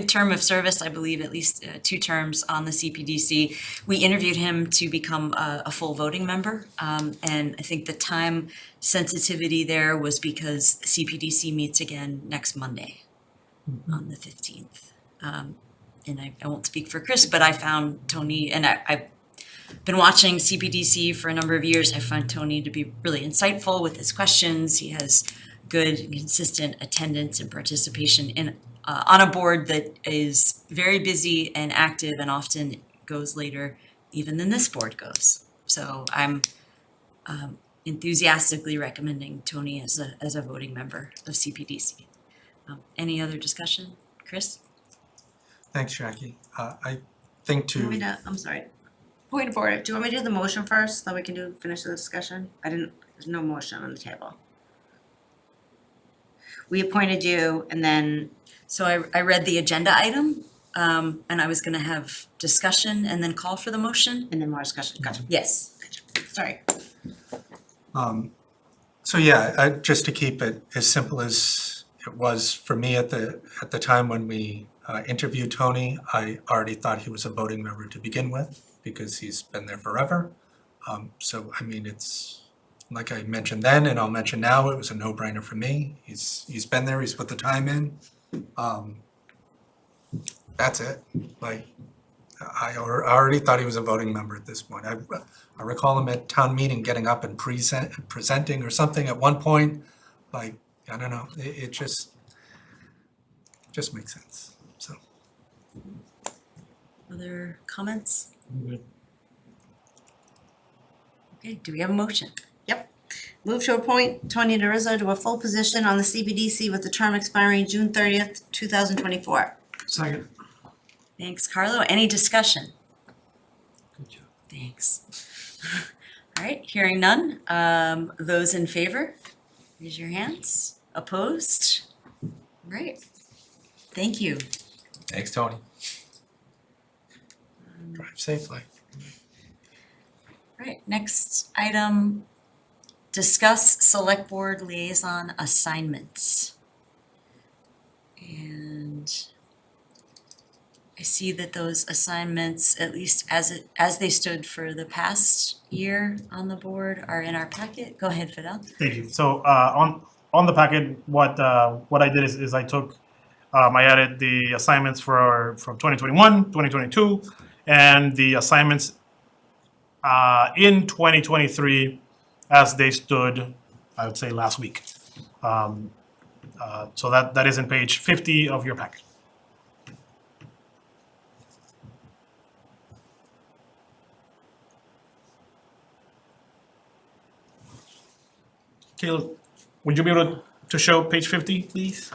term of service, I believe at least 2 terms on the CPDC. We interviewed him to become a full voting member. And I think the time sensitivity there was because CPDC meets again next Monday on the 15th. And I won't speak for Chris, but I found Tony, and I've been watching CPDC for a number of years. I find Tony to be really insightful with his questions. He has good, consistent attendance and participation in on a board that is very busy and active and often goes later even than this board goes. So I'm enthusiastically recommending Tony as a voting member of CPDC. Any other discussion? Chris? Thanks, Jackie. I think Do you want me to, to, I'm sorry. Point of order. Do you want me to do the motion first, then we can finish the discussion? There's no motion on the table. We appointed you and then, So I read the agenda item, and I was gonna have discussion and then call for the motion. and then more discussion. Gotcha. Yes. Sorry. so yeah, just to keep it as simple as it was for me at the time when we interviewed Tony, I already thought he was a voting member to begin with because he's been there forever. So I mean, it's like I mentioned then, and I'll mention now, it was a no-brainer for me. He's been there, he's put the time in. That's it. Like, I already thought he was a voting member at this point. I recall him at town meeting getting up and presenting or something at one point. Like, I don't know, it just makes sense, so. Other comments? Okay, do we have a motion? Move to appoint Tony DeRizzo to a full position on the CBDC with the term expiring June 30th, 2024. Second. Thanks, Carlo. Any discussion? Good job. Thanks. All right, hearing none. Those in favor, raise your hands. Opposed? Right. Thank you. Thanks, Tony. Drive safely. All right, next item, discuss select board liaison assignments. And I see that those assignments, at least as they stood for the past year on the board, are in our packet. Go ahead, Fidel. Thank you. So on the packet, what I did is I took, I added the assignments from 2021, 2022, and the assignments in 2023 as they stood, I would say, last week. So that is in page 50 of your packet. Caleb, would you be able to show page 50, please?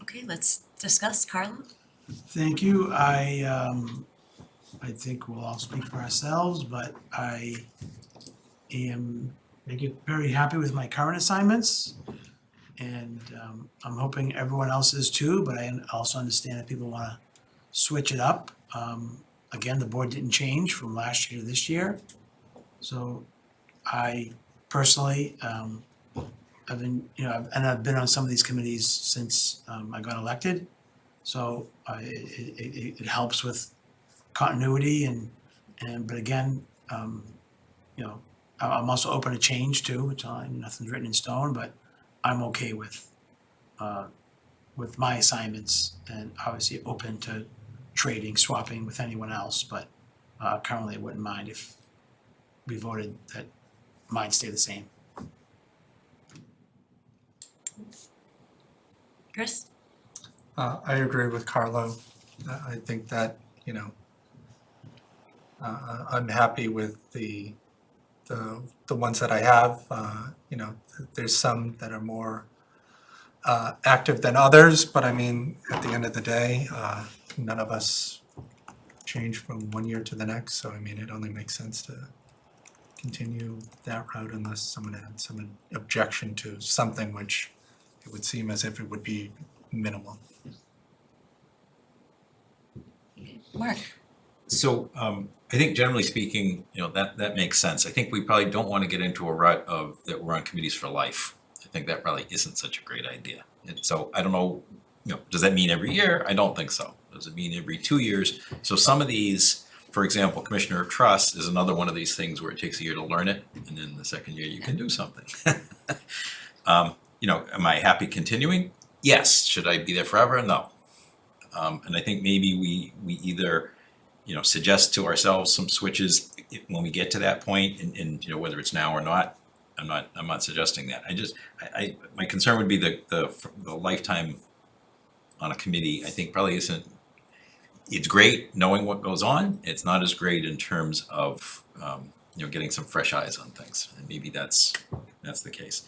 Okay, let's discuss. Carlo? Thank you. I think we'll all speak for ourselves, but I am very happy with my current assignments. And I'm hoping everyone else is too, but I also understand that people want to switch it up. Again, the board didn't change from last year to this year. So I personally, I've been on some of these committees since I got elected. So it helps with continuity but again, I'm also open to change too, it's nothing's written in stone, but I'm okay with my assignments and obviously open to trading, swapping with anyone else, but currently I wouldn't mind if we voted that mine stay the same. Chris? I agree with Carlo. I think that, you know, I'm happy with the ones that I have. You know, there's some that are more active than others, but I mean, at the end of the day, none of us change from one year to the next, so I mean, it only makes sense to continue that route unless someone had some objection to something which it would seem as if it would be minimal. Mark? So I think generally speaking, you know, that makes sense. I think we probably don't want to get into a rut of that we're on committees for life. I think that probably isn't such a great idea. And so I don't know, you know, does that mean every year? I don't think so. Does it mean every 2 years? So some of these, for example, Commissioner of Trust is another one of these things where it takes a year to learn it, and then the second year you can do something. You know, am I happy continuing? Yes. Should I be there forever? No. And I think maybe we either, you know, suggest to ourselves some switches when we get to that point, and you know, whether it's now or not. I'm not suggesting that. I my concern would be the lifetime on a committee. I think probably isn't. It's great knowing what goes on. It's not as great in terms of you know, getting some fresh eyes on things, and maybe that's the case.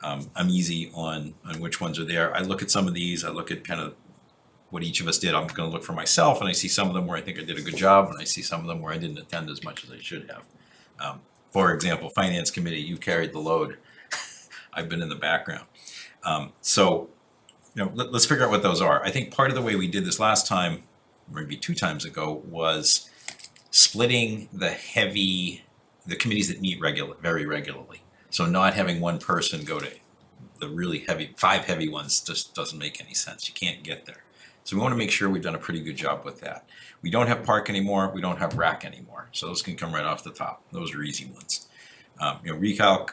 I'm easy on which ones are there. I look at some of these. I look at kind of what each of us did. I'm going to look for myself, and I see some of them where I think I did a good job, and I see some of them where I didn't attend as much as I should have. For example, Finance Committee, you carried the load. I've been in the background. So, you know, let's figure out what those are. I think part of the way we did this last time, maybe 2 times ago, was splitting the committees that meet very regularly. So not having one person go to the really heavy, 5 heavy ones just doesn't make any sense. You can't get there. So we want to make sure we've done a pretty good job with that. We don't have park anymore. We don't have RAC anymore. So those can come right off the top. Those are easy ones. You know, recalc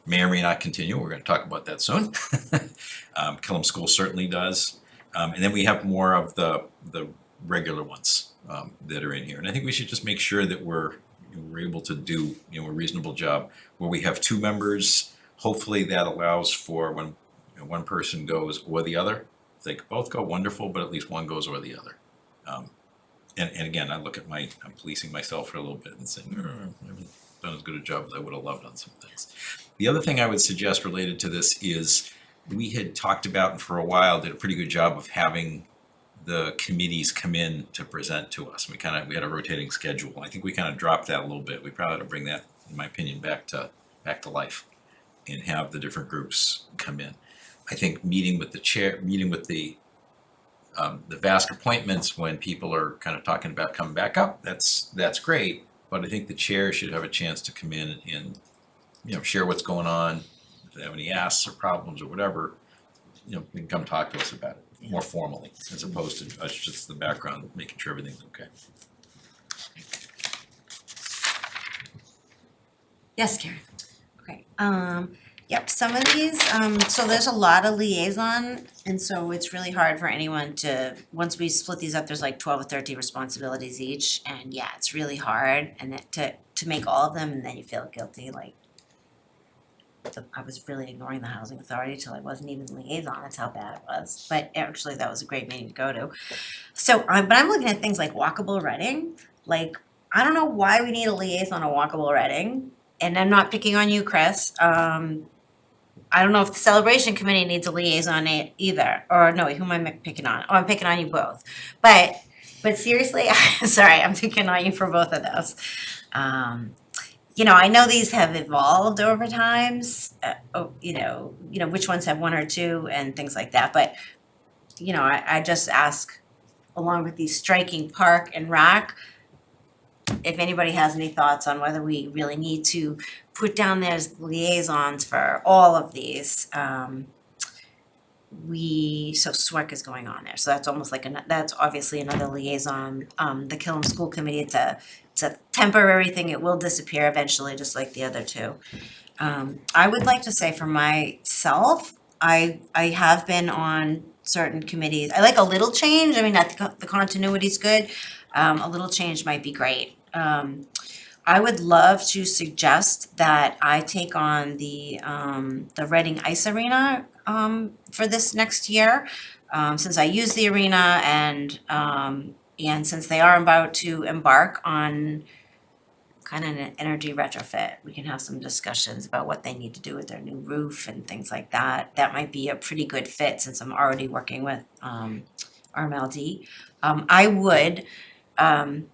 may or may not continue. We're going to talk about that soon. Killam School certainly does. And then we have more of the regular ones that are in here. And I think we should just make sure that we're able to do, you know, a reasonable job where we have 2 members. Hopefully that allows for when, you know, one person goes or the other. If they could both go, wonderful, but at least one goes or the other. And again, I look at I'm policing myself for a little bit and saying, I haven't done as good a job as I would have loved on some things. The other thing I would suggest related to this is we had talked about, and for a while did a pretty good job of having the committees come in to present to us. We had a rotating schedule. I think we kind of dropped that a little bit. We probably ought to bring that, in my opinion, back to life and have the different groups come in. I think meeting with the vast appointments when people are kind of talking about coming back up, that's great. But I think the chair should have a chance to come in and, you know, share what's going on. If they have any asks or problems or whatever, you know, they can come talk to us about it more formally, as opposed to us just the background, making sure everything's okay. Yes, Karen? Okay, yep, some of these, so there's a lot of liaison, and so it's really hard for anyone to, once we split these up, there's like 12 or 13 responsibilities each, and yeah, it's really hard, and to make all of them, and then you feel guilty, like, I was really ignoring the housing authority till I wasn't even liaison, that's how bad it was, but actually that was a great meeting to go to. So, but I'm looking at things like Walkable Reading, like, I don't know why we need a liaison on Walkable Reading, and I'm not picking on you, Chris, I don't know if the celebration committee needs a liaison either, or no, who am I picking on? Oh, I'm picking on you both. But seriously, sorry, I'm picking on you for both of those. You know, I know these have evolved over times, you know, which ones have 1 or 2 and things like that, but, you know, I just ask, along with these striking park and RAC, if anybody has any thoughts on whether we really need to put down there as liaisons for all of these. So SWEC is going on there, so that's almost like that's obviously another liaison. The Killam School Committee, it's a it's a temporary thing, it will disappear eventually, just like the other two. I would like to say for myself, I have been on certain committees. I like a little change. I mean, the continuity's good. A little change might be great. I would love to suggest that I take on the Reading Ice Arena for this next year. Since I use the arena and since they are about to embark on kind of an energy retrofit, we can have some discussions about what they need to do with their new roof and things like that. That might be a pretty good fit since I'm already working with RMLD. I would kind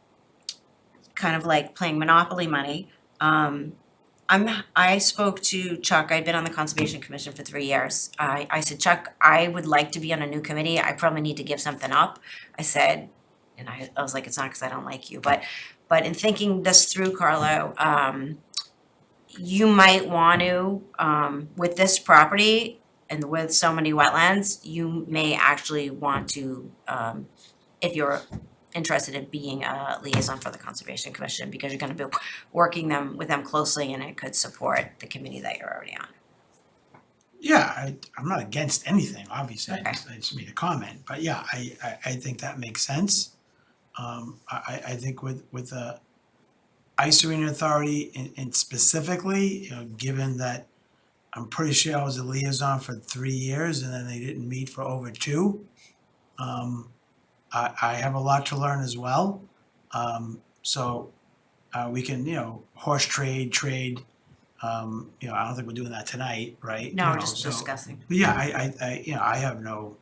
of like playing Monopoly money. I spoke to Chuck. I'd been on the Conservation Commission for 3 years. I said, Chuck, I would like to be on a new committee. I probably need to give something up. I said, and I was like, it's not because I don't like you, but in thinking this through, Carlo, you might want to, with this property and with so many wetlands, you may actually want to, if you're interested in being a liaison for the Conservation Commission, because you're gonna be working with them closely and it could support the committee that you're already on. Yeah, I'm not against anything, obviously, Okay. I just made a comment, but yeah, I think that makes sense. I think with the Ice Arena Authority and specifically, given that I'm pretty sure I was a liaison for 3 years and then they didn't meet for over 2. I have a lot to learn as well. So we can, horse trade. I don't think we're doing that tonight, right? No, we're just discussing. But yeah, I have no.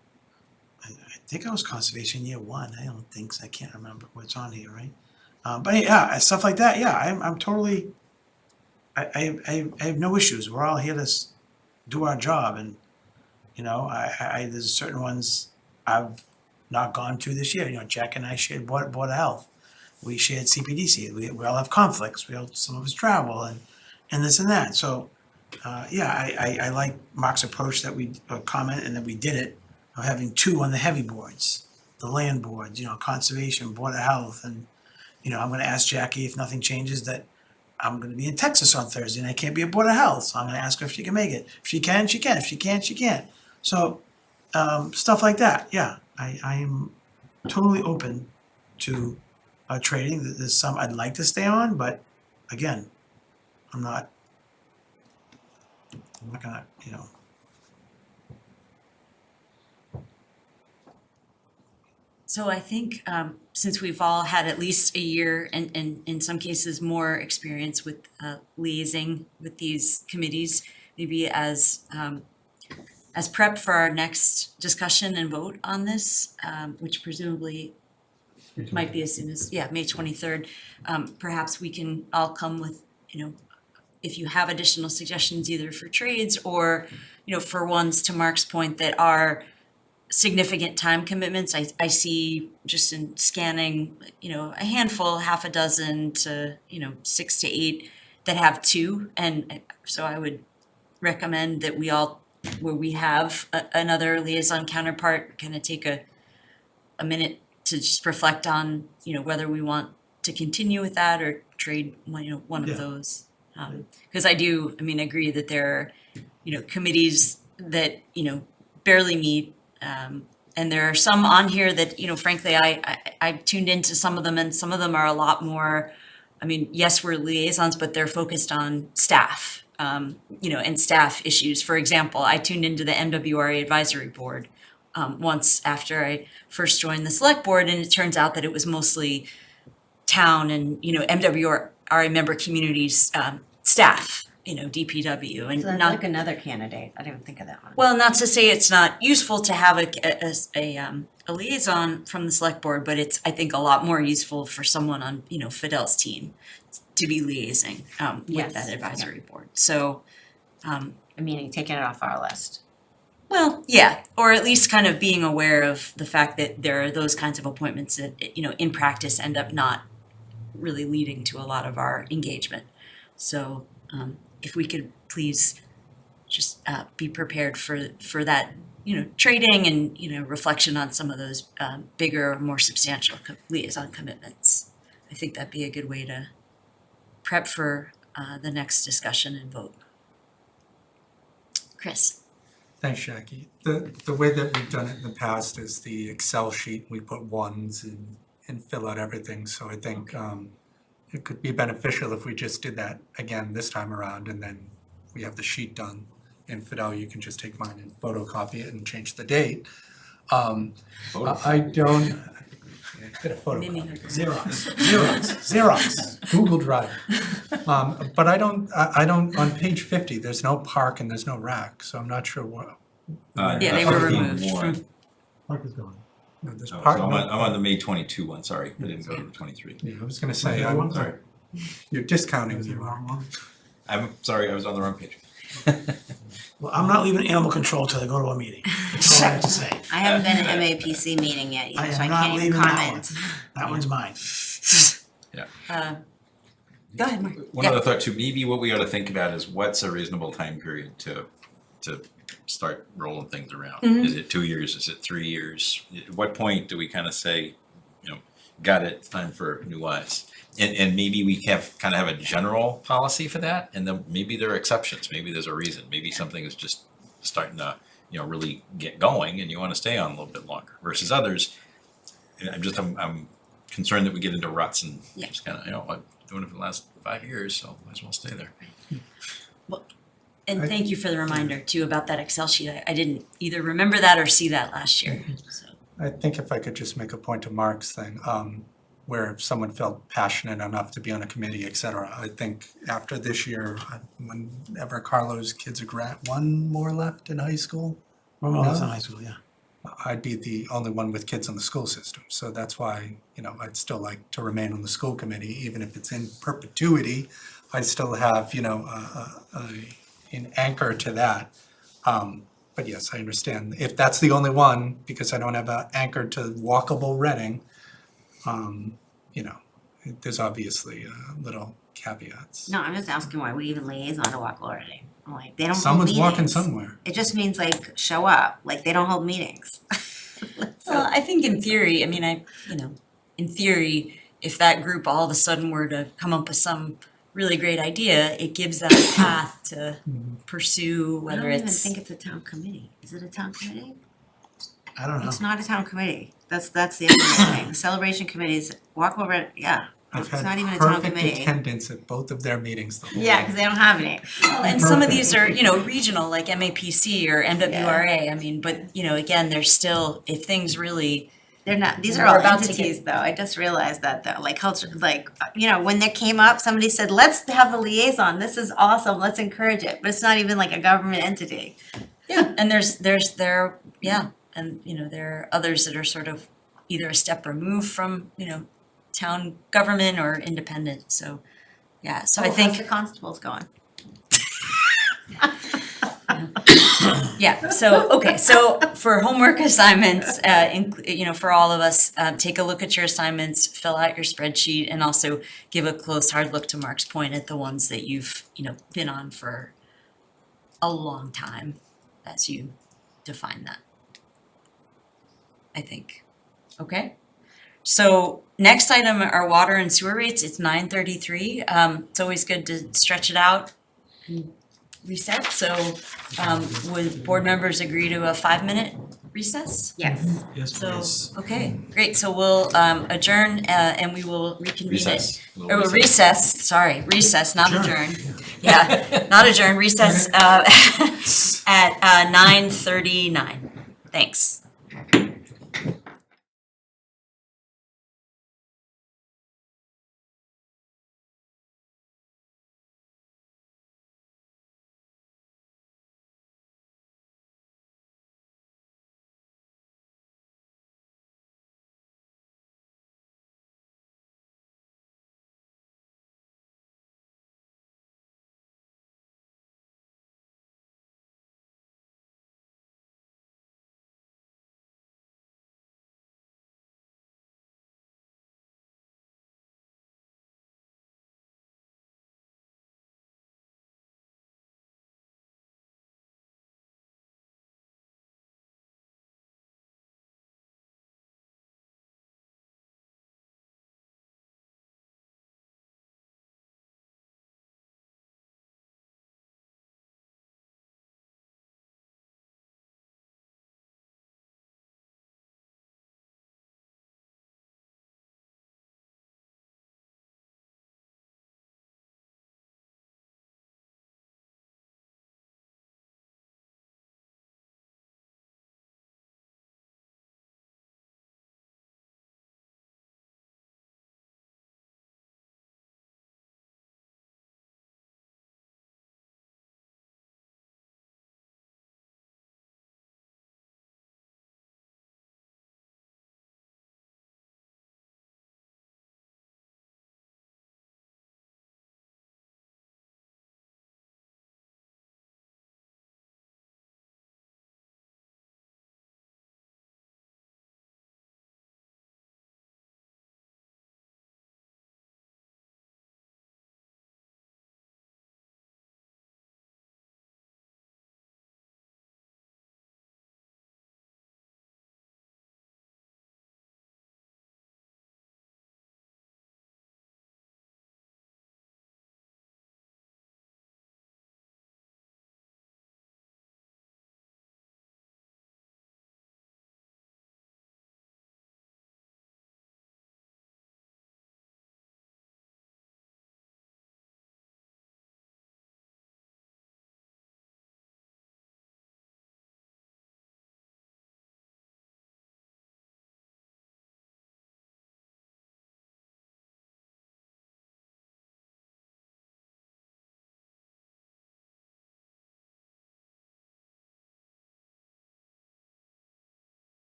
I think I was conservation year 1. I don't think so. I can't remember what's on here, right? But yeah, stuff like that. Yeah, I'm totally. I have no issues. We're all here to do our job, and there's certain ones I've not gone to this year. Jack and I shared Board of Health. We shared CPDC. We all have conflicts. Some of us travel and this and that. So I like Mark's approach that we comment and that we did it. Having 2 on the heavy boards, the land boards, conservation, Board of Health, and I'm going to ask Jackie if nothing changes that I'm going to be in Texas on Thursday and I can't be at Board of Health, so I'm going to ask her if she can make it. If she can, she can. If she can't, she can't. So stuff like that. Yeah, I am totally open to trading. There's some I'd like to stay on, but again, I'm not gonna, So I think since we've all had at least a year and in some cases more experience with liaising with these committees, maybe as prep for our next discussion and vote on this, which presumably might be as soon as, May 23rd, perhaps we can all come with, if you have additional suggestions either for trades or, for ones to Mark's point that are significant time commitments. I see just in scanning, a handful, half a dozen to, 6 to 8 that have 2. And so I would recommend that we all, where we have another liaison counterpart, kind of take a minute to just reflect on, whether we want to continue with that or trade one of those. Because I agree that there are, committees that, barely meet. And there are some on here that, frankly, I tuned into some of them and some of them are a lot more, yes, we're liaisons, but they're focused on staff, and staff issues. For example, I tuned into the MWRA advisory board once after I first joined the select board, and it turns out that it was mostly town and, MWRA member communities, staff, DPW and So that's not like another candidate. I didn't even think of that one. well, not to say it's not useful to have a liaison from the select board, but it's, I think, a lot more useful for someone on, Fidel's team to be liaising Yes, with that advisory board. So, Meaning taking it off our list. well, yeah, or at least kind of being aware of the fact that there are those kinds of appointments that, in practice end up not really leading to a lot of our engagement. So, if we could please just be prepared for that, trading and, reflection on some of those bigger, more substantial liaison commitments, I think that'd be a good way to prep for the next discussion and vote. Chris? Thanks, Jackie. The way that we've done it in the past is the Excel sheet, we put ones and fill out everything, so I think it could be beneficial if we just did that again this time around, and then we have the sheet done. And Fidel, you can just take mine and photocopy it and change the date. I don't. Get a photocopy. Xerox. Google Drive. But I don't, on page 50, there's no park and there's no rack, so I'm not sure what. Yeah, they were removed One. from, Park is gone. No, there's Oh, so park. I'm on the May 22 one, sorry, I didn't go to the 23. Yeah, I was gonna say, Sorry, you're discounting Was me it wrong. wrong one? I'm sorry, I was on the wrong page. Well, I'm not leaving animal control till I go to a meeting. That's all I have to say. I haven't been at MAPC meeting yet I either, so I am not can't even leaving that one. comment. That one's mine. go ahead, Mark. One other thought too, maybe what we ought to think about is what's a reasonable time period to start rolling things around? Mhm. Is it 2 years, is it 3 years? At what point do we kind of say, got it, it's time for new eyes? And maybe we kind of have a general policy for that, and then maybe there are exceptions, maybe there's a reason, maybe something is just starting to, really get going and you want to stay on a little bit longer versus others. And I'm concerned that we get into ruts and Yeah. just kind of, I've been doing it for the last 5 years, so might as well stay there. And thank you for the reminder too about that Excel sheet. I didn't either remember that or see that last year, so. I think if I could just make a point to Mark's thing, where if someone felt passionate enough to be on a committee, et cetera, I think after this year, whenever Carlo's kids are one more left in high school, Well, that's in high school, yeah. I'd be the only one with kids in the school system. So that's why, I'd still like to remain on the school committee, even if it's in perpetuity. I still have, an anchor to that. But yes, I understand. If that's the only one, because I don't have an anchor to walkable Reading, there's obviously little caveats. No, I'm just asking why we even liaison to walk already. I'm like, they don't hold Someone's meetings. walking somewhere. It just means like, show up, like, they don't hold meetings. Well, I think in theory, in theory, if that group all of a sudden were to come up with some really great idea, it gives them a path to pursue, I whether don't even it's. think it's a town committee. Is it a town committee? I don't know. It's not a town committee. That's the end of the thing. The celebration committees, walkable, yeah. I've It's not even had a town perfect committee. attendance at both of their meetings the whole Yeah, way. because they don't have any. Well, and some of these are, regional, like MAPC or MWRA, but, again, there's still, if things really. They're not, these are We're all about to entities though, I just realized that though, like culture, like, when they came up, somebody said, let's have a liaison, this is awesome, let's encourage it, but it's not even like a government entity. Yeah, and there are others that are sort of either a step removed from, town government or independent, so, yeah, so I How's think. the constables going? Yeah, so for homework assignments, for all of us, take a look at your assignments, fill out your spreadsheet, and also give a close, hard look to Mark's point at the ones that you've, been on for a long time as you define that. I think, okay? So next item are water and sewer rates, it's 9:33, it's always good to stretch it out and reset, so would board members agree to a 5-minute recess? Yes. Yes, So, please. okay, great, so we'll adjourn and we will reconvene it. Recess. Or recess, not adjourn. Yeah, not adjourn, recess at 9:39. Thanks.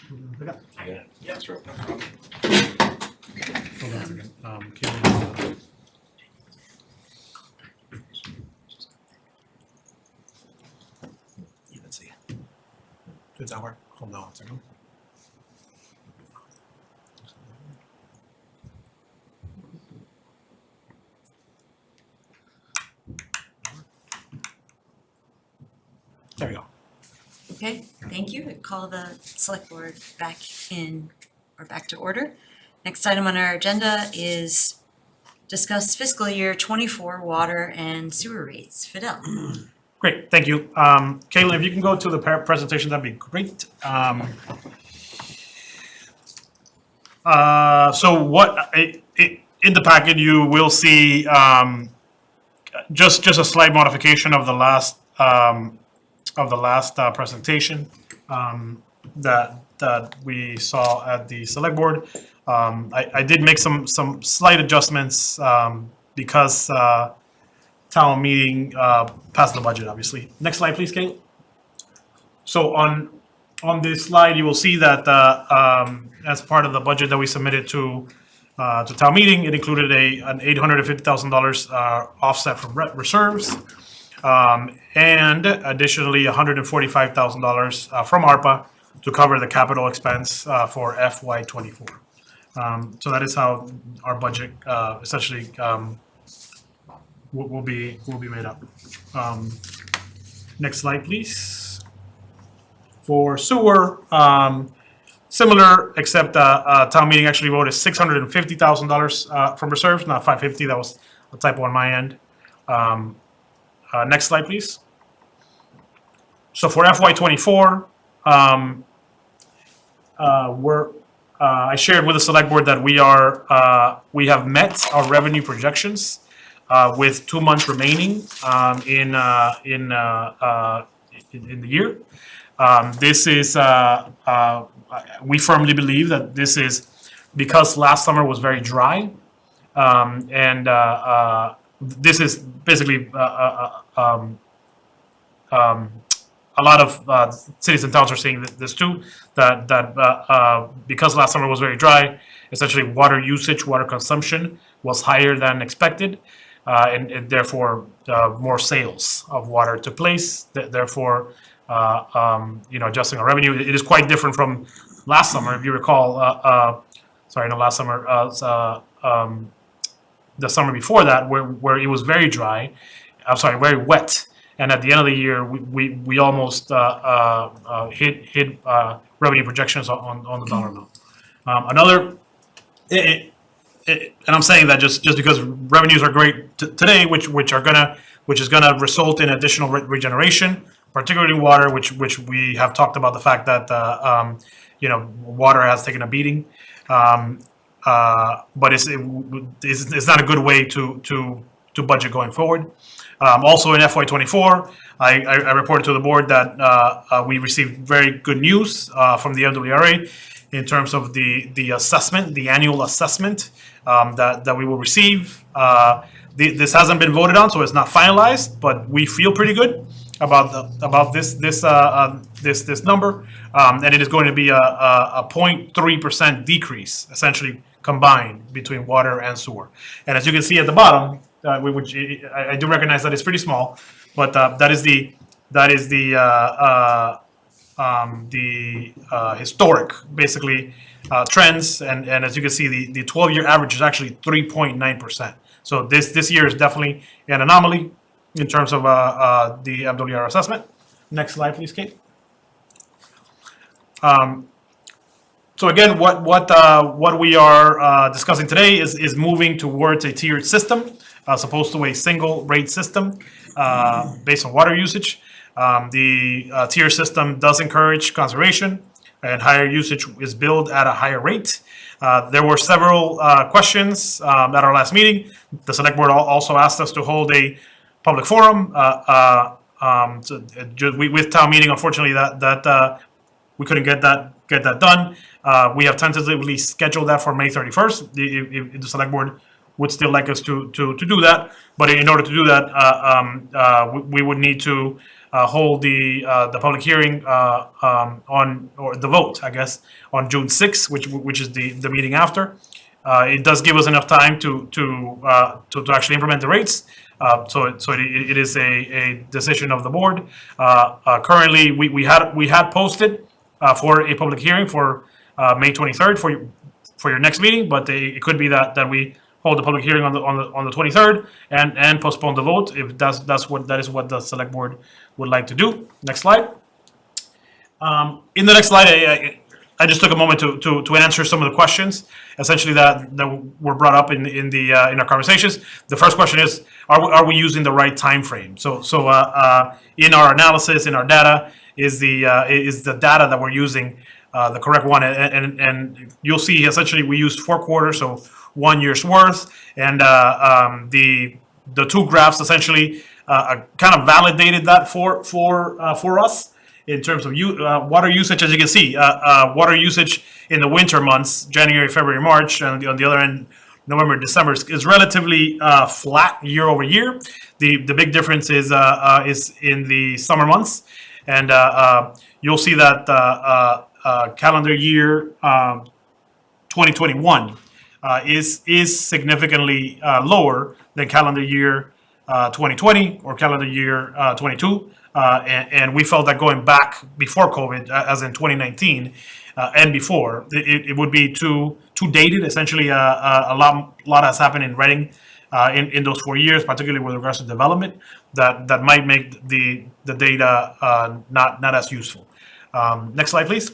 Hold on a second. Caitlin, let's see. Does that work? Hold on a second. There we go. Okay, thank you. I call the select board back in, or back to order. Next item on our agenda is discuss fiscal year 24 water and sewer rates. Fidel. Great, thank you. Caitlin, if you can go to the presentation, that'd be great. So what, in the packet, you will see just a slight modification of the last presentation that we saw at the select board. I did make some slight adjustments because town meeting passed the budget, obviously. Next slide, please, Kate. So on this slide, you will see that as part of the budget that we submitted to town meeting, it included an $850,000 offset from reserves. And additionally, $145,000 from ARPA to cover the capital expense for FY24. So that is how our budget essentially will be made up. Next slide, please. For sewer, similar, except town meeting actually voted $650,000 from reserves, not $550. That was a typo on my end. Next slide, please. So for FY24, I shared with the select board that we have met our revenue projections with 2 months remaining in the year. This is we firmly believe that this is because last summer was very dry, and this is basically a lot of cities and towns are saying this too, that because last summer was very dry, essentially water usage, water consumption was higher than expected, and therefore more sales of water took place. Therefore, adjusting our revenue. It is quite different from last summer, if you recall. Sorry, not last summer. The summer before that, where it was very dry. I'm sorry, very wet. And at the end of the year, we almost hit revenue projections on the dollar amount. And I'm saying that just because revenues are great today, which is gonna result in additional regeneration, particularly water, which we have talked about the fact that water has taken a beating. But it's not a good way to budget going forward. Also in FY24, I reported to the board that we received very good news from the MWRA in terms of the assessment, the annual assessment that we will receive. This hasn't been voted on, so it's not finalized, but we feel pretty good about this number, and it is going to be a 0.3% decrease, essentially combined between water and sewer. And as you can see at the bottom, which I do recognize that it's pretty small, but that is the historic, basically, trends, and as you can see, the 12-year average is actually 3.9%. So this year is definitely an anomaly in terms of the MWR assessment. Next slide, please, Kate. So again, what we are discussing today is moving towards a tiered system, as opposed to a single rate system based on water usage. The tier system does encourage conservation, and higher usage is billed at a higher rate. There were several questions at our last meeting. The select board also asked us to hold a public forum. With town meeting, unfortunately, that we couldn't get that done. We have tentatively scheduled that for May 31st. If the select board would still like us to do that, but in order to do that, we would need to hold the public hearing on, or the vote, I guess, on June 6th, which is the meeting after. It does give us enough time to actually implement the rates. So it is a decision of the board. Currently, we had posted for a public hearing for May 23rd for your next meeting, but it could be that we hold the public hearing on the 23rd and postpone the vote if that is what the select board would like to do. Next slide. In the next slide, I just took a moment to answer some of the questions, essentially that were brought up in our conversations. The first question is, are we using the right time frame? So in our analysis, in our data, is the data that we're using the correct one? And you'll see essentially we used 4 quarters, so 1 year's worth, and the two graphs essentially kind of validated that for us. In terms of water usage, as you can see, water usage in the winter months, January, February, March, and on the other end, November, December, is relatively flat year over year. The big difference is in the summer months, and you'll see that calendar year 2021 is significantly lower than calendar year 2020 or calendar year 22. And we felt that going back before COVID, as in 2019 and before, it would be too dated. Essentially, a lot has happened in Reading in those 4 years, particularly with regards to development, that might make the data not as useful. Next slide, please.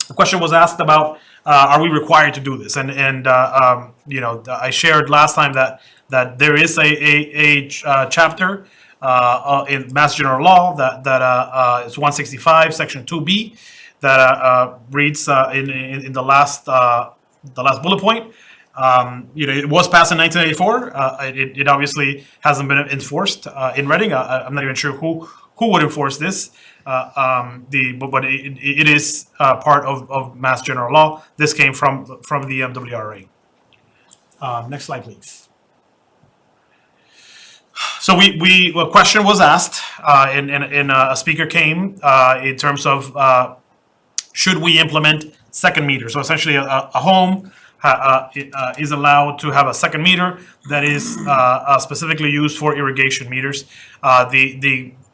The question was asked about are we required to do this? And you know, I shared last time that there is a chapter in Mass General Law that is 165, Section 2B, that reads in the last bullet point. You know, it was passed in 1984. It obviously hasn't been enforced in Reading. I'm not even sure who would enforce this. But it is part of Mass General Law. This came from the MWRA. Next slide, please. So a question was asked, and a speaker came in terms of should we implement second meter? So essentially, a home is allowed to have a second meter that is specifically used for irrigation meters.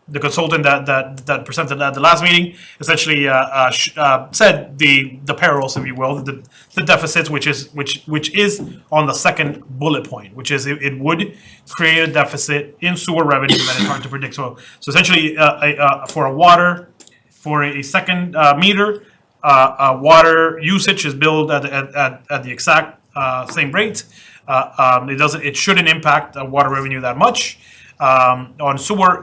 The consultant that presented at the last meeting essentially said the perils, if you will, the deficits, which is on the second bullet point, which is it would create a deficit in sewer revenue that is hard to predict. So essentially, for a second meter, water usage is billed at the exact same rate. It shouldn't impact water revenue that much. On sewer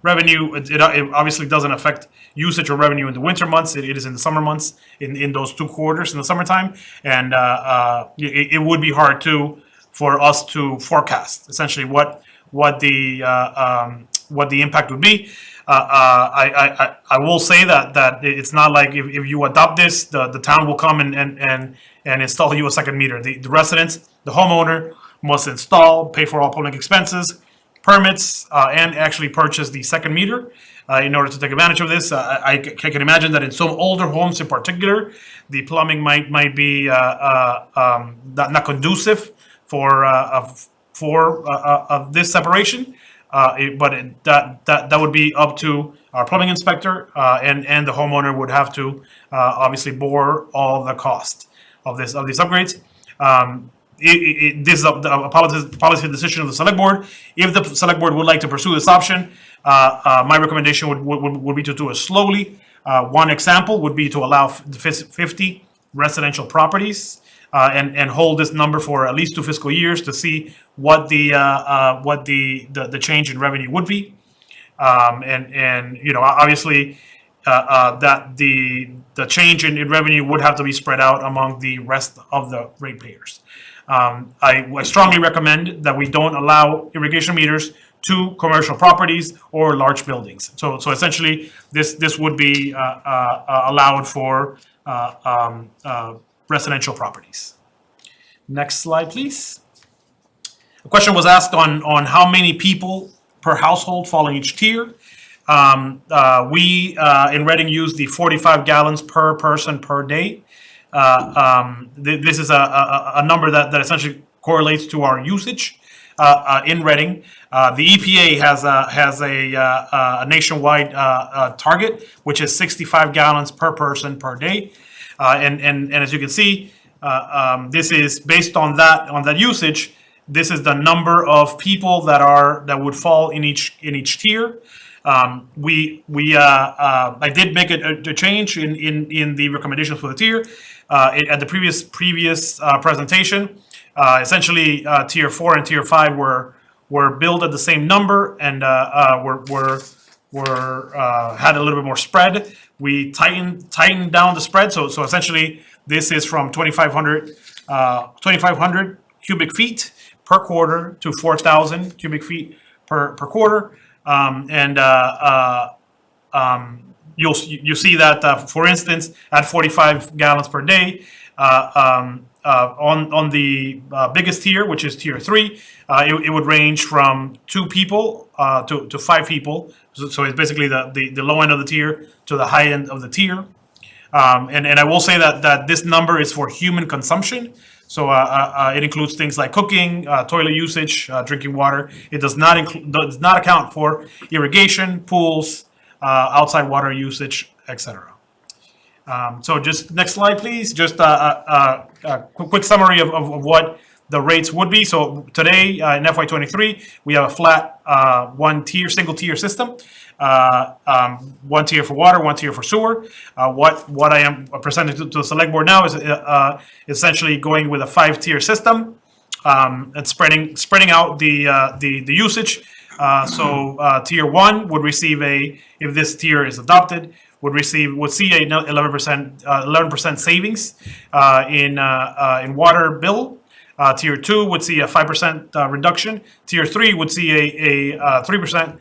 revenue, it obviously doesn't affect usage or revenue in the winter months. It is in the summer months, in those 2 quarters in the summertime, and it would be hard for us to forecast essentially what the impact would be. I will say that it's not like if you adopt this, the town will come and install you a second meter. The residents, the homeowner, must install, pay for all public expenses, permits, and actually purchase the second meter in order to take advantage of this. I can imagine that in some older homes in particular, the plumbing might be not conducive for this separation. That would be up to our plumbing inspector, and the homeowner would have to obviously bore all the cost of these upgrades. This is a policy decision of the select board. If the select board would like to pursue this option, my recommendation would be to do it slowly. One example would be to allow 50 residential properties and hold this number for at least 2 fiscal years to see what the change in revenue would be. And you know, obviously that the change in revenue would have to be spread out among the rest of the ratepayers. I strongly recommend that we don't allow irrigation meters to commercial properties or large buildings. So essentially, this would be allowed for residential properties. Next slide, please. A question was asked on how many people per household following each tier. We in Reading use the 45 gallons per person per day. This is a number that essentially correlates to our usage in Reading. The EPA has a nationwide target, which is 65 gallons per person per day. And as you can see, this is based on that usage. This is the number of people that would fall in each tier. I did make a change in the recommendations for the tier. At the previous presentation, essentially tier 4 and tier 5 were billed at the same number and were had a little bit more spread. We tightened down the spread, so essentially this is from 2,500 cubic feet per quarter to 4,000 cubic feet per quarter. You see that, for instance, at 45 gallons per day, on the biggest tier, which is tier 3, it would range from 2 people to 5 people. So it's basically the low end of the tier to the high end of the tier. And I will say that this number is for human consumption. So it includes things like cooking, toilet usage, drinking water. It does not account for irrigation, pools, outside water usage, etc. So just next slide, please. Just a quick summary of what the rates would be. So today in FY23, we have a flat single tier system. 1 tier for water, 1 tier for sewer. What I am presenting to the select board now is essentially going with a 5-tier system and spreading out the usage. So tier 1 would receive if this tier is adopted, would see a 11% savings in water bill. Tier 2 would see a 5% reduction. Tier 3 would see a 3%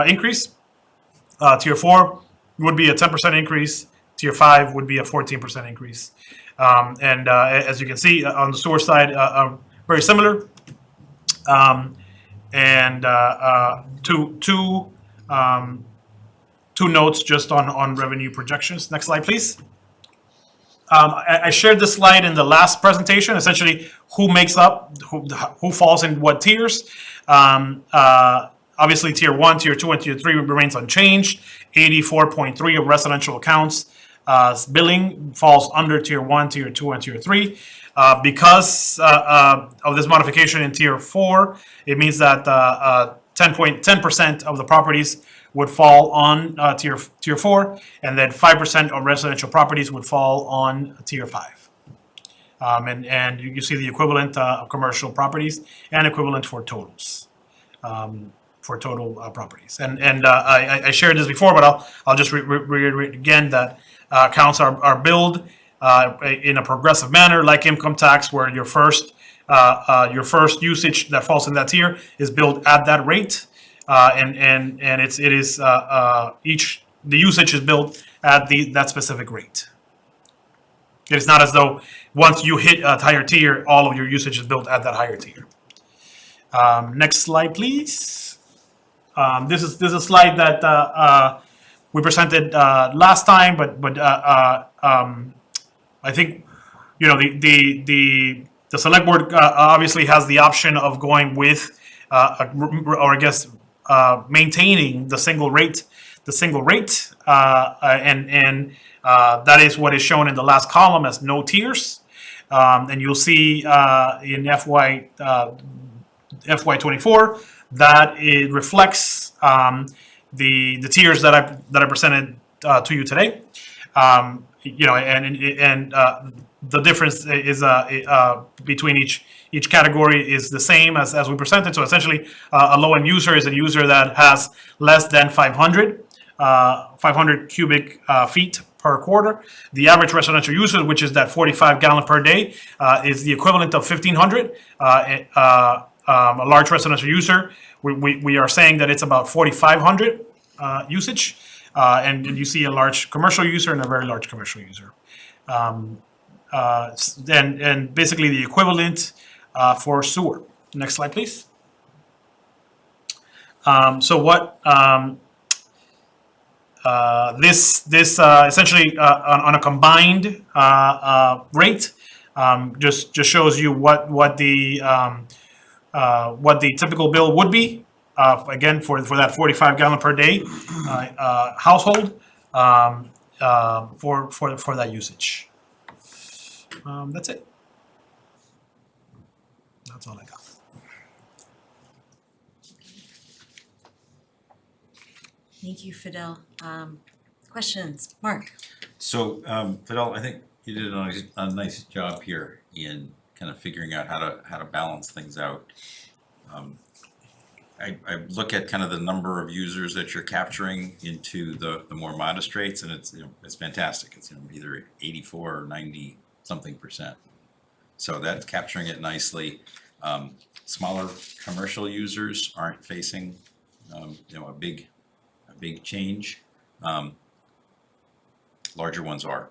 increase. Tier 4 would be a 10% increase. Tier 5 would be a 14% increase. As you can see on the sewer side, very similar. Two notes just on revenue projections. Next slide, please. I shared this slide in the last presentation, essentially who makes up, who falls in what tiers. Obviously, tier 1, tier 2, and tier 3 remains unchanged. 84.3 of residential accounts billing falls under tier 1, tier 2, and tier 3. Because of this modification in tier 4, it means that 10% of the properties would fall on tier 4, and then 5% of residential properties would fall on tier 5. And you see the equivalent of commercial properties and equivalent for totals, for total properties. And I shared this before, but I'll just reiterate again that accounts are billed in a progressive manner, like income tax, where your first usage that falls in that tier is billed at that rate. And the usage is billed at that specific rate. It is not as though once you hit a higher tier, all of your usage is billed at that higher tier. Next slide, please. This is a slide that we presented last time, but I think the select board obviously has the option of going with maintaining the single rate, and that is what is shown in the last column as no tiers. And you'll see in FY24 that it reflects the tiers that I presented to you today. The difference is between each category is the same as we presented. So essentially, a low-end user is a user that has less than 500 cubic feet per quarter. The average residential user, which is that 45 gallon per day, is the equivalent of 1,500. A large residential user, we are saying that it's about 4,500 usage. And you see a large commercial user and a very large commercial user. And basically the equivalent for sewer. Next slide, please. So what this essentially on a combined rate just shows you what the typical bill would be again for that 45 gallon per day household for that usage. That's it. That's all I got. Thank you, Fidel. Questions? Mark? So, Fidel, I think you did a nice job here in kind of figuring out how to balance things out. I look at kind of the number of users that you're capturing into the more modest rates, and it's fantastic. It's either 84 or 90 something percent. So that's capturing it nicely. Smaller commercial users aren't facing a big change. Larger ones are.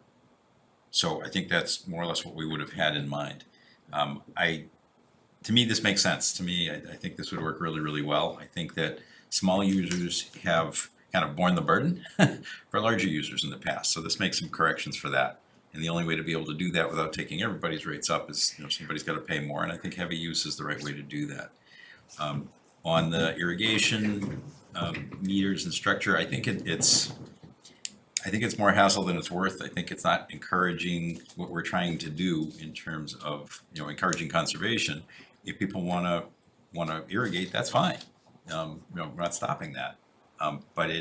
So I think that's more or less what we would have had in mind. To me, this makes sense. To me, I think this would work really, really well. I think that small users have kind of borne the burden for larger users in the past. So this makes some corrections for that. And the only way to be able to do that without taking everybody's rates up is somebody's got to pay more. And I think heavy use is the right way to do that. On the irrigation meters and structure, I think it's more hassle than it's worth. I think it's not encouraging what we're trying to do in terms of encouraging conservation. If people want to irrigate, that's fine. We're not stopping that. But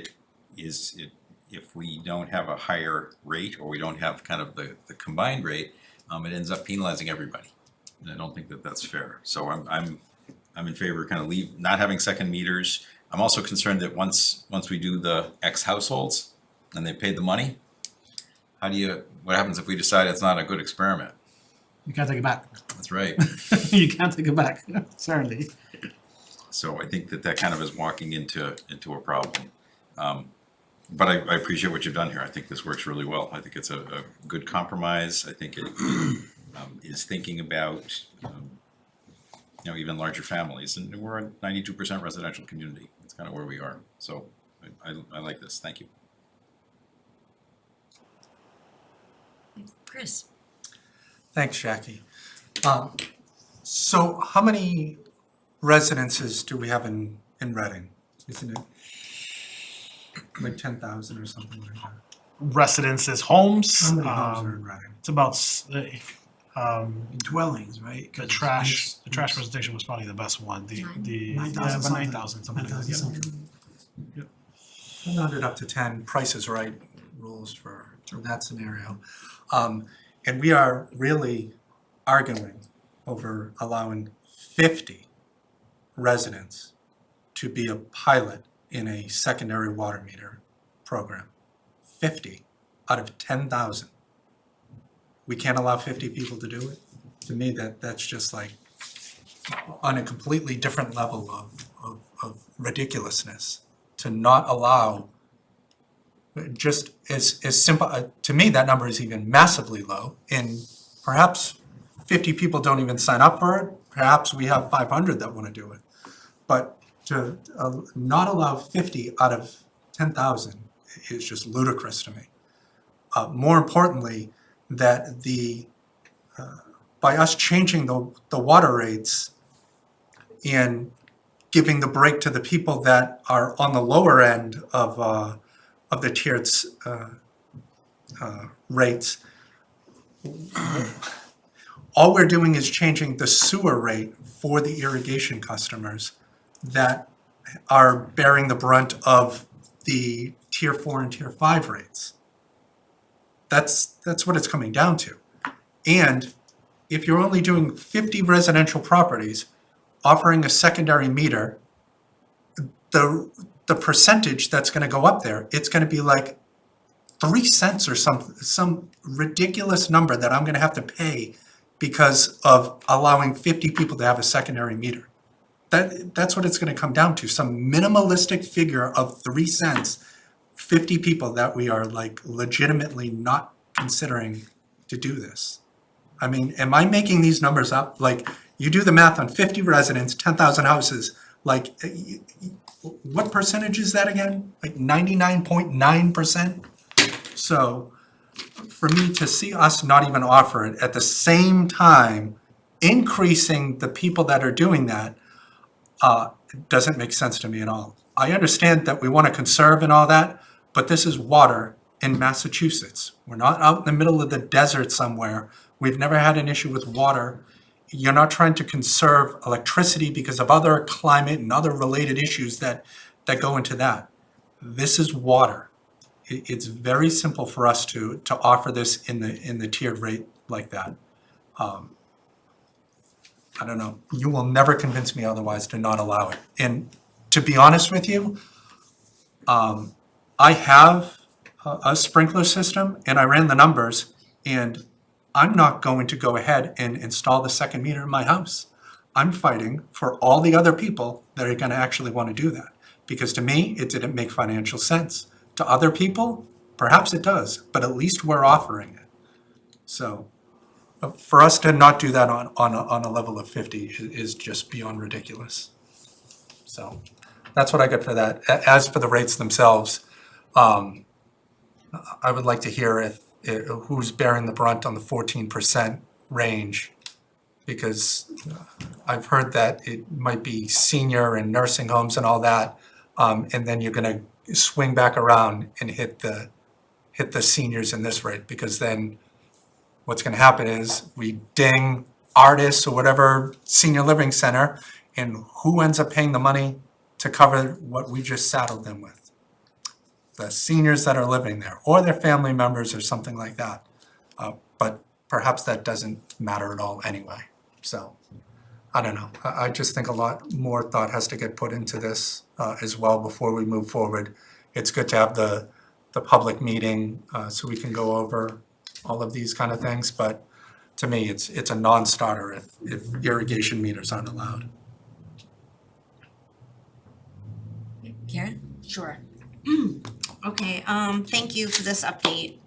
if we don't have a higher rate, or we don't have kind of the combined rate, it ends up penalizing everybody. And I don't think that that's fair. So I'm in favor of kind of not having second meters. I'm also concerned that once we do the X households and they paid the money, what happens if we decide it's not a good experiment? You can't take it back. That's right. You can't take it back, certainly. So I think that kind of is walking into a problem. But I appreciate what you've done here. I think this works really well. I think it's a good compromise. I think it is thinking about even larger families, and we're a 92% residential community. That's kind of where we are. So I like this. Thank you. Chris? Thanks, Jackie. So how many residences do we have in Reading? Isn't it like 10,000 or something like that? Residences, homes. How many homes are in Reading? It's about Dwellings, right? the trash presentation was probably the best one. The 9,000 about something. 9,000 something like that. 9,000 Yeah. something. I rounded up to 10, Price is Right rules for that scenario. And we are really arguing over allowing 50 residents to be a pilot in a secondary water meter program. 50 out of 10,000. We can't allow 50 people to do it? To me, that's just like on a completely different level of ridiculousness, to not allow just as simple, to me, that number is even massively low, and perhaps 50 people don't even sign up for it. Perhaps we have 500 that want to do it. But to not allow 50 out of 10,000 is just ludicrous to me. More importantly, that by us changing the water rates and giving the break to the people that are on the lower end of the tiered rates, all we're doing is changing the sewer rate for the irrigation customers that are bearing the brunt of the tier 4 and tier 5 rates. That's what it's coming down to. And if you're only doing 50 residential properties, offering a secondary meter, the percentage that's going to go up there, it's going to be like 3 cents or some ridiculous number that I'm going to have to pay because of allowing 50 people to have a secondary meter. That's what it's going to come down to, some minimalistic figure of 3 cents, 50 people that we are like legitimately not considering to do this. I mean, am I making these numbers up? Like, you do the math on 50 residents, 10,000 houses, like what percentage is that again? Like 99.9%? So for me to see us not even offer it at the same time, increasing the people that are doing that, doesn't make sense to me at all. I understand that we want to conserve and all that, but this is water in Massachusetts. We're not out in the middle of the desert somewhere. We've never had an issue with water. You're not trying to conserve electricity because of other climate and other related issues that go into that. This is water. It's very simple for us to offer this in the tiered rate like that. I don't know. You will never convince me otherwise to not allow it. And to be honest with you, I have a sprinkler system and I ran the numbers, and I'm not going to go ahead and install the second meter in my house. I'm fighting for all the other people that are gonna actually wanna do that. Because to me, it didn't make financial sense. To other people, perhaps it does, but at least we're offering it. So for us to not do that on a level of 50 is just beyond ridiculous. So that's what I got for that. As for the rates themselves, I would like to hear who's bearing the brunt on the 14% range, because I've heard that it might be senior and nursing homes and all that, and then you're gonna swing back around and hit the seniors in this rate, because then what's gonna happen is we ding Artis or whatever senior living center, and who ends up paying the money to cover what we just saddled them with? The seniors that are living there, or their family members or something like that. But perhaps that doesn't matter at all anyway. So, I don't know. I just think a lot more thought has to get put into this as well before we move forward. It's good to have the public meeting so we can go over all of these kind of things, but to me, it's a non-starter if irrigation meters aren't allowed. Karen? Sure. Okay, thank you for this update.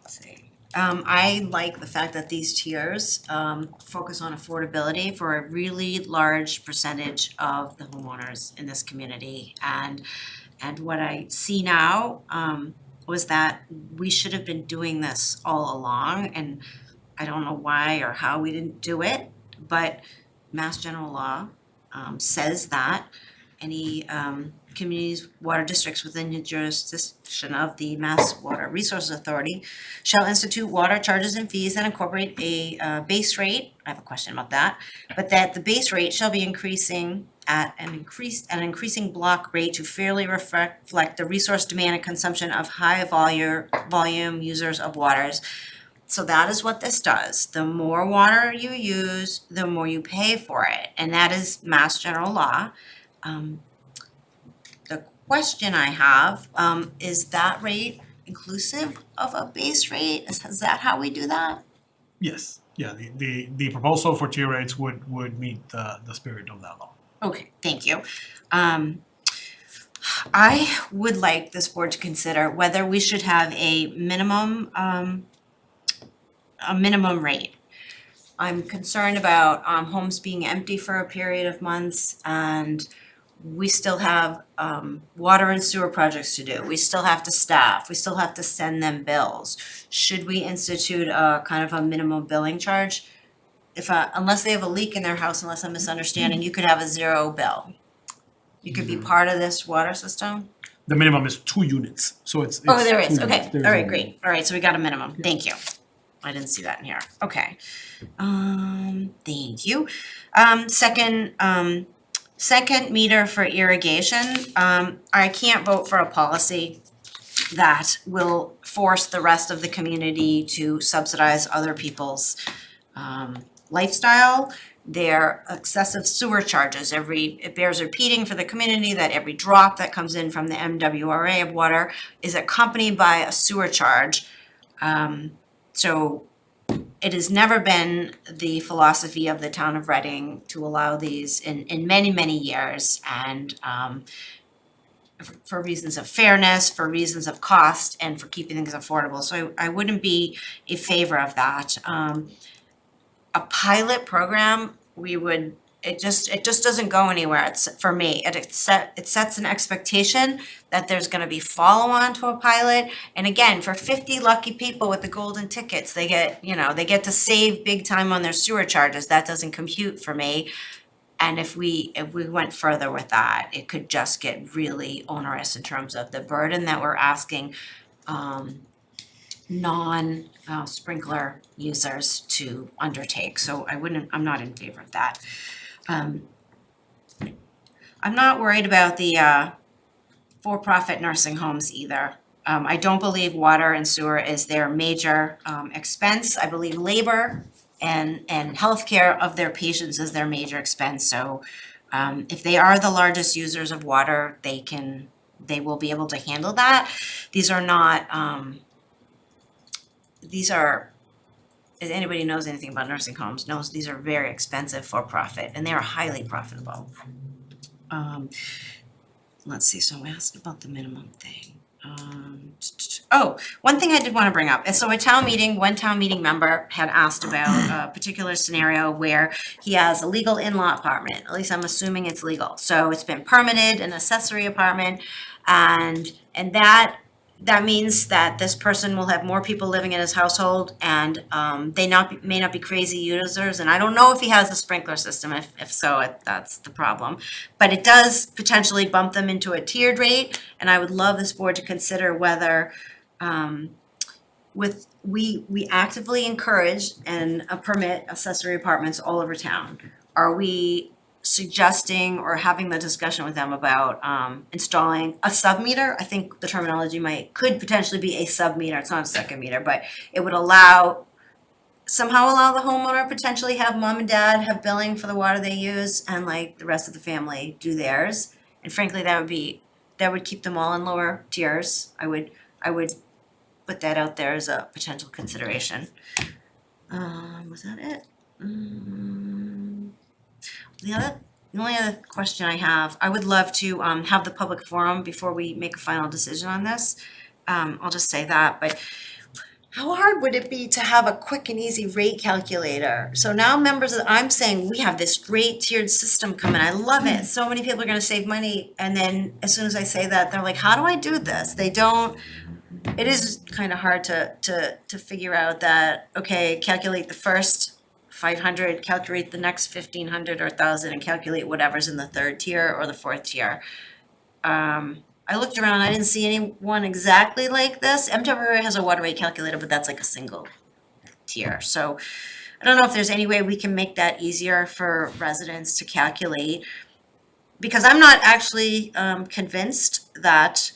Let's see. I like the fact that these tiers focus on affordability for a really large percentage of the homeowners in this community. And what I see now was that we should have been doing this all along, and I don't know why or how we didn't do it, but Mass General Law says that any communities, water districts within the jurisdiction of the Mass Water Resources Authority shall institute water charges and fees and incorporate a base rate. I have a question about that, but that the base rate shall be increasing at an increasing block rate to fairly reflect the resource demand and consumption of high volume users of waters. So that is what this does. The more water you use, the more you pay for it, and that is Mass General Law. The question I have, is that rate inclusive of a base rate? Is that how we do that? Yes, yeah, the proposal for tier rates would meet the spirit of that law. Okay, thank you. I would like this board to consider whether we should have a minimum rate. I'm concerned about homes being empty for a period of months, and we still have water and sewer projects to do. We still have to staff, we still have to send them bills. Should we institute a kind of a minimum billing charge? Unless they have a leak in their house, unless I'm misunderstanding, you could have a zero bill. You could be part of this water system? The minimum is 2 units, so it's. Oh, there it's is, 2 okay, units. There is all right, a- great, all right, so we got a minimum, thank you. I didn't see that in here, okay. Thank you. Second meter for irrigation, I can't vote for a policy that will force the rest of the community to subsidize other people's lifestyle. Their excessive sewer charges, it bears repeating for the community that every drop that comes in from the MWRA of water is accompanied by a sewer charge. So it has never been the philosophy of the town of Reading to allow these in many, many years, and for reasons of fairness, for reasons of cost, and for keeping things affordable. So I wouldn't be in favor of that. A pilot program, we would it just doesn't go anywhere. It's, for me, it sets an expectation that there's gonna be follow-on to a pilot. And again, for 50 lucky people with the golden tickets, they get, they get to save big time on their sewer charges. That doesn't compute for me. And if we went further with that, it could just get really onerous in terms of the burden that we're asking non-sprinkler users to undertake. So I'm not in favor of that. I'm not worried about the for-profit nursing homes either. I don't believe water and sewer is their major expense. I believe labor and healthcare of their patients is their major expense. So if they are the largest users of water, they will be able to handle that. These are not if anybody knows anything about nursing homes, knows these are very expensive for profit, and they are highly profitable. Let's see, so I asked about the minimum thing. One thing I did wanna bring up, and so one town meeting member had asked about a particular scenario where he has a legal in-law apartment, at least I'm assuming it's legal. So it's been permitted, an accessory apartment, and that means that this person will have more people living in his household, and they may not be crazy users, and I don't know if he has a sprinkler system, if so, that's the problem. But it does potentially bump them into a tiered rate, and I would love this board to consider whether we actively encourage and permit accessory apartments all over town. Are we suggesting or having the discussion with them about installing a sub-meter? I think the terminology could potentially be a sub-meter, it's not a second meter, but it would somehow allow the homeowner potentially have mom and dad have billing for the water they use and like the rest of the family do theirs. And frankly, that would keep them all in lower tiers. I would put that out there as a potential consideration. Was that it? The only other question I have, I would love to have the public forum before we make a final decision on this. I'll just say that, but how hard would it be to have a quick and easy rate calculator? So now I'm saying we have this great tiered system coming, I love it, so many people are gonna save money, and then as soon as I say that, they're like, how do I do this? They don't, it is kind of hard to figure out that, okay, calculate the first 500, calculate the next 1,500 or 1,000, and calculate whatever's in the third tier or the fourth tier. I looked around, I didn't see anyone exactly like this. MWA has a water rate calculator, but that's like a single tier. So I don't know if there's any way we can make that easier for residents to calculate, because I'm not actually convinced that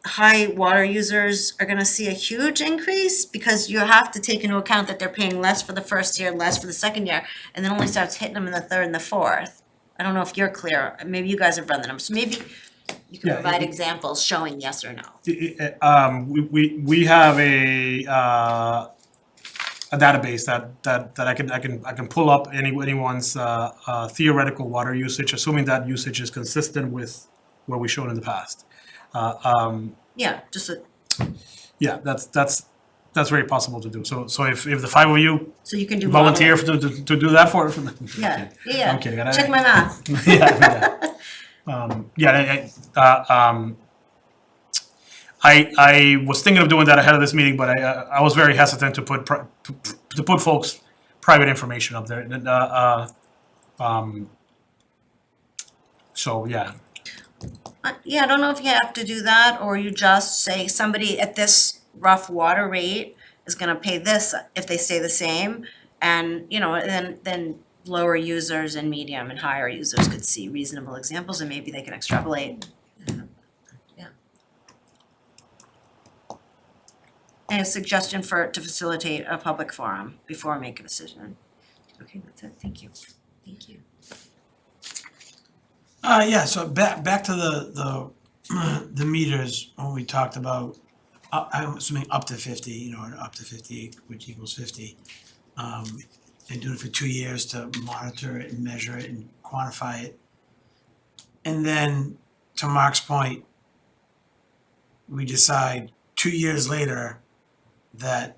high water users are gonna see a huge increase, because you have to take into account that they're paying less for the first year, less for the second year, and then only starts hitting them in the third and the fourth. I don't know if you're clear, maybe you guys have run the numbers, so maybe you can Yeah, provide examples showing yes or no. We have a database that I can pull up anyone's theoretical water usage, assuming that usage is consistent with what we've shown in the past. Yeah, just Yeah, that's very possible to do. So if the five of you so you can do volunteer modeling. to do that for. Yeah. I'm kidding. Check my math. I was thinking of doing that ahead of this meeting, but I was very hesitant to put folks' private information up there. So yeah. Yeah, I don't know if you have to do that, or you just say somebody at this rough water rate is gonna pay this if they stay the same. And, then lower users and medium and higher users could see reasonable examples, and maybe they can extrapolate. Yeah. And a suggestion to facilitate a public forum before I make a decision. Okay, that's it, thank you. Thank you. So back to the meters, when we talked about, I'm assuming up to 50, up to 50, which equals 50. And do it for 2 years to monitor it and measure it and quantify it. And then, to Mark's point, we decide 2 years later that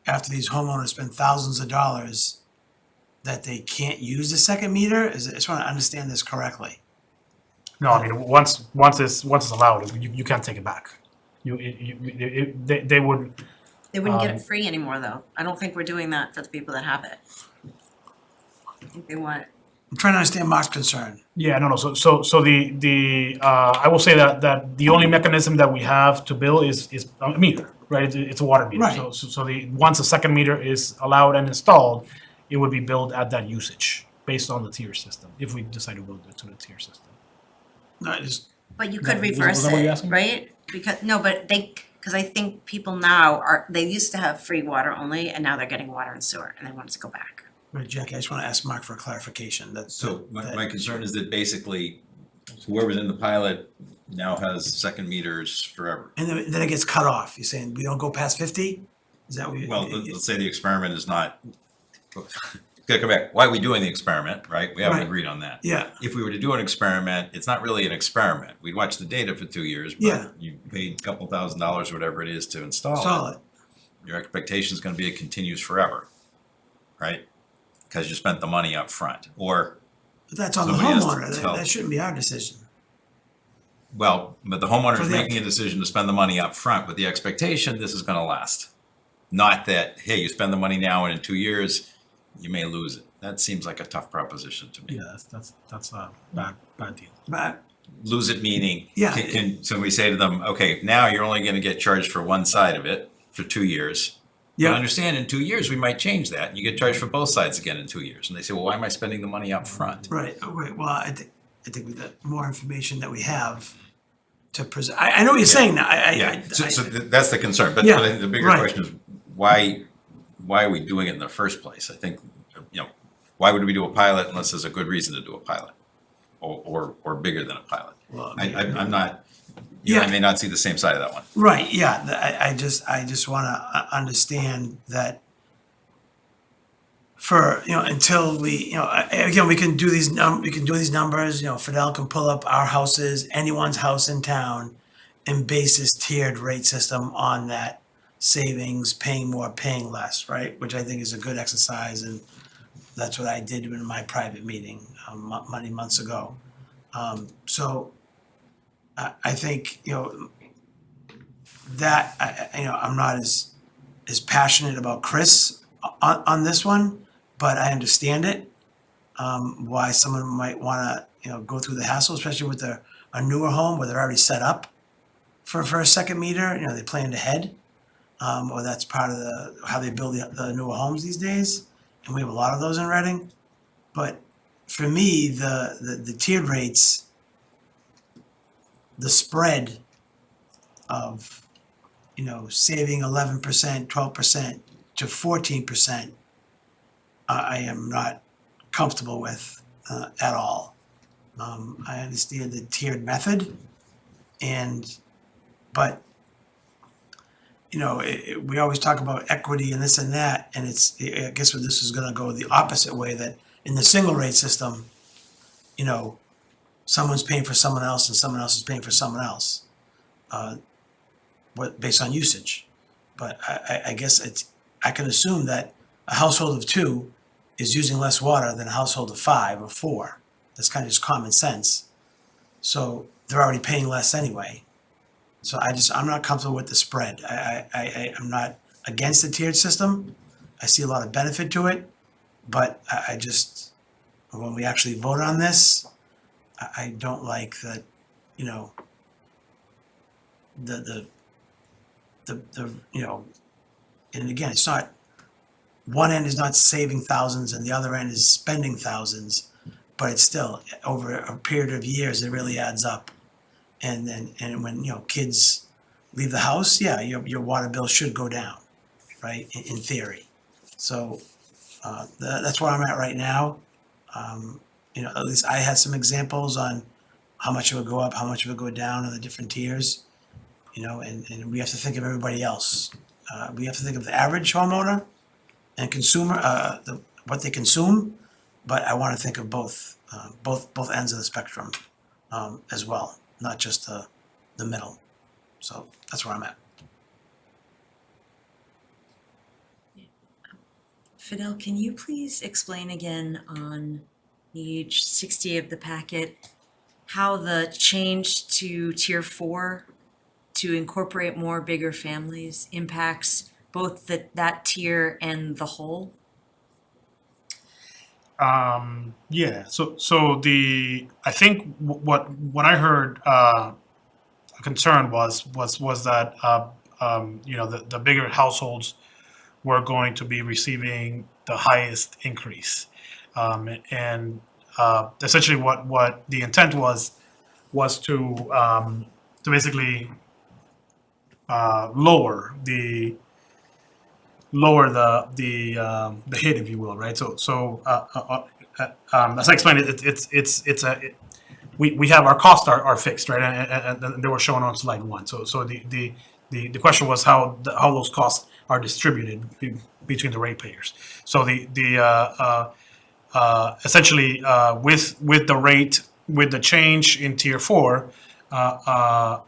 after these homeowners spend thousands of dollars, that they can't use the second meter? I just wanna understand this correctly. No, I mean, once it's allowed, you can't take it back. They would, They wouldn't get it free anymore, though. I don't think we're doing that for the people that have it. I think they want, I'm trying to understand Mark's concern. yeah, no, so I will say that the only mechanism that we have to bill is a meter, right? It's a water meter. Right. So once a second meter is allowed and installed, it would be billed at that usage based on the tier system, if we decide to build it to the tier system. No, I just, but you could No, was reverse that what you're it, asking? right? Because, no, but because I think people now they used to have free water only, and now they're getting water and sewer, and they want it to go back. right, Jackie, I just wanna ask Mark for clarification, that's. So my concern is that basically whoever's in the pilot now has second meters forever. And then it gets cut off, you're saying we don't go past 50? Is that what you? Well, let's say the experiment is not, gotta come back, why are we doing the experiment, right? We haven't Right. agreed on that. Yeah, If we were to do an experiment, it's not really an experiment. We'd watch the data for 2 years, Yeah. but you paid a couple $1,000s or whatever it is to install solid. Your expectation is gonna be it continues forever, right? Because you spent the money up front, or, But that's on the Somebody has to homeowner, tell. that shouldn't be our decision. well, but the homeowner For is the- making a decision to spend the money up front with the expectation this is gonna last. Not that, hey, you spend the money now and in 2 years, you may lose it. That seems like a tough proposition to me. Yeah, that's a bad deal. But, Lose it meaning, Yeah. can somebody say to them, okay, now you're only gonna get charged for one side of it for 2 years. But yeah, understand, in 2 years, we might change that, and you get charged for both sides again in 2 years. And they say, well, why am I spending the money up front? right, well, I think with the more information that we have to present, I know what you're saying now, Yeah, so that's the concern, but Yeah, I think the bigger right. question is, why are we doing it in the first place? I think, why would we do a pilot unless there's a good reason to do a pilot? Or bigger than a pilot? Well, I'm not, I Yeah. may not see the same side of that one. Right, yeah, I just wanna understand that for, until we, again, we can do these numbers, Fidel can pull up our houses, anyone's house in town, and base this tiered rate system on that savings, paying more, paying less, right? Which I think is a good exercise, and that's what I did in my private meeting, many months ago. So I think, that, I'm not as passionate about Chris on this one, but I understand it. Why someone might wanna, go through the hassle, especially with a newer home where they're already set up for a second meter, they planned ahead. Or that's part of how they build the newer homes these days, and we have a lot of those in Reading. But for me, the tiered rates, the spread of, saving 11%, 12% to 14%, I am not comfortable with at all. I understand the tiered method, but we always talk about equity and this and that, and I guess this is gonna go the opposite way, that in the single rate system, someone's paying for someone else and someone else is paying for someone else, based on usage. But I guess I can assume that a household of 2 is using less water than a household of 5 or 4. That's kind of just common sense. So they're already paying less anyway. So I'm not comfortable with the spread. I'm not against the tiered system. I see a lot of benefit to it, but I just, when we actually vote on this, I don't like that, and again, it's not, one end is not saving thousands and the other end is spending thousands, but it's still, over a period of years, it really adds up. And when, kids leave the house, yeah, your water bill should go down, right, in theory. So, that's where I'm at right now. At least I had some examples on how much it would go up, how much it would go down on the different tiers. And we have to think of everybody else. We have to think of the average homeowner and consumer, what they consume, but I wanna think of both ends of the spectrum, as well, not just the middle. So that's where I'm at. Fidel, can you please explain again on page 60 of the packet how the change to tier 4 to incorporate more bigger families impacts both that tier and the whole? Yeah, so I think what I heard, a concern was that, you know, the bigger households were going to be receiving the highest increase. And essentially what the intent was to basically lower the hit, if you will, right? So as I explained, we have our costs are fixed, right? And they were shown on slide 1. So the question was how those costs are distributed between the ratepayers. So essentially with the rate, with the change in tier 4, that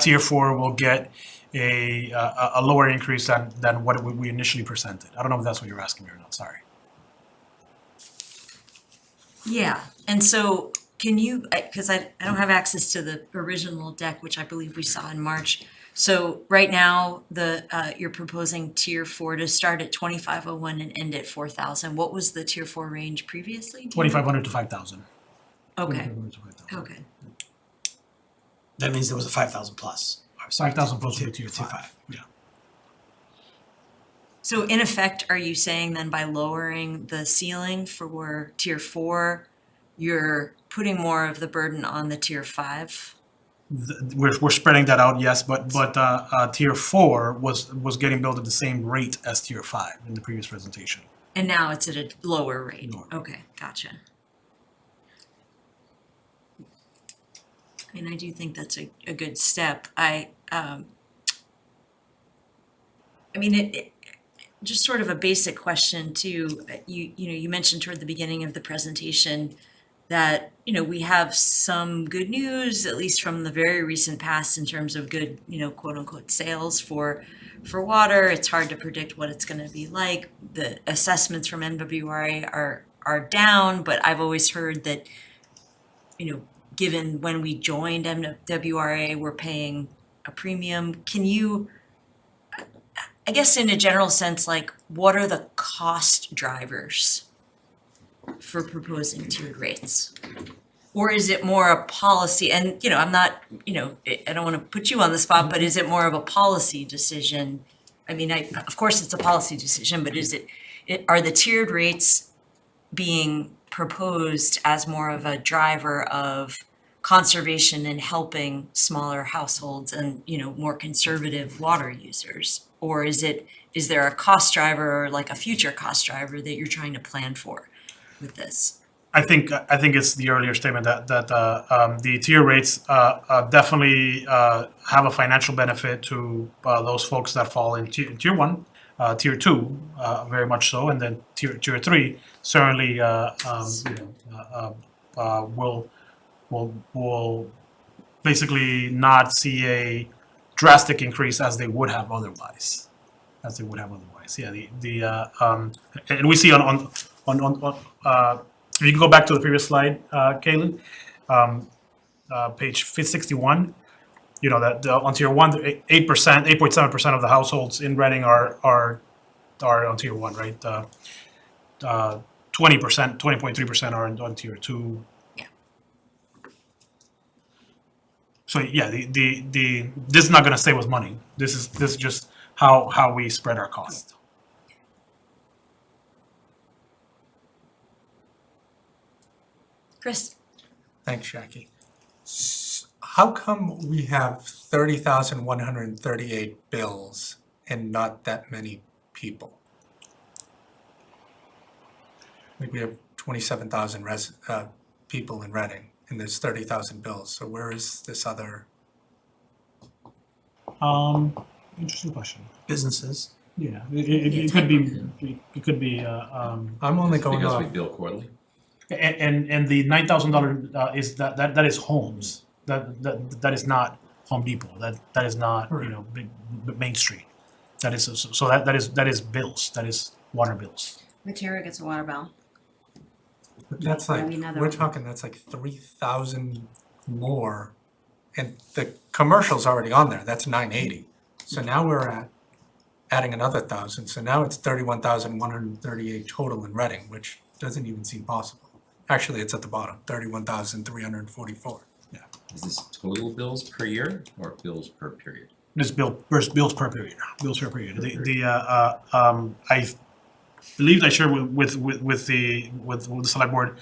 tier 4 will get a lower increase than what we initially presented. I don't know if that's what you're asking me or not, sorry. Yeah, and so can you, because I don't have access to the original deck, which I believe we saw in March. So right now, you're proposing tier 4 to start at 2,501 and end at 4,000. What was the tier 4 range previously? 2,500 to 5,000. Okay, 2,500 to 5,000. okay. That means there was a 5,000 plus. 5,000 plus to tier 5. Yeah. So in effect, are you saying then by lowering the ceiling for tier 4, you're putting more of the burden on the tier 5? We're spreading that out, yes, but tier 4 was getting billed at the same rate as tier 5 in the previous presentation. And now it's at a lower rate? Lower. Okay, gotcha. And I do think that's a good step. I mean, it just sort of a basic question too. You mentioned toward the beginning of the presentation that, we have some good news, at least from the very recent past, in terms of good, quote unquote sales for water. It's hard to predict what it's going to be like. The assessments from MWRA are down, but I've always heard that, given when we joined MWRA, we're paying a premium. Can you, I guess in a general sense, like, what are the cost drivers for proposing tiered rates? Or is it more a policy, and, I'm not, I don't want to put you on the spot, but is it more of a policy decision? I mean, of course it's a policy decision, but are the tiered rates being proposed as more of a driver of conservation and helping smaller households and, more conservative water users? Or is there a cost driver or like a future cost driver that you're trying to plan for with this? I think it's the earlier statement that the tier rates definitely have a financial benefit to those folks that fall in tier 1, tier 2, very much so, and then tier 3 certainly will basically not see a drastic increase as they would have otherwise. Yeah, and we see on if you can go back to the previous slide, Kaylin, page 61, that on tier 1, 8.7% of the households in Reading are on tier 1, right? 20.3% are on tier 2. Yeah. So yeah, this is not going to save us money. This is just how we spread our costs. Chris? Thanks, Jackie. How come we have 30,138 bills and not that many people? I think we have 27,000 people in Reading, and there's 30,000 bills. So where is this other? Interesting question. Businesses. Yeah, it could be. I'm only going Because off. we bill quarterly. And the $9,000 is that is homes. That is not Home Depot. That is not big Main Street. That is, so that is bills, that is water bills. Matera gets a water bill. But that's Yeah, like, we know that we're one. talking, that's like 3,000 more. And the commercial's already on there, that's 980. So now we're at adding another 1,000, so now it's 31,138 total in Reading, which doesn't even seem possible. Actually, it's at the bottom, 31,344. Is this total bills per year or bills per period? This bills per period, bills per period. I believe I shared with the select board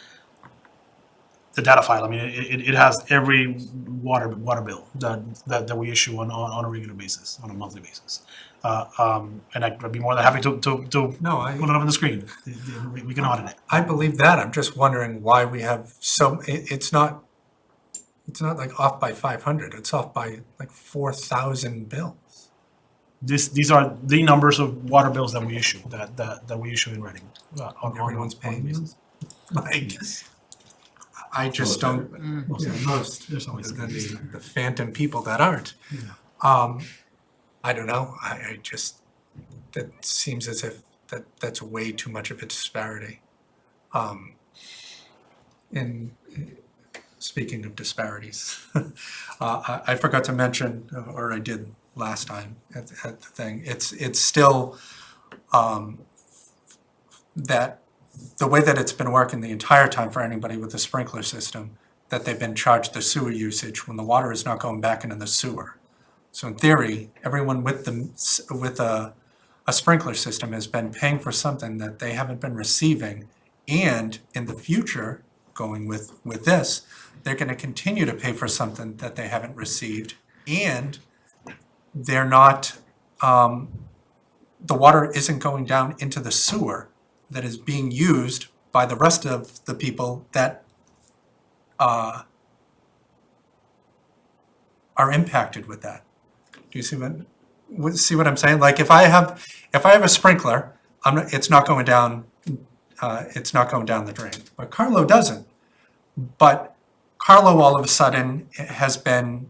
the data file. I mean, it has every water bill that we issue on a regular basis, on a monthly basis. And I'd be more than happy to No, put it up on the screen. We can audit it. I believe that, I'm just wondering why we have so, it's not like off by 500, it's off by like 4,000 bills. These are the numbers of water bills that we issue, that we issue in Reading. On Everyone's paying basis. Like, I just don't, Most. most, There's always other than the phantom people that aren't. I don't know, I just, that seems as if that's way too much of a disparity. And speaking of disparities, I forgot to mention, or I did last time at the thing, it's still, that the way that it's been working the entire time for anybody with a sprinkler system, that they've been charged the sewer usage when the water is not going back into the sewer. So in theory, everyone with a sprinkler system has been paying for something that they haven't been receiving. And in the future, going with this, they're gonna continue to pay for something that they haven't received. And they're not, the water isn't going down into the sewer that is being used by the rest of the people that are impacted with that. Do you see what I'm saying? Like if I have a sprinkler, it's not going down the drain. But Carlo doesn't. But Carlo all of a sudden has been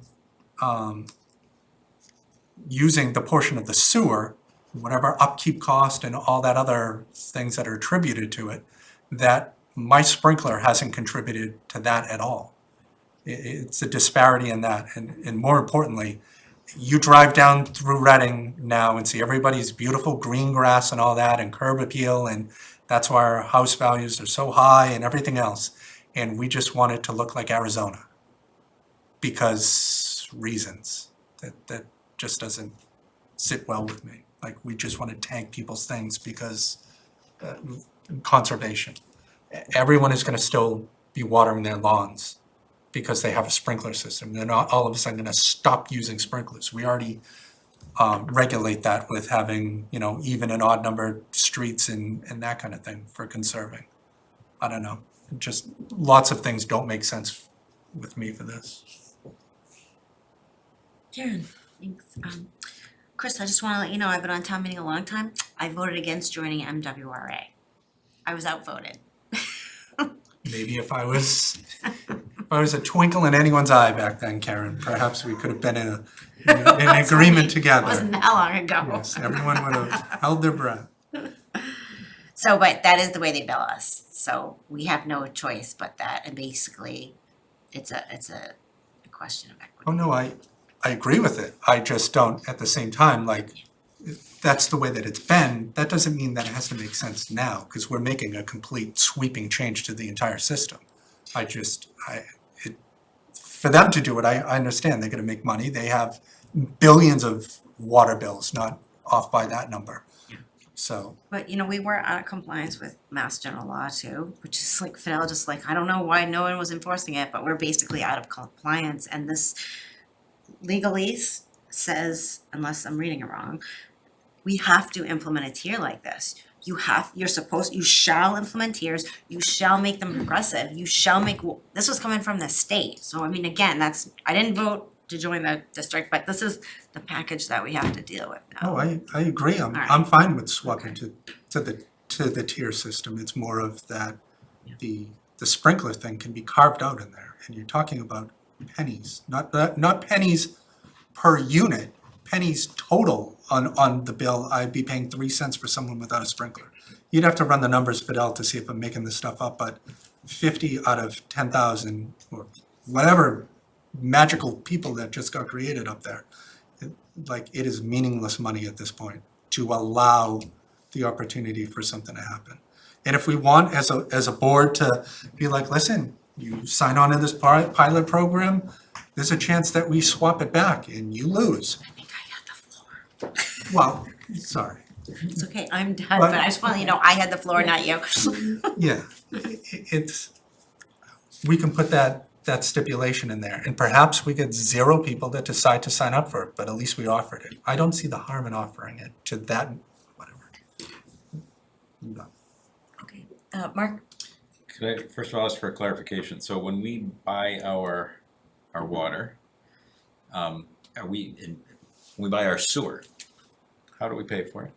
using the portion of the sewer, whatever upkeep cost and all that other things that are attributed to it, that my sprinkler hasn't contributed to that at all. It's a disparity in that, and more importantly, you drive down through Reading now and see everybody's beautiful green grass and all that and curb appeal, and that's why our house values are so high and everything else. And we just want it to look like Arizona because reasons that just doesn't sit well with me. Like we just want to tank people's things because conservation. Everyone is going to still be watering their lawns because they have a sprinkler system. They're not all of a sudden going to stop using sprinklers. We already regulate that with having, even and odd numbered streets and that kind of thing for conserving. I don't know. Just lots of things don't make sense with me for this. Karen, thanks. Chris, I just wanna let you know, I've been on town meeting a long time. I voted against joining MWRA. I was outvoted. Maybe if I was a twinkle in anyone's eye back then, Karen, perhaps we could have been in an agreement together. Wasn't that long ago. Yes, everyone would have held their breath. So, but that is the way they bill us, so we have no choice but that, and basically, it's a question of equity. Oh, no, I agree with it. I just don't, at the same time, like, that's the way that it's been. That doesn't mean that it has to make sense now, because we're making a complete sweeping change to the entire system. For them to do it, I understand, they're gonna make money. They have billions of water bills, not off by that number. So, But, we were out of compliance with Mass General Law too, which is like, Fidel, just like, I don't know why no one was enforcing it, but we're basically out of compliance, and this legalese says, unless I'm reading it wrong, we have to implement a tier like this. You shall implement tiers, you shall make them progressive, this was coming from the state. So I mean, again, I didn't vote to join the district, but this is the package that we have to deal with now. oh, I agree. I'm fine with swapping to the tier system. It's more of that, the sprinkler thing can be carved out in there, and you're talking about pennies, not pennies per unit, pennies total on the bill, I'd be paying 3 cents for someone without a sprinkler. You'd have to run the numbers, Fidel, to see if I'm making this stuff up, but 50 out of 10,000 or whatever magical people that just got created up there, it is meaningless money at this point to allow the opportunity for something to happen. And if we want, as a board, to be like, listen, you sign on to this pilot program, there's a chance that we swap it back and you lose. I think I had the floor. Well, sorry. It's okay, I'm done, but I just want you to know I had the floor, not you. Yeah, it's, we can put that stipulation in there, and perhaps we get 0 people that decide to sign up for it, but at least we offered it. I don't see the harm in offering it to that, whatever. No. Okay, Mark? Could I, first of all, ask for a clarification? So when we buy our water, when we buy our sewer, how do we pay for it?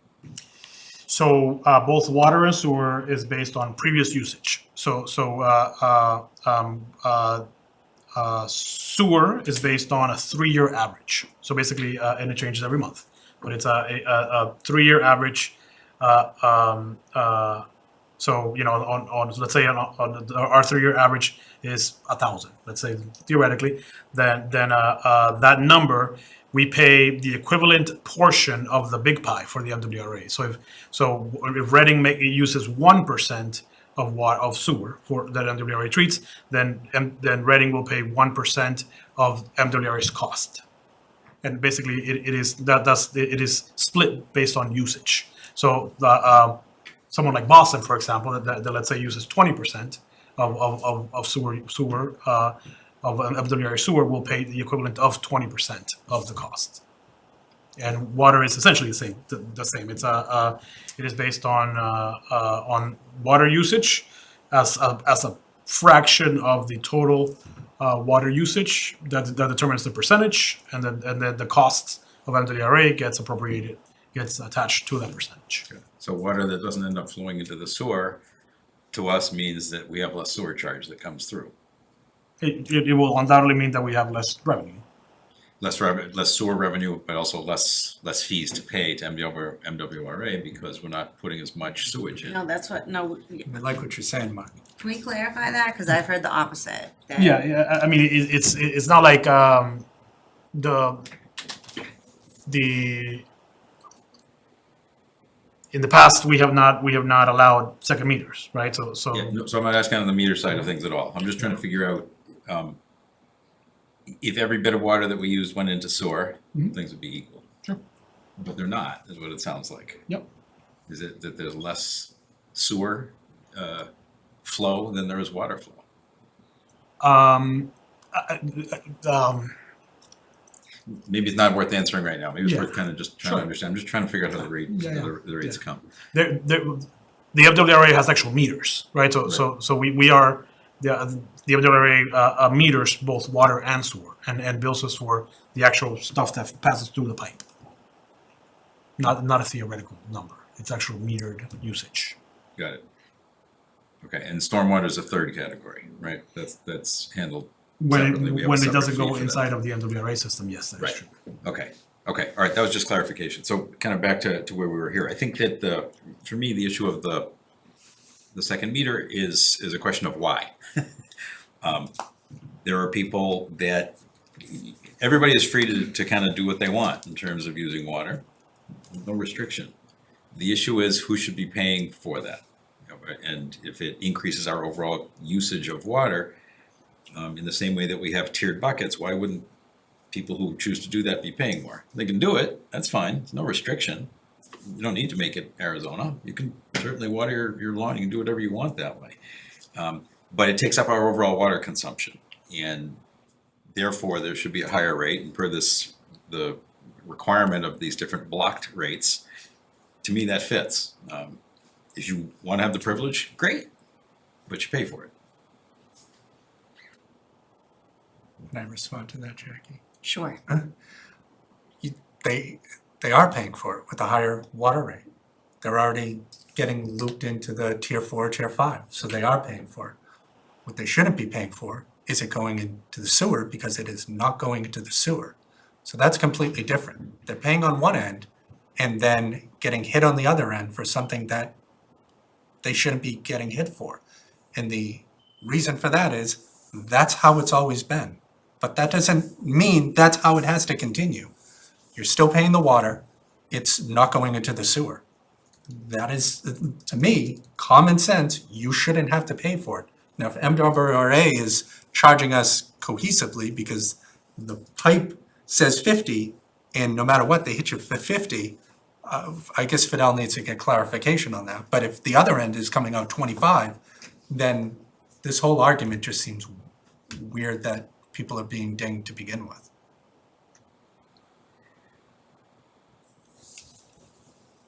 So both water and sewer is based on previous usage. So sewer is based on a 3-year average. So basically, and it changes every month, but it's a 3-year average. So on let's say on our 3-year average is 1,000. Let's say theoretically, then that number, we pay the equivalent portion of the big pie for the MWRA. So if Reading uses 1% of sewer for that MWRA treats, then Reading will pay 1% of MWRA's cost. And basically, it is split based on usage. So someone like Boston, for example, that let's say uses 20% of sewer. Of MWRA sewer will pay the equivalent of 20% of the cost. And water is essentially the same. It is based on water usage as a fraction of the total water usage that determines the percentage, and then the cost of MWRA gets attached to that percentage. So water that doesn't end up flowing into the sewer, to us, means that we have less sewer charge that comes through. It will undoubtedly mean that we have less revenue. Less sewer revenue, but also less fees to pay to MWRA because we're not putting as much sewage in. No, that's what, no, I like what you're saying, Mark. can we clarify that? Because I've heard the opposite. that- Yeah, I mean, it's not like the in the past, we have not allowed second meters, right? So Yeah, no, so I'm not asking on the meter side of things at all. I'm just trying to figure out, if every bit of water that we used went into sewer, things would be equal. Sure. But they're not, is what it sounds like. Yep. Is it that there's less sewer flow than there is water flow? Maybe it's not worth answering right now. Maybe it's Yeah. worth kind of just trying Sure. to understand. I'm just trying to figure out how the rates Yeah. come. The MWRA has actual meters, right? So we are the MWRA meters both water and sewer, and bills us for the actual stuff that passes through the pipe. Not a theoretical number. It's actual metered usage. Got it. Okay, and stormwater is a third category, right? That's handled separately. We have a When it separate doesn't fee go for that. inside of the MWRA system, yes, that is Right. true. Okay, all right, that was just clarification. So kind of back to where we were here. I think that for me, the issue of the second meter is a question of why. There are people that, everybody is free to kind of do what they want in terms of using water. No restriction. The issue is who should be paying for that. And if it increases our overall usage of water, in the same way that we have tiered buckets, why wouldn't people who choose to do that be paying more? They can do it, that's fine, there's no restriction. You don't need to make it Arizona. You can certainly water your lawn, you can do whatever you want that way. But it takes up our overall water consumption, and therefore there should be a higher rate, and per the requirement of these different blocked rates, to me that fits. If you wanna have the privilege, great, but you pay for it. Can I respond to that, Jackie? Sure. They are paying for it with a higher water rate. They're already getting looped into the tier 4, tier 5, so they are paying for it. What they shouldn't be paying for is it going into the sewer, because it is not going into the sewer. So that's completely different. They're paying on one end and then getting hit on the other end for something that they shouldn't be getting hit for. And the reason for that is that's how it's always been. But that doesn't mean that's how it has to continue. You're still paying the water, it's not going into the sewer. That is, to me, common sense, you shouldn't have to pay for it. Now, if MWRA is charging us cohesively because the pipe says 50, and no matter what, they hit you for 50, I guess Fidel needs to get clarification on that. But if the other end is coming out 25, then this whole argument just seems weird that people are being dinged to begin with.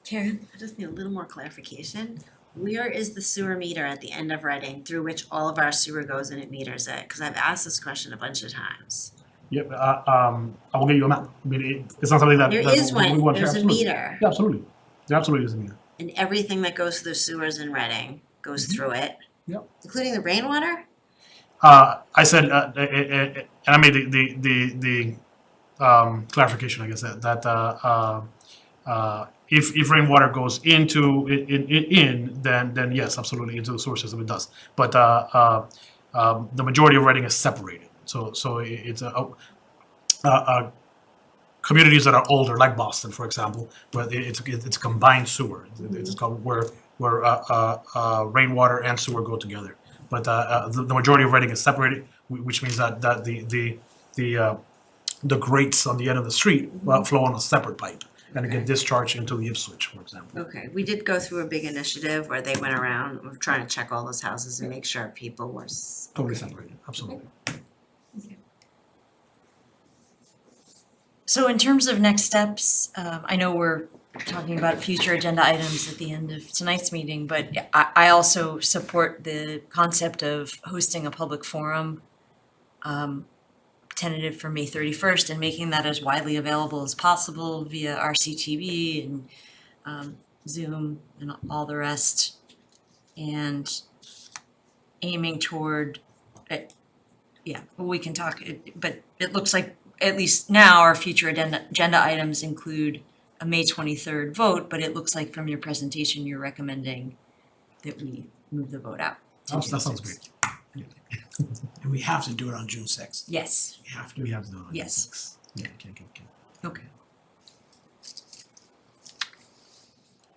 Karen, I just need a little more clarification. Where is the sewer meter at the end of Reading through which all of our sewer goes and it meters it? Because I've asked this question a bunch of times. Yep, I will give you a map. I mean, it's not something that. There that is we one, want to- there's a absolutely. meter. Yeah, absolutely. There absolutely is a meter. And everything that goes through sewers in Reading goes through it. Yep. Including the rainwater? I said, and I made the clarification, I guess, that if rainwater goes into then yes, absolutely, into the sewer system, it does. But the majority of Reading is separated. So it's communities that are older, like Boston, for example, where it's combined sewer. It's called where rainwater and sewer go together. But the majority of Reading is separated, which means that the grates on the end of the street flow on a separate pipe and get discharged into the Ipswich, for example. Okay, we did go through a big initiative where they went around trying to check all those houses and make sure people were. Totally separated, absolutely. So in terms of next steps, I know we're talking about future agenda items at the end of tonight's meeting, but I also support the concept of hosting a public forum tentative for May 31st and making that as widely available as possible via RCTV and Zoom and all the rest. And aiming toward, we can talk, but it looks like at least now our future agenda items include a May 23rd vote, but it looks like from your presentation, you're recommending that we move the vote out to That June sounds 6th. great. And we have to do it on June 6th. Yes, We have to. We have to do it. yes, Yeah, okay. okay.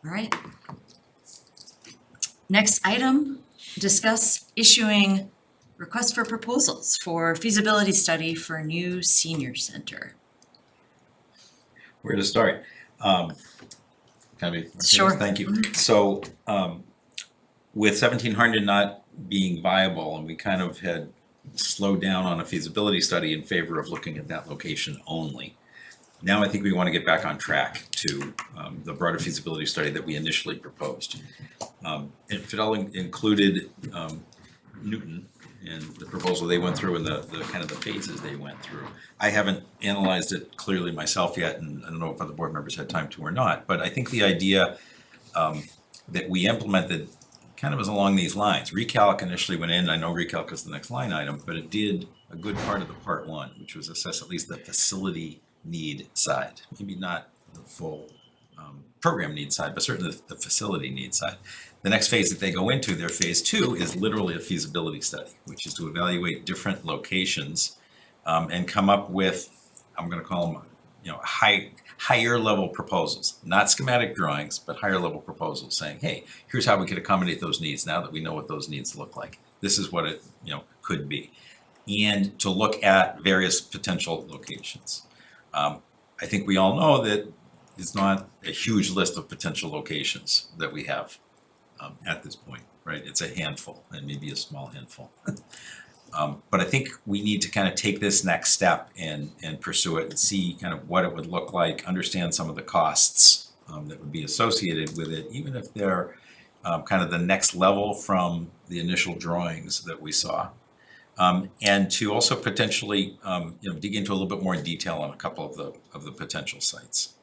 All right. Next item, discuss issuing request for proposals for feasibility study for new senior center. Where to start? Can I be? Sure. Thank you. So, with 1700 not being viable, and we kind of had slowed down on a feasibility study in favor of looking at that location only. Now I think we want to get back on track to the broader feasibility study that we initially proposed. And Fidel included Newton and the proposal they went through and the kind of the phases they went through. I haven't analyzed it clearly myself yet, and I don't know if other board members had time to or not, but I think the idea that we implemented kind of was along these lines. Recalc initially went in, I know recalc is the next line item, but it did a good part of the part one, which was assess at least the facility need side, maybe not the full program need side, but certainly the facility need side. The next phase that they go into, their phase two, is literally a feasibility study, which is to evaluate different locations and come up with, I'm gonna call them, higher level proposals, not schematic drawings, but higher level proposals saying, hey, here's how we could accommodate those needs now that we know what those needs look like. This is what it, could be. And to look at various potential locations. I think we all know that it's not a huge list of potential locations that we have at this point, right? It's a handful, and maybe a small handful. But I think we need to kind of take this next step and pursue it and see kind of what it would look like, understand some of the costs that would be associated with it, even if they're kind of the next level from the initial drawings that we saw. And to also potentially dig into a little bit more detail on a couple of the potential sites.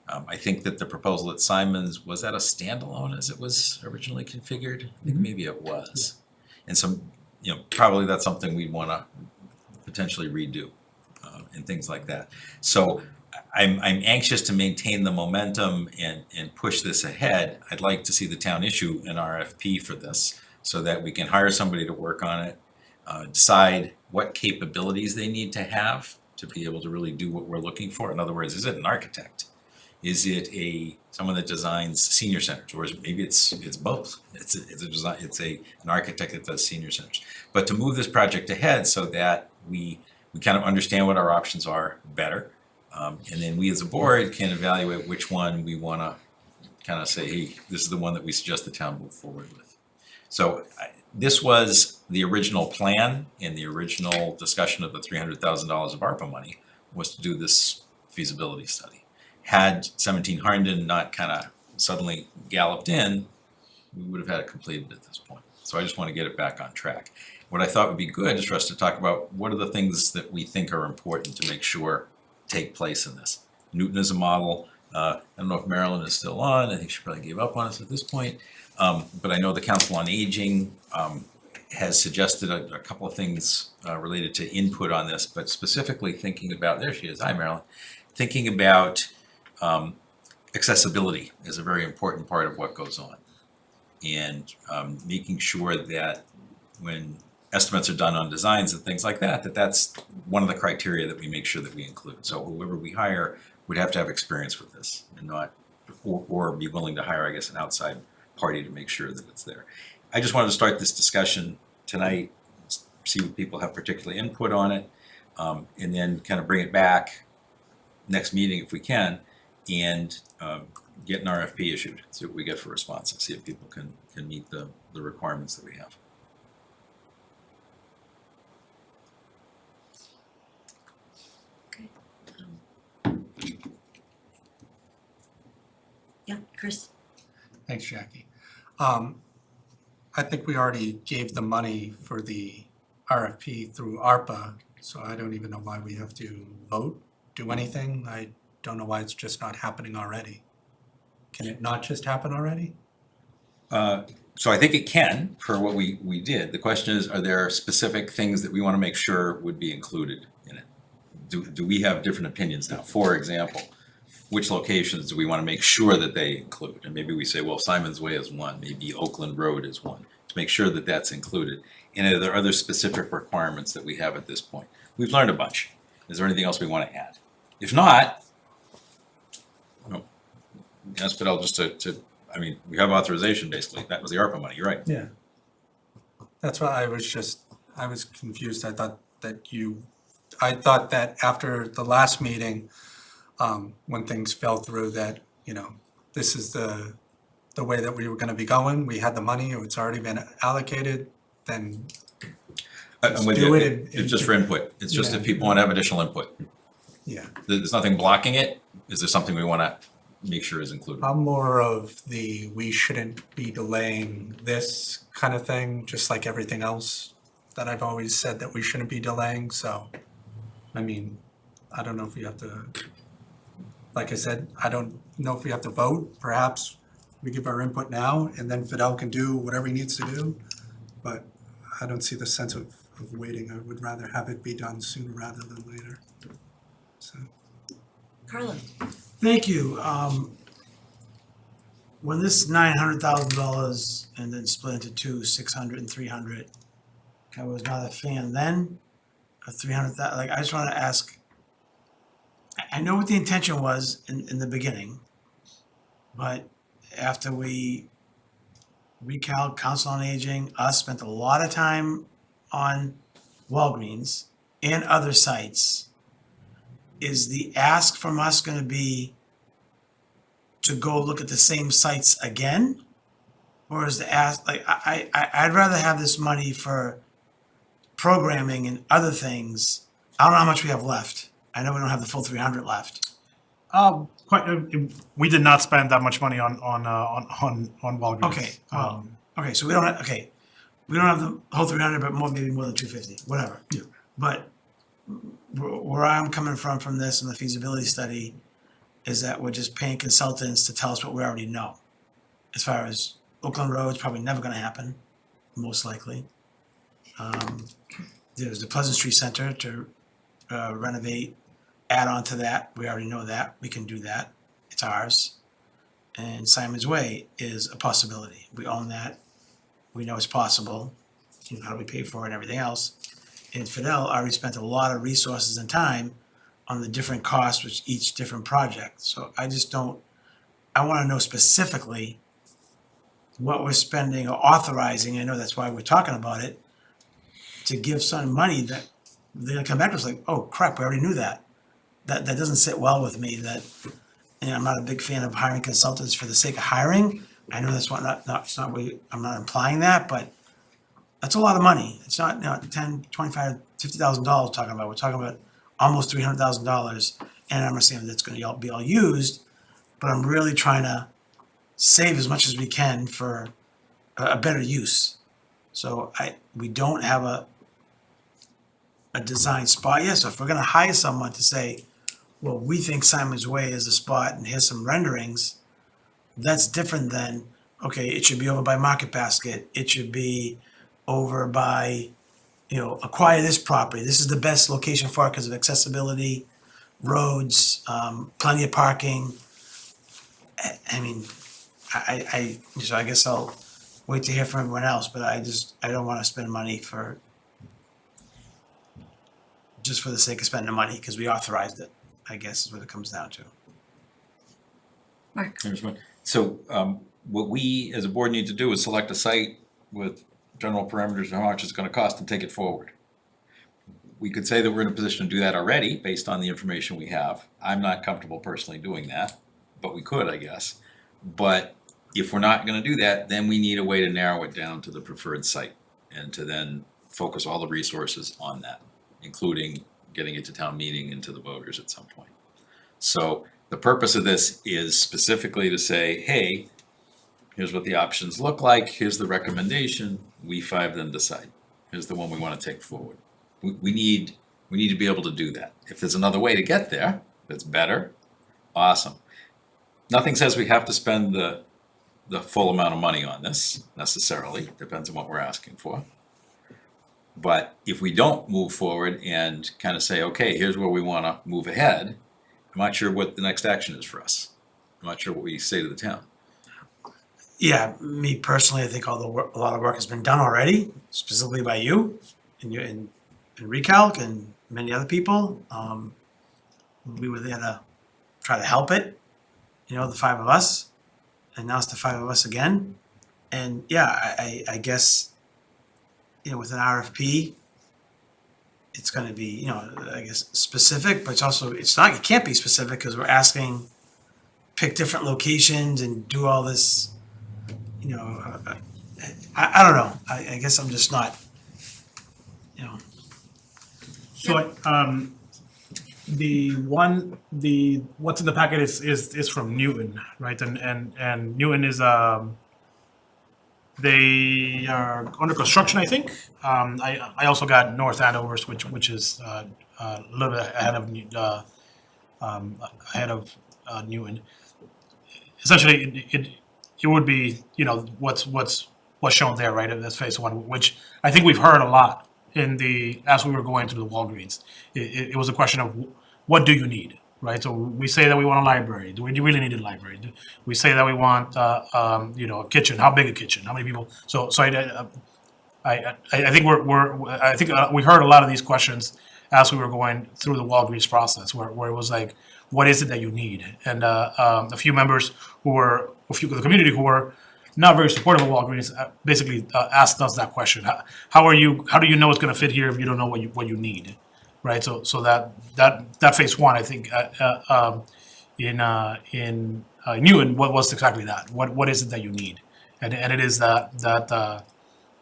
I think that the proposal at Simon's, was that a standalone as it was originally configured? I think maybe it was. And some, probably that's something we'd want to potentially redo and things like that. So I'm anxious to maintain the momentum and push this ahead. I'd like to see the town issue an RFP for this so that we can hire somebody to work on it, decide what capabilities they need to have to be able to really do what we're looking for. In other words, is it an architect? Is it someone that designs senior centers, or maybe it's both? It's an architect that does senior centers. But to move this project ahead so that we kind of understand what our options are better, and then we as a board can evaluate which one we want to kind of say, hey, this is the one that we suggest the town move forward with. So this was the original plan, and the original discussion of the $300,000 of ARPA money was to do this feasibility study. Had 17 Harnden not kind of suddenly galloped in, we would have had it completed at this point. So I just want to get it back on track. What I thought would be good is for us to talk about what are the things that we think are important to make sure take place in this. Newton is a model. I don't know if Marilyn is still on. I think she probably gave up on us at this point. But I know the Council on Aging has suggested a couple of things related to input on this, but specifically thinking about, there she is, hi Marilyn, thinking about accessibility is a very important part of what goes on. And making sure that when estimates are done on designs and things like that, that's one of the criteria that we make sure that we include. So whoever we hire would have to have experience with this and not, or be willing to hire, I guess, an outside party to make sure that it's there. I just wanted to start this discussion tonight, see what people have particular input on it, and then kind of bring it back next meeting if we can, and get an RFP issued, see what we get for response, and see if people can meet the requirements that we have. Yeah, Chris? Thanks, Jackie. I think we already gave the money for the RFP through ARPA, so I don't even know why we have to vote, do anything. I don't know why it's just not happening already. Can it not just happen already? So I think it can, for what we did. The question is, are there specific things that we want to make sure would be included in it? Do we have different opinions now? For example, which locations do we want to make sure that they include? And maybe we say, well, Simon's Way is one, maybe Oakland Road is one, to make sure that that's included. And are there other specific requirements that we have at this point? We've learned a bunch. Is there anything else we want to add? If not, ask Fidel just to, I mean, we have authorization basically. That was the ARPA money, you're right. Yeah. That's why I was confused. I thought that after the last meeting, when things fell through, that, this is the way that we were gonna be going. We had the money, it's already been allocated, then I'm with do you. it It's just for input. It's just if people want to have additional input. yeah. There's nothing blocking it. Is there something we want to make sure is included? I'm more of we shouldn't be delaying this kind of thing, just like everything else that I've always said that we shouldn't be delaying, so, I mean, I don't know if we have to, like I said, I don't know if we have to vote. Perhaps we give our input now and then Fidel can do whatever he needs to do, but I don't see the sense of waiting. I would rather have it be done sooner rather than later, so. Carlo? Thank you. When this $900,000 and then split into two, 600 and 300, I was not a fan then of 300,000. Like, I just want to ask, I know what the intention was in the beginning, but after we recalc, Council on Aging, us spent a lot of time on Walgreens and other sites. Is the ask from us going to be to go look at the same sites again? Or is the ask, like, I'd rather have this money for programming and other things. I don't know how much we have left. I know we don't have the full 300 left. We did not spend that much money on Walgreens. Okay, okay, so we don't have the whole 300, but maybe more than 250, whatever. Yeah. But where I'm coming from this and the feasibility study is that we're just paying consultants to tell us what we already know. As far as Oakland Road's probably never gonna happen, most likely. There's the Pleasant Street Center to renovate add on to that, we already know that, we can do that, it's ours. And Simon's Way is a possibility, we own that, we know it's possible, you know, how do we pay for it and everything else. And Fidel already spent a lot of resources and time on the different costs with each different project, so I just don't, I wanna know specifically what we're spending or authorizing, I know that's why we're talking about it, to give some money that they're gonna come back to us like, oh crap, we already knew that. That doesn't sit well with me, that, and I'm not a big fan of hiring consultants for the sake of hiring. I know that's what, it's not what, I'm not implying that, but that's a lot of money. It's not, you know, $10,000, $25,000, $50,000 talking about, we're talking about almost $300,000. And I'm not saying that's gonna be all used, but I'm really trying to save as much as we can for a better use. So we don't have a design spot yet, so if we're gonna hire someone to say, well, we think Simon's Way is the spot and here's some renderings, that's different than, okay, it should be over by Market Basket, it should be over by, you know, acquire this property, this is the best location for it because of accessibility, roads, plenty of parking. I mean, so I guess I'll wait to hear from everyone else, but I don't wanna spend money just for the sake of spending money, because we authorized it, I guess is what it comes down to. Mark? So what we as a board need to do is select a site with general parameters of how much it's gonna cost and take it forward. We could say that we're in a position to do that already based on the information we have. I'm not comfortable personally doing that, but we could, I guess. But if we're not gonna do that, then we need a way to narrow it down to the preferred site and to then focus all the resources on that, including getting it to town meeting and to the voters at some point. So the purpose of this is specifically to say, hey, here's what the options look like, here's the recommendation, we five then decide. Here's the one we wanna take forward. We need to be able to do that. If there's another way to get there, that's better, awesome. Nothing says we have to spend the full amount of money on this necessarily, depends on what we're asking for. But if we don't move forward and kind of say, okay, here's where we wanna move ahead, I'm not sure what the next action is for us. I'm not sure what we say to the town. Yeah, me personally, I think a lot of work has been done already, specifically by you and Recalc and many other people. We were there to try to help it, you know, the five of us, and now it's the five of us again. And yeah, I guess, you know, with an RFP, it's gonna be, you know, I guess specific, but it's also, it can't be specific because we're asking, pick different locations and do all this, you know, I don't know, I guess I'm just not, you know. So, what's in the packet is from Newton, right? And Newton is, they are under construction, I think. I also got North Andover's, which is a little bit ahead of Newton. Essentially, it would be, you know, what's shown there, right? That's phase one, which I think we've heard a lot as we were going through the Walgreens. It was a question of what do you need, right? So we say that we want a library. Do we really need a library? We say that we want, you know, a kitchen. How big a kitchen? How many people? So I think we heard a lot of these questions as we were going through the Walgreens process, where it was like, what is it that you need? And a few members of the community who were not very supportive of Walgreens basically asked us that question. How do you know it's going to fit here if you don't know what you need, right? So that phase one, I think, in Newton, what was exactly that? What is it that you need? And it is that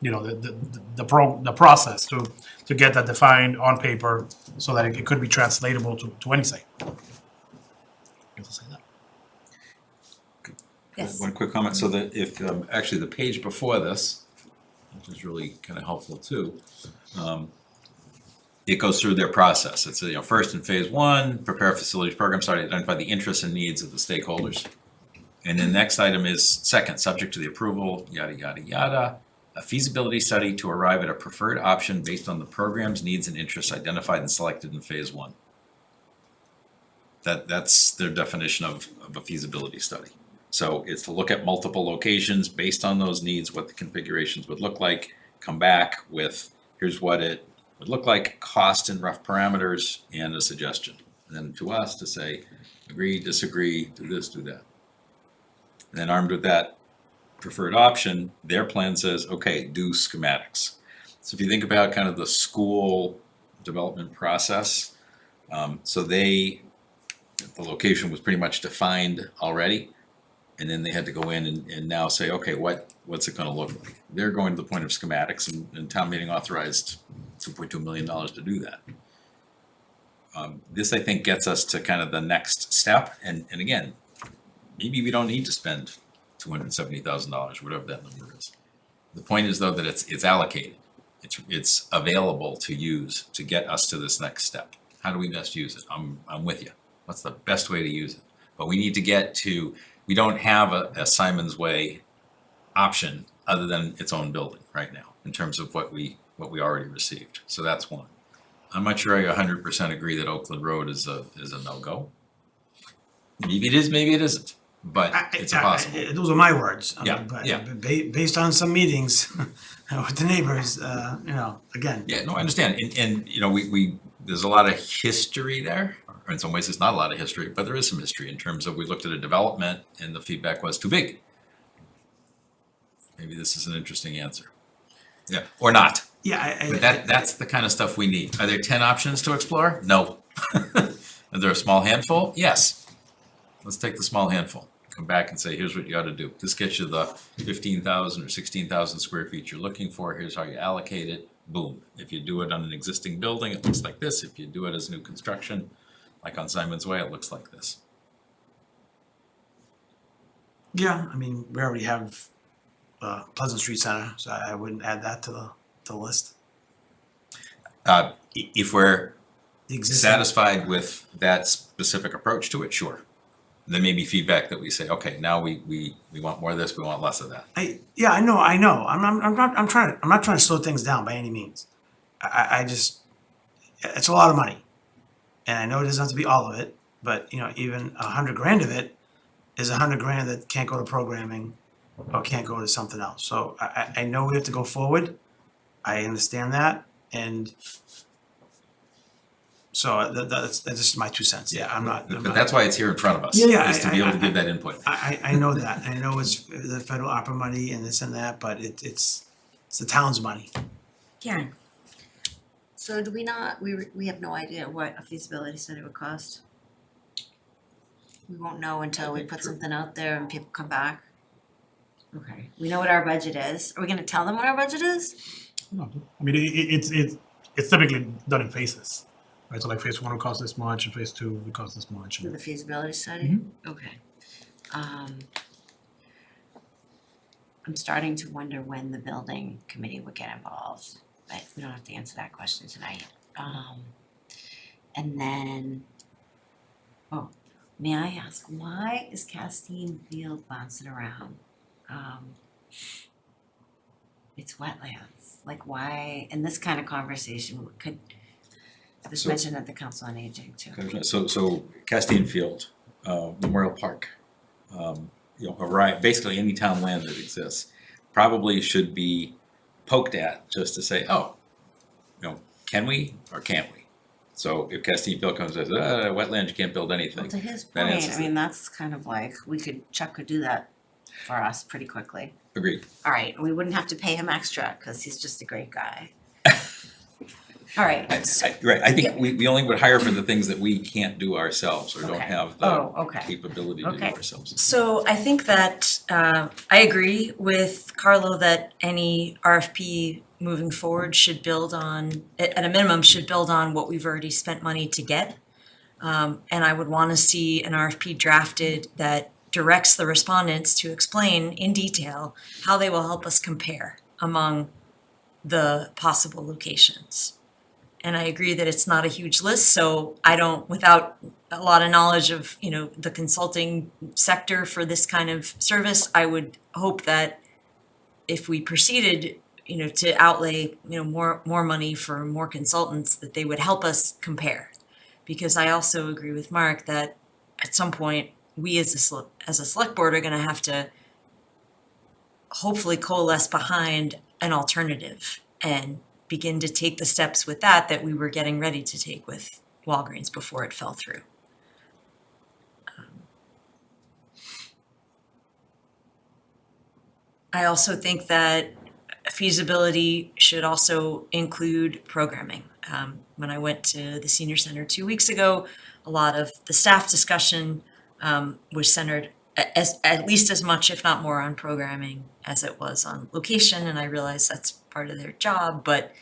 you know, the process to get that defined on paper so that it could be translatable to any site. Yes. One quick comment, so that if, actually the page before this, which is really kind of helpful too, it goes through their process. It's, you know, first in phase one, prepare facilities program, start to identify the interests and needs of the stakeholders. And then the next item is second, subject to the approval, yada, yada, yada, a feasibility study to arrive at a preferred option based on the program's needs and interests identified and selected in phase one. That's their definition of a feasibility study. So it's to look at multiple locations based on those needs, what the configurations would look like, come back with, here's what it would look like, cost and rough parameters, and a suggestion. And then to us to say, agree, disagree, do this, do that. And then armed with that preferred option, their plan says, okay, do schematics. So if you think about kind of the school development process, so the location was pretty much defined already. And then they had to go in and now say, okay, what's it gonna look like? They're going to the point of schematics, and town meeting authorized $2.2 million to do that. This, I think, gets us to kind of the next step, and again, maybe we don't need to spend $270,000, whatever that number is. The point is, though, that it's allocated. It's available to use to get us to this next step. How do we best use it? I'm with you. What's the best way to use it? But we need to get to, we don't have a Simon's Way option other than its own building right now, in terms of what we already received. So that's one. I'm not sure I 100% agree that Oakland Road is a no-go. Maybe it is, maybe it isn't, but it's possible. Those are my words. I Yeah, mean, but yeah. Based on some meetings with the neighbors, again. Yeah, no, I understand, and we there's a lot of history there. Or in some ways, it's not a lot of history, but there is some history in terms of we looked at a development and the feedback was too big. Maybe this is an interesting answer. Yeah, or not. Yeah, But that's the kind of stuff we need. Are there 10 options to explore? No. Are there a small handful? Yes. Let's take the small handful. Come back and say, here's what you ought to do. This gets you the 15,000 or 16,000 square feet you're looking for. Here's how you allocate it. Boom. If you do it on an existing building, it looks like this. If you do it as new construction, like on Simon's Way, it looks like this. Yeah, I mean, we already have Pleasant Street Center, so I wouldn't add that to the list. If we're The existing. satisfied with that specific approach to it, sure. There may be feedback that we say, okay, now we want more of this, we want less of that. I know. I'm not trying to slow things down by any means. I just, it's a lot of money. And I know it doesn't have to be all of it, but even $100,000 of it is $100,000 that can't go to programming or can't go to something else. So I know we have to go forward. I understand that, and so that's just my 2 cents. Yeah, I'm not. But that's why it's here in front of us, Yeah, is to be able to give that input. I know that. I know it's the federal ARPA money and this and that, but it's the town's money. Karen. So do we not, we have no idea what a feasibility study would cost? We won't know until we put something out there and people come back? Okay, we know what our budget is. Are we gonna tell them what our budget is? No, I mean, it's typically done in phases, right? So like phase 1 will cost this much, and phase 2 will cost this much. For the feasibility study? Okay. I'm starting to wonder when the building committee would get involved, but we don't have to answer that question tonight. And then, may I ask, why is Castine Field bouncing around? It's wetlands, like why, in this kind of conversation, could, this So- mentioned at the Council on Aging too. So Castine Field, Memorial Park, basically any town land that exists, probably should be poked at just to say, can we or can't we? So if Castine Field comes and says, wetlands, you can't build anything. Well, to his that point, answers I mean, that's kind of like, Chuck could do that for us pretty quickly. Agreed. All right, we wouldn't have to pay him extra, cause he's just a great guy. All right, Right, I think we only would hire for the things that we can't do ourselves or don't Okay. have Oh, the okay. capability to do Okay. ourselves. So I think that I agree with Carlo that any RFP moving forward should build on, at a minimum, should build on what we've already spent money to get. And I would want to see an RFP drafted that directs the respondents to explain in detail how they will help us compare among the possible locations. And I agree that it's not a huge list, so I don't, without a lot of knowledge of, the consulting sector for this kind of service, I would hope that if we proceeded, to outlay, more money for more consultants, that they would help us compare. because I also agree with Mark that at some point, we as a select board are gonna have to hopefully coalesce behind an alternative and begin to take the steps with that we were getting ready to take with Walgreens before it fell through. I also think that feasibility should also include programming. When I went to the senior center 2 weeks ago, a lot of the staff discussion was centered at least as much, if not more, on programming as it was on location, and I realize that's part of their job, but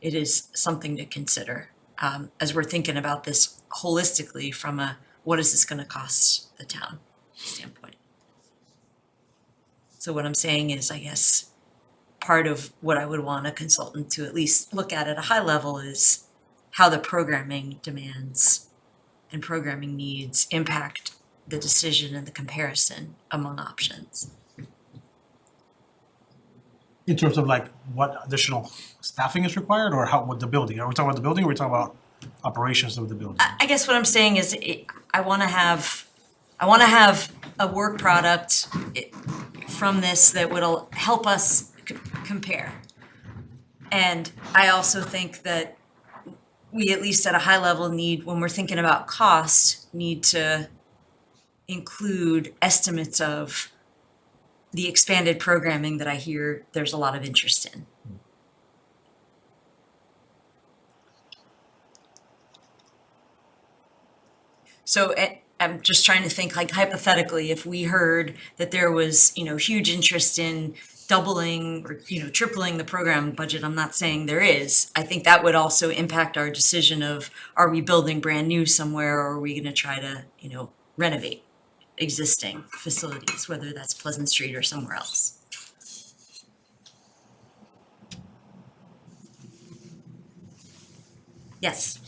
it is something to consider as we're thinking about this holistically from a what is this gonna cost the town standpoint. So what I'm saying is, I guess, part of what I would want a consultant to at least look at a high level is how the programming demands and programming needs impact the decision and the comparison among options. In terms of like what additional staffing is required, or how, with the building? Are we talking about the building, or are we talking about operations of the building? I guess what I'm saying is I wanna have a work product from this that would help us compare. And I also think that we, at least at a high level, need, when we're thinking about cost, need to include estimates of the expanded programming that I hear there's a lot of interest in. So I'm just trying to think, like, hypothetically, if we heard that there was, huge interest in doubling or, tripling the program budget, I'm not saying there is. I think that would also impact our decision of, are we building brand new somewhere, or are we gonna try to, renovate existing facilities, whether that's Pleasant Street or somewhere else. Yes.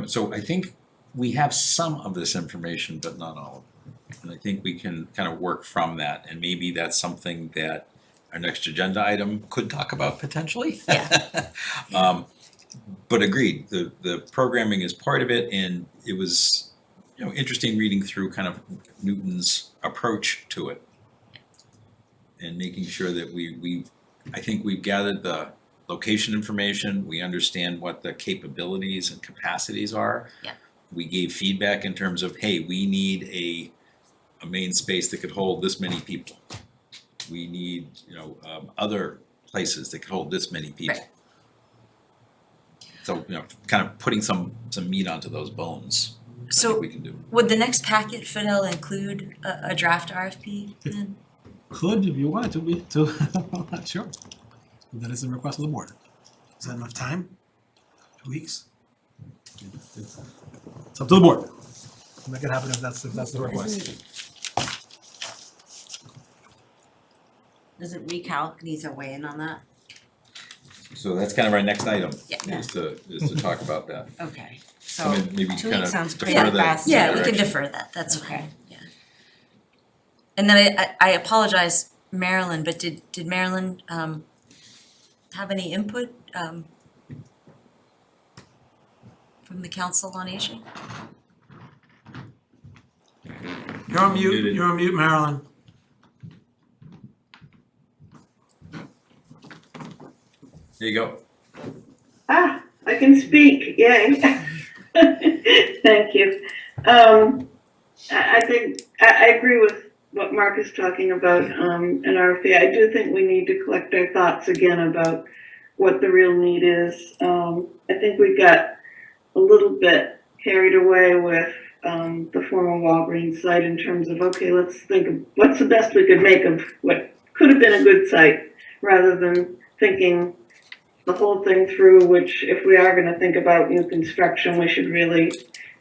So I think we have some of this information, but not all of it. And I think we can kind of work from that, and maybe that's something that our next agenda item could talk about potentially. Yeah. But agreed, the programming is part of it, and it was, interesting reading through kind of Newton's approach to it. And making sure that I think we've gathered the location information, we understand what the capabilities and capacities are. Yeah. We gave feedback in terms of, hey, we need a main space that could hold this many people. We need, other places that could hold this many people. Right. So, kind of putting some meat onto those bones, I So think we can do. would the next packet, Fidel, include a draft RFP then? Could, if you wanted to, sure. That is the request of the board. Is that enough time? 2 weeks? It's up to the board. Make it happen if that's the request. Doesn't recalc needs a weigh in on that? So that's kind of our next item, Yeah. is to talk about that. Okay, I so mean, maybe 2 kind weeks of sounds pretty defer that. fast. Yeah, we can direction. defer that, that's fine, Okay. yeah. And then I apologize, Marilyn, but did Marilyn have any input from the Council on Aging? You're on mute, Muted. you're on mute, Marilyn. There you go. I can speak, yay. Thank you. I think, I agree with what Mark is talking about, in RFP. I do think we need to collect our thoughts again about what the real need is. I think we got a little bit carried away with, the former Walgreens site in terms of, okay, let's think of what's the best we could make of what could have been a good site, rather than thinking the whole thing through, which if we are gonna think about new construction, we should really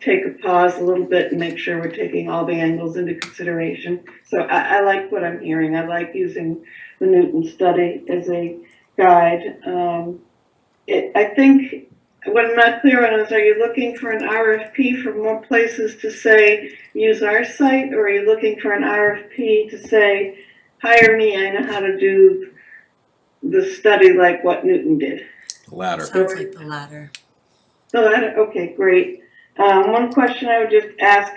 take a pause a little bit and make sure we're taking all the angles into consideration. So I like what I'm hearing. I like using the Newton study as a guide. I think what I'm not clear on is, are you looking for an RFP for more places to say, use our site, or are you looking for an RFP to say, hire me, I know how to do the study like what Newton did? The latter. Sounds like the latter. So that, okay, great. One question I would just ask,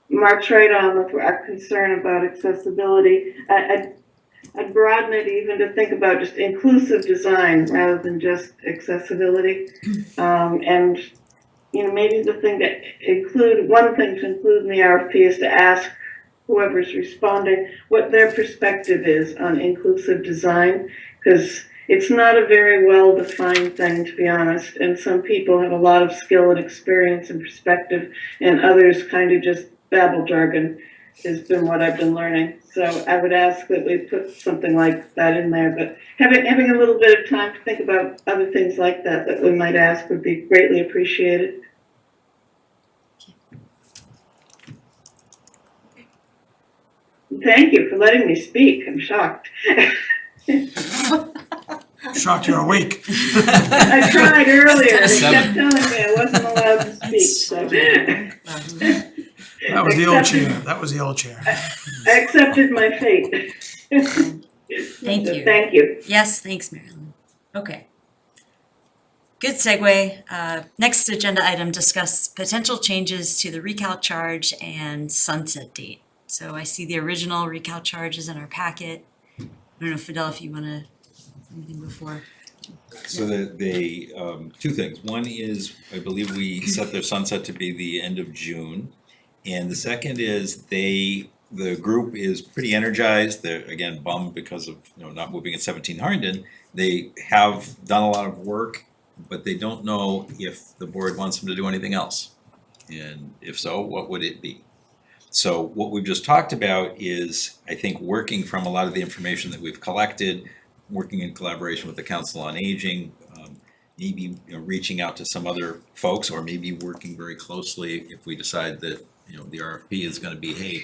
Mark's right on with our concern about accessibility. I'd broaden it even to think about just inclusive design rather than just accessibility. And, you know, maybe one thing to include in the RFP is to ask whoever's responding what their perspective is on inclusive design, because it's not a very well-defined thing, to be honest, and some people have a lot of skill and experience and perspective, and others kind of just babble jargon has been what I've been learning. So I would ask that we put something like that in there, but having a little bit of time to think about other things like that we might ask would be greatly appreciated. Thank you for letting me speak. I'm shocked. Shocked you're awake. I tried earlier. They kept telling me I wasn't allowed to speak, so. That was the old chair, that was the old chair. I accepted my fate. Thank you. Thank you. Yes, thanks, Marilyn. Okay. Good segue. Next agenda item, discuss potential changes to the recalc charge and sunset date. So I see the original recalc charge is in our packet. I don't know, Fidel, if you wanna, anything before? So they, two things. One is, I believe we set their sunset to be the end of June. And the second is the group is pretty energized. They're, again, bummed because of, not moving at 17 Harnden. They have done a lot of work, but they don't know if the board wants them to do anything else. And if so, what would it be? So what we've just talked about is, I think, working from a lot of the information that we've collected, working in collaboration with the Council on Aging, maybe reaching out to some other folks, or maybe working very closely if we decide that the RFP is going to be, hey,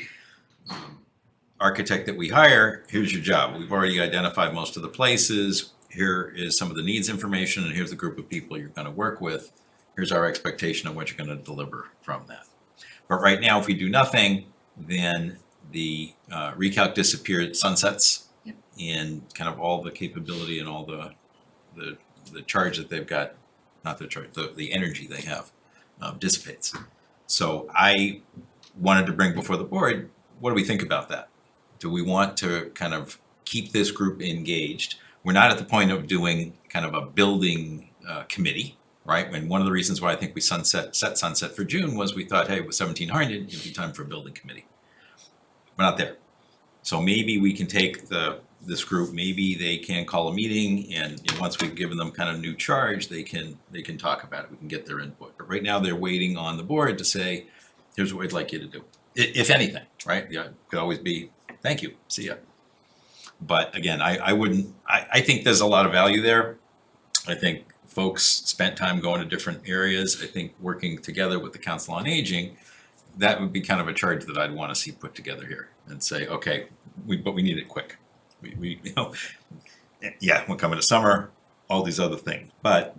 architect that we hire, here's your job. We've already identified most of the places. Here is some of the needs information, and here's the group of people you're going to work with. Here's our expectation of what you're going to deliver from that. But right now, if we do nothing, then the recalc disappears, sunsets, and kind of all the capability and all the charge that they've got, not the charge, the energy they have dissipates. So I wanted to bring before the board, what do we think about that? Do we want to kind of keep this group engaged? We're not at the point of doing kind of a building committee, right? And one of the reasons why I think we set sunset for June was we thought, hey, with 17 Harnden, it'd be time for a building committee. We're not there. So maybe we can take this group, maybe they can call a meeting, and once we've given them kind of new charge, they can talk about it, we can get their input. But right now, they're waiting on the board to say, here's what we'd like you to do. If anything, right? Yeah, it could always be, thank you, see ya. But again, I think there's a lot of value there. I think folks spent time going to different areas. I think working together with the Council on Aging, that would be kind of a charge that I'd want to see put together here and say, okay, but we need it quick. We yeah, we're coming to summer, all these other things, but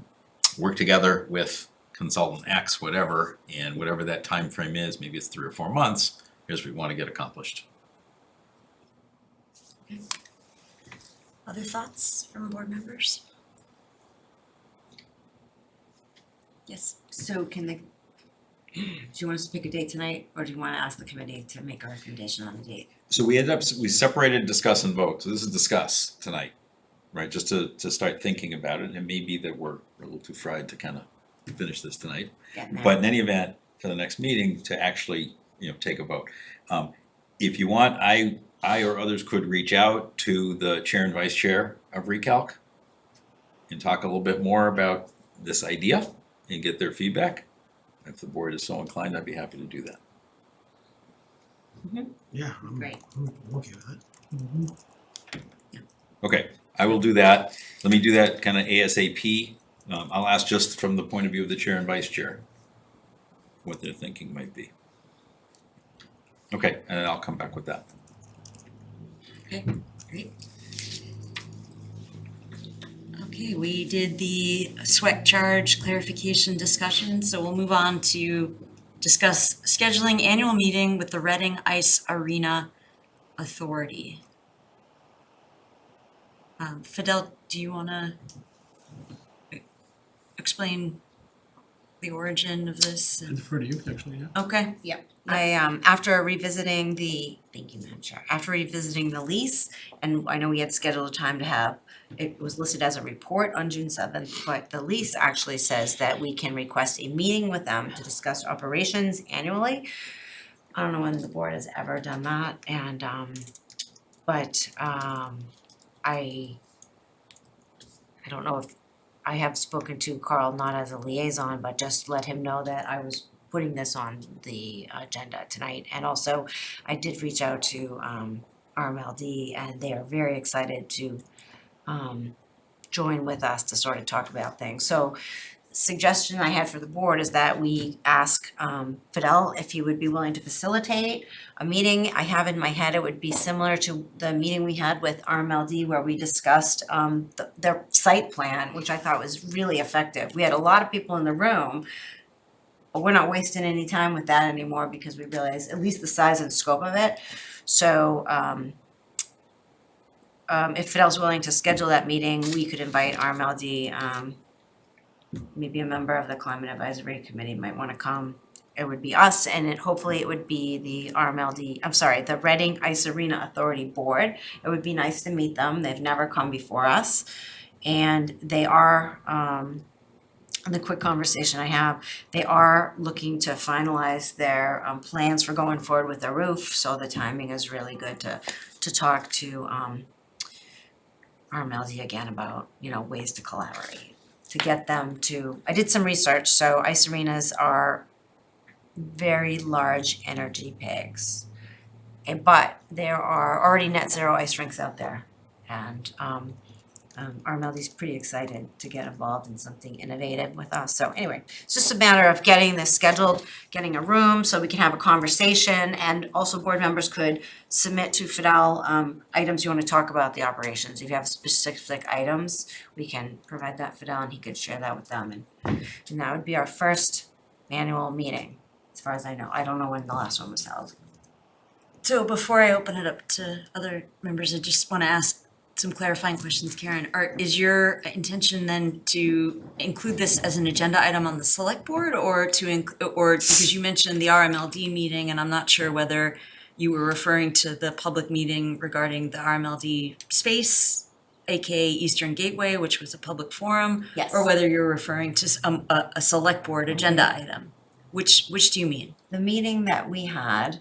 work together with consultant X, whatever, and whatever that time frame is, maybe it's 3 or 4 months, here's what we want to get accomplished. Other thoughts from board members? Yes. So do you want us to pick a date tonight, or do you want to ask the committee to make a recommendation on the date? So we separated discuss and vote, so this is discuss tonight, right, just to start thinking about it, and maybe that we're a little too fried to kind of finish this tonight. But in any event, for the next meeting, to actually, take a vote. If you want, I or others could reach out to the chair and vice chair of Recalc and talk a little bit more about this idea and get their feedback. If the board is so inclined, I'd be happy to do that. Yeah, Great. I'm okay with it. Okay, I will do that. Let me do that kind of ASAP. I'll ask just from the point of view of the chair and vice chair what their thinking might be. Okay, and then I'll come back with that. Okay, great. Okay, we did the sweat charge clarification discussion, so we'll move on to discuss scheduling annual meeting with the Reading Ice Arena Authority. Fidel, do you want to explain the origin of this? And defer to you, actually, yeah. Okay. I, after revisiting the, thank you, Madam Chair, after revisiting the lease, and I know we had scheduled a time to have, it was listed as a report on June 7th, but the lease actually says that we can request a meeting with them to discuss operations annually. I don't know when the board has ever done that, and, I don't know if, I have spoken to Carl not as a liaison, but just let him know that I was putting this on the agenda tonight. And also, I did reach out to RMLD, and they are very excited to join with us to sort of talk about things. So suggestion I had for the board is that we ask Fidel if he would be willing to facilitate a meeting. I have in my head, it would be similar to the meeting we had with RMLD where we discussed their site plan, which I thought was really effective. We had a lot of people in the room, but we're not wasting any time with that anymore because we realize at least the size and scope of it. So if Fidel's willing to schedule that meeting, we could invite RMLD, maybe a member of the Climate Advisory Committee might want to come. It would be us, and hopefully it would be the the Reading Ice Arena Authority Board. It would be nice to meet them. They've never come before us. And they are, in the quick conversation I have, they are looking to finalize their plans for going forward with the roof. So the timing is really good to talk to RMLD again about, ways to collaborate, to get them to, I did some research. So ice arenas are very large energy pigs. But there are already net zero ice rinks out there. And RMLD's pretty excited to get involved in something innovative with us. So anyway, it's just a matter of getting this scheduled, getting a room so we can have a conversation, and also board members could submit to Fidel items you want to talk about the operations. If you have specific items, we can provide that Fidel and he could share that with them. And that would be our first annual meeting, as far as I know. I don't know when the last one was held. So before I open it up to other members, I just want to ask some clarifying questions, Karen. Is your intention then to include this as an agenda item on the select board, or or because you mentioned the RMLD meeting, and I'm not sure whether you were referring to the public meeting regarding the RMLD space, aka Eastern Gateway, which was a public forum, Yes. or whether you're referring to a select board agenda item. Which do you mean? The meeting that we had,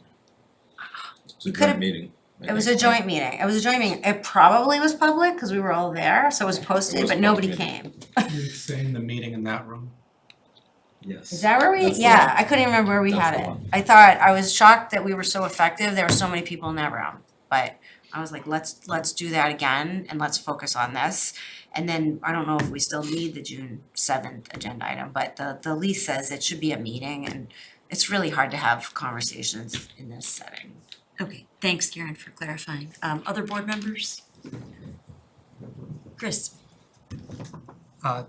It's a could've- joint meeting. I it was a think, joint meeting. It was a joint meeting. It probably was public because we were all there, so it was posted, was but nobody public came. You're saying the meeting in that room? Yes. Is that where we, That's the yeah, one. I couldn't even remember where we That's had the it. one. I thought, I was shocked that we were so effective. There were so many people in that room. But I was like, let's do that again and let's focus on this. And then I don't know if we still need the June 7th agenda item, but the lease says it should be a meeting, and it's really hard to have conversations in this setting. Okay, thanks, Karen, for clarifying. Other board members? Chris?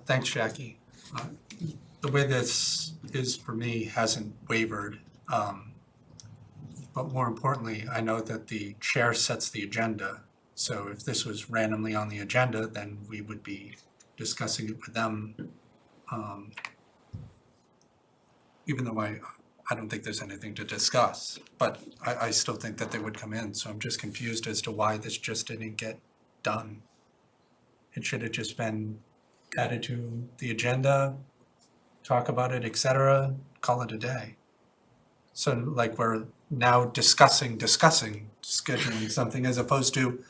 Thanks, Jackie. The way this is for me hasn't wavered. But more importantly, I know that the chair sets the agenda. So if this was randomly on the agenda, then we would be discussing it with them. Even though I don't think there's anything to discuss, but I still think that they would come in. So I'm just confused as to why this just didn't get done. It should have just been added to the agenda, talk about it, etc., call it a day. So like we're now discussing scheduling something, as opposed to,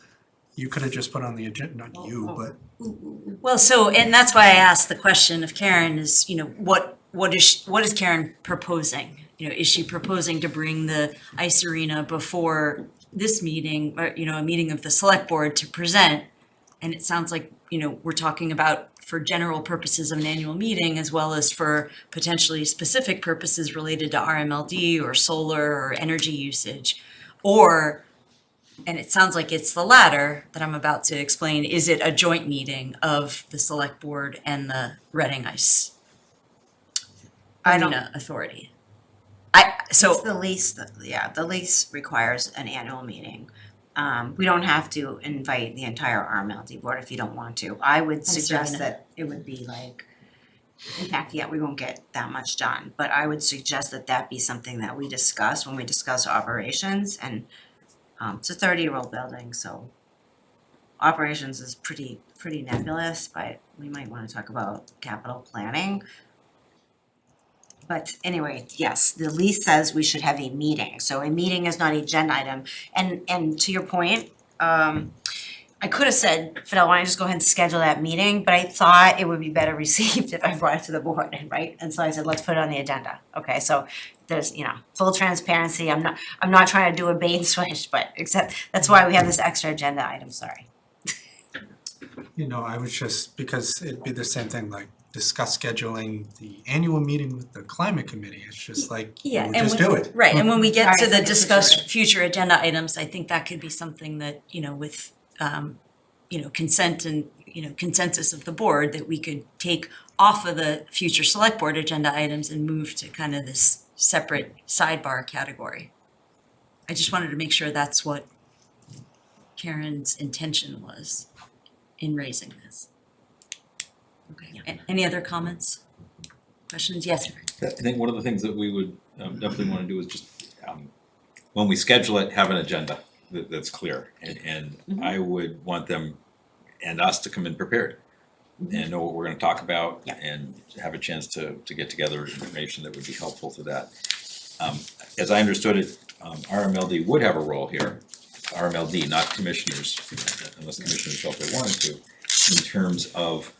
you could have just put on the agenda, not you, but Well, so, and that's why I asked the question of Karen is, what is Karen proposing? Is she proposing to bring the ice arena before this meeting, or, a meeting of the select board to present? And it sounds like, we're talking about for general purposes of an annual meeting, as well as for potentially specific purposes related to RMLD or solar or energy usage. Or, and it sounds like it's the latter that I'm about to explain, is it a joint meeting of the select board and the Reading Ice Arena Authority? It's the lease, the lease requires an annual meeting. We don't have to invite the entire RMLD board if you don't want to. I would suggest sorry, that it would be like In fact, yeah, we won't get that much done, but I would suggest that that be something that we discuss when we discuss operations and it's a 30-year-old building, so operations is pretty nebulous, but we might wanna talk about capital planning. But anyway, yes, the lease says we should have a meeting, so a meeting is not an agenda item. And to your point, I could have said, Fidel, why don't you just go ahead and schedule that meeting, but I thought it would be better received if I brought it to the board, right? And so I said, let's put it on the agenda, okay, so there's, full transparency, I'm not trying to do a bait and switch, but except, that's why we have this extra agenda item, sorry. I was just, because it'd be the same thing, like discuss scheduling the annual meeting with the climate committee. It's just like, Yeah, we'll and just when- do it. Right, and when we get to Sorry, the it's discuss future agenda items, I think that could be something that, with consent and, consensus of the board, that we could take off of the future select board agenda items and move to kind of this separate sidebar category. I just wanted to make sure that's what Karen's intention was in raising this. Okay, any other comments? Questions? Yes, I think one of the things that we would definitely want to do is just, when we schedule it, have an agenda that's clear. And I would want them and us to come in prepared and know what we're gonna talk about and have a chance to get together information that would be helpful to that. As I understood it, RMLD would have a role here, RMLD, not commissioners, unless commissioners felt they wanted to, in terms of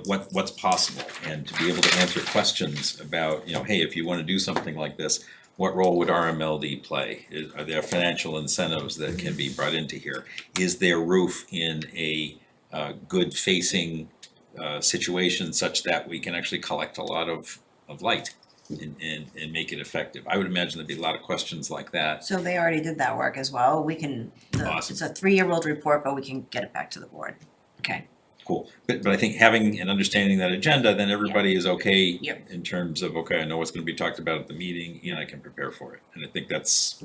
what's possible, and to be able to answer questions about, hey, if you wanna do something like this, what role would RMLD play? Are there financial incentives that can be brought into here? Is there roof in a good facing situation such that we can actually collect a lot of light and make it effective? I would imagine there'd be a lot of questions like that. So they already did that work as well, we can, Awesome. it's a 3-year-old report, but we can get it back to the board, okay? Cool, but I think having and understanding that agenda, then everybody is okay Yep. in terms of, okay, I know what's gonna be talked about at the meeting, and I can prepare for it. And I think that's,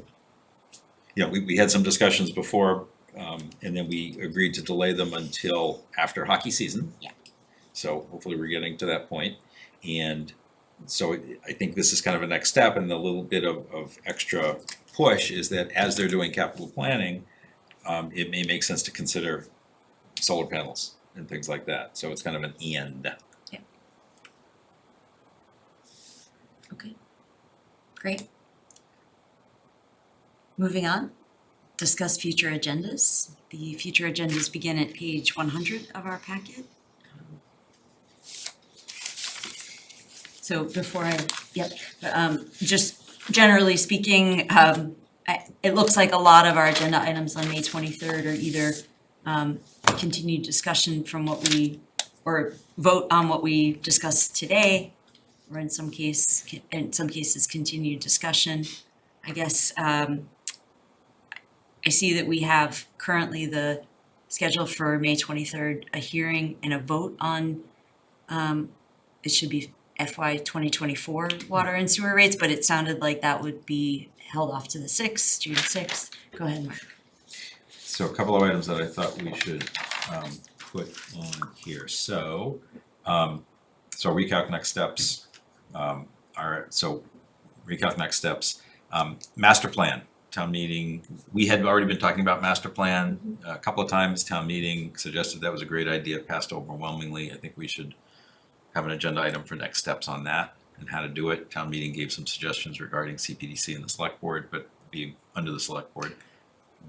we had some discussions before, and then we agreed to delay them until after hockey season. Yeah. So hopefully we're getting to that point. And so I think this is kind of a next step, and a little bit of extra push is that as they're doing capital planning, it may make sense to consider solar panels and things like that, so it's kind of an and. okay, great. Moving on, discuss future agendas. The future agendas begin at page 100 of our packet. So before just generally speaking, it looks like a lot of our agenda items on May 23rd are either continued discussion from what we, or vote on what we discussed today, or in some cases, continued discussion. I guess I see that we have currently the schedule for May 23rd, a hearing and a vote on, it should be FY 2024 water and sewer rates, but it sounded like that would be held off to the 6th, June 6th. Go ahead, Mark. So a couple of items that I thought we should put on here. So recalc next steps, recalc next steps, master plan, town meeting. We had already been talking about master plan a couple of times. Town meeting suggested that was a great idea, passed overwhelmingly. I think we should have an agenda item for next steps on that and how to do it. Town meeting gave some suggestions regarding CPDC and the select board, but being under the select board,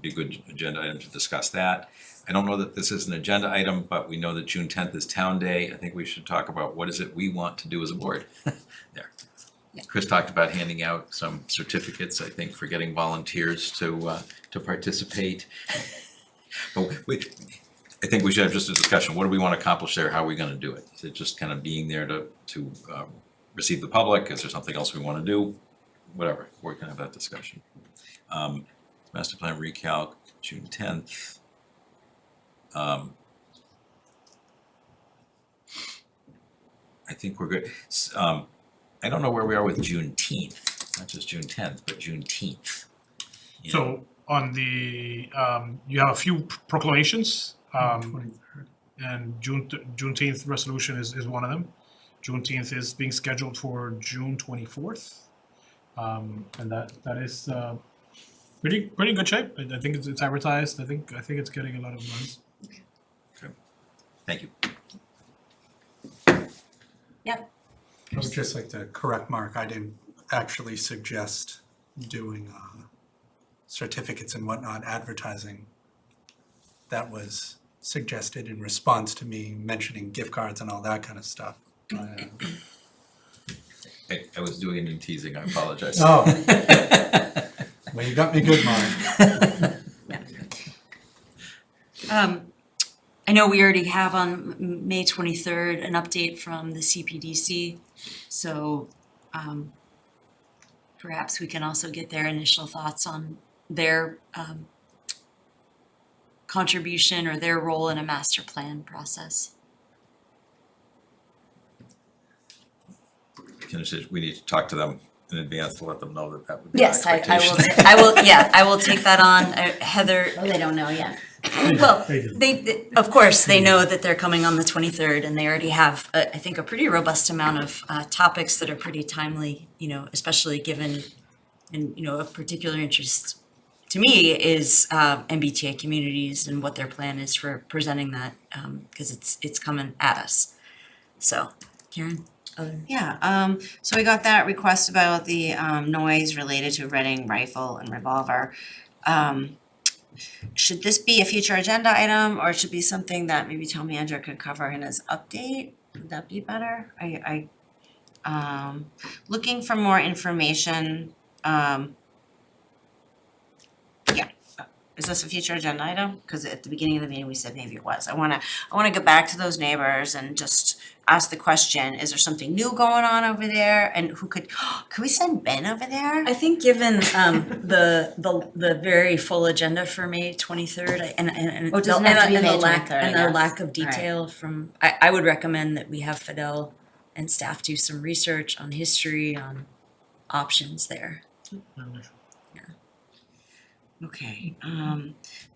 be a good agenda item to discuss that. I don't know that this is an agenda item, but we know that June 10th is town day. I think we should talk about what is it we want to do as a board. There. Chris talked about handing out some certificates, I think, for getting volunteers to participate. But I think we should have just a discussion. What do we want to accomplish there? How are we going to do it? Is it just kind of being there to receive the public? Is there something else we want to do? Whatever, we can have that discussion. Master plan recalc, June 10th. I think we're good. I don't know where we are with Juneteenth, not just June 10th, but Juneteenth. You know, So on the, you have a few proclamations, 23rd. and Juneteenth resolution is one of them. Juneteenth is being scheduled for June 24th. And that is pretty good shape. I think it's advertised. I think it's getting a lot of buzz. Thank you. I would just like to correct Mark, I didn't actually suggest doing certificates and whatnot advertising. That was suggested in response to me mentioning gift cards and all that kind of stuff. I was doing it in teasing, I apologize. Oh. Well, you got me good, Mark. I know we already have on May 23rd an update from the CPDC, so perhaps we can also get their initial thoughts on their contribution or their role in a master plan process. We need to talk to them in advance to let them know that would be Yes, our I expectation. I will take that on. Heather, Oh, they don't know yet. well, They do. they, of course, they know that they're coming on the 23rd, and they already have, I think, a pretty robust amount of topics that are pretty timely, especially given, and, of particular interest to me is MBTA communities and what their plan is for presenting that, because it's coming at us. So, Karen? Yeah, so we got that request about the noise related to Reading rifle and revolver. Should this be a future agenda item, or should be something that maybe town manager could cover in his update? Would that be better? I looking for more information, yeah. Is this a future agenda item? Cause at the beginning of the meeting, we said maybe it was. I wanna get back to those neighbors and just ask the question, is there something new going on over there? And could we send Ben over there? I think given the very full agenda for May 23rd and Oh, it doesn't have to be and May the lack 23rd, I and the guess. lack of detail from I would recommend that we have Fidel and staff do some research on history, on options there. Okay,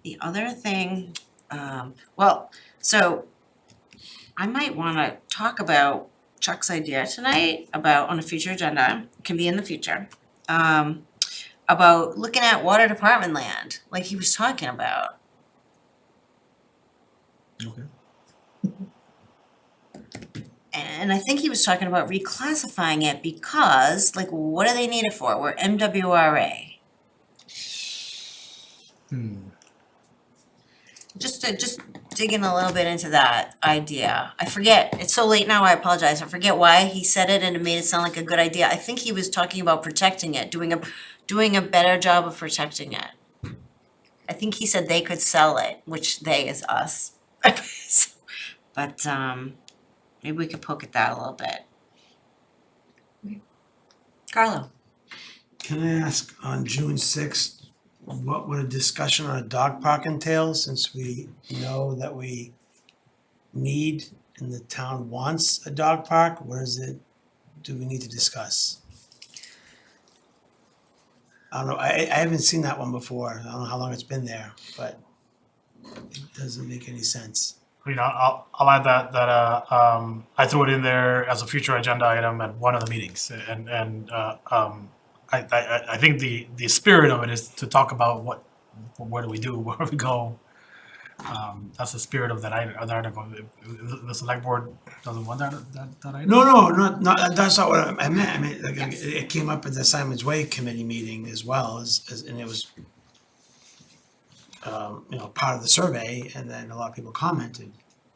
the other thing, well, so I might wanna talk about Chuck's idea tonight about on a future agenda, can be in the future. About looking at water department land, like he was talking about. Okay. And I think he was talking about reclassifying it because, like, what do they need it for? We're MWRA. Just digging a little bit into that idea. I forget, it's so late now, I apologize. I forget why he said it and it made it sound like a good idea. I think he was talking about protecting it, doing a better job of protecting it. I think he said they could sell it, which they is us. But maybe we could poke at that a little bit. Carlo? Can I ask, on June 6th, what would a discussion on a dog park entail, since we know that we need and the town wants a dog park? What is it, do we need to discuss? I don't know, I haven't seen that one before. I don't know how long it's been there, but it doesn't make any sense. I mean, I'll add that I threw it in there as a future agenda item at one of the meetings, and I think the spirit of it is to talk about where do we do, where do we go. That's the spirit of that article. The select board doesn't want that item? No, not, that's not what I meant. I mean, like, it came up at the Simon's Way committee meeting as well, as and it was part of the survey, and then a lot of people commented.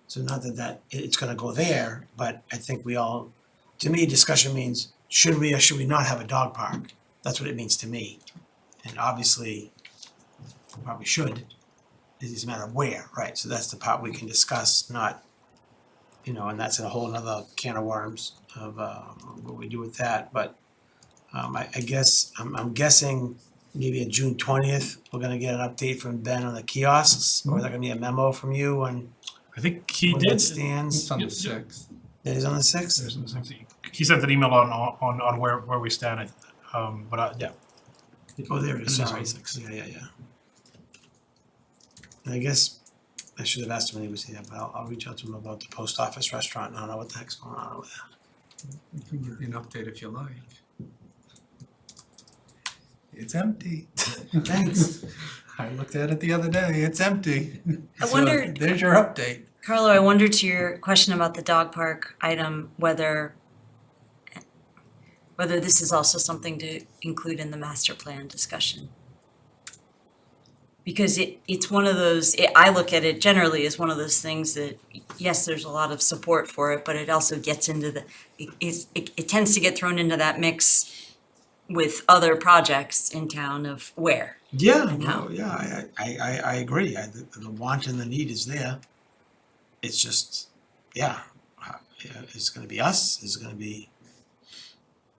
So not that it's gonna go there, but I think to me, discussion means, should we or should we not have a dog park? That's what it means to me. And obviously, we probably should. It's just a matter of where, right? So that's the part we can discuss, not, and that's a whole nother can of worms of what we do with that. But I guess, I'm guessing maybe on June 20th, we're gonna get an update from Ben on the kiosks, or is that gonna be a memo from you on I think he where did. that stands? It's on the 6th. It is on the 6th? He sent an email on where we stand, yeah. Oh, there it is, It is sorry. on 6th. Yeah. And I guess I should have asked him when he was here, but I'll reach out to him about the post office restaurant, and I don't know what the heck's going on over there. I can give you an update if you like. It's empty. Thanks. I looked at it the other day, it's empty. I So, wondered- there's your update. Carlo, I wondered to your question about the dog park item, whether this is also something to include in the master plan discussion. Because it's one of those, I look at it generally as one of those things that, yes, there's a lot of support for it, but it also gets into it tends to get thrown into that mix with other projects in town of where. Yeah, And how? no, yeah, I agree. The want and the need is there. It's just, yeah, it's gonna be us, it's gonna be,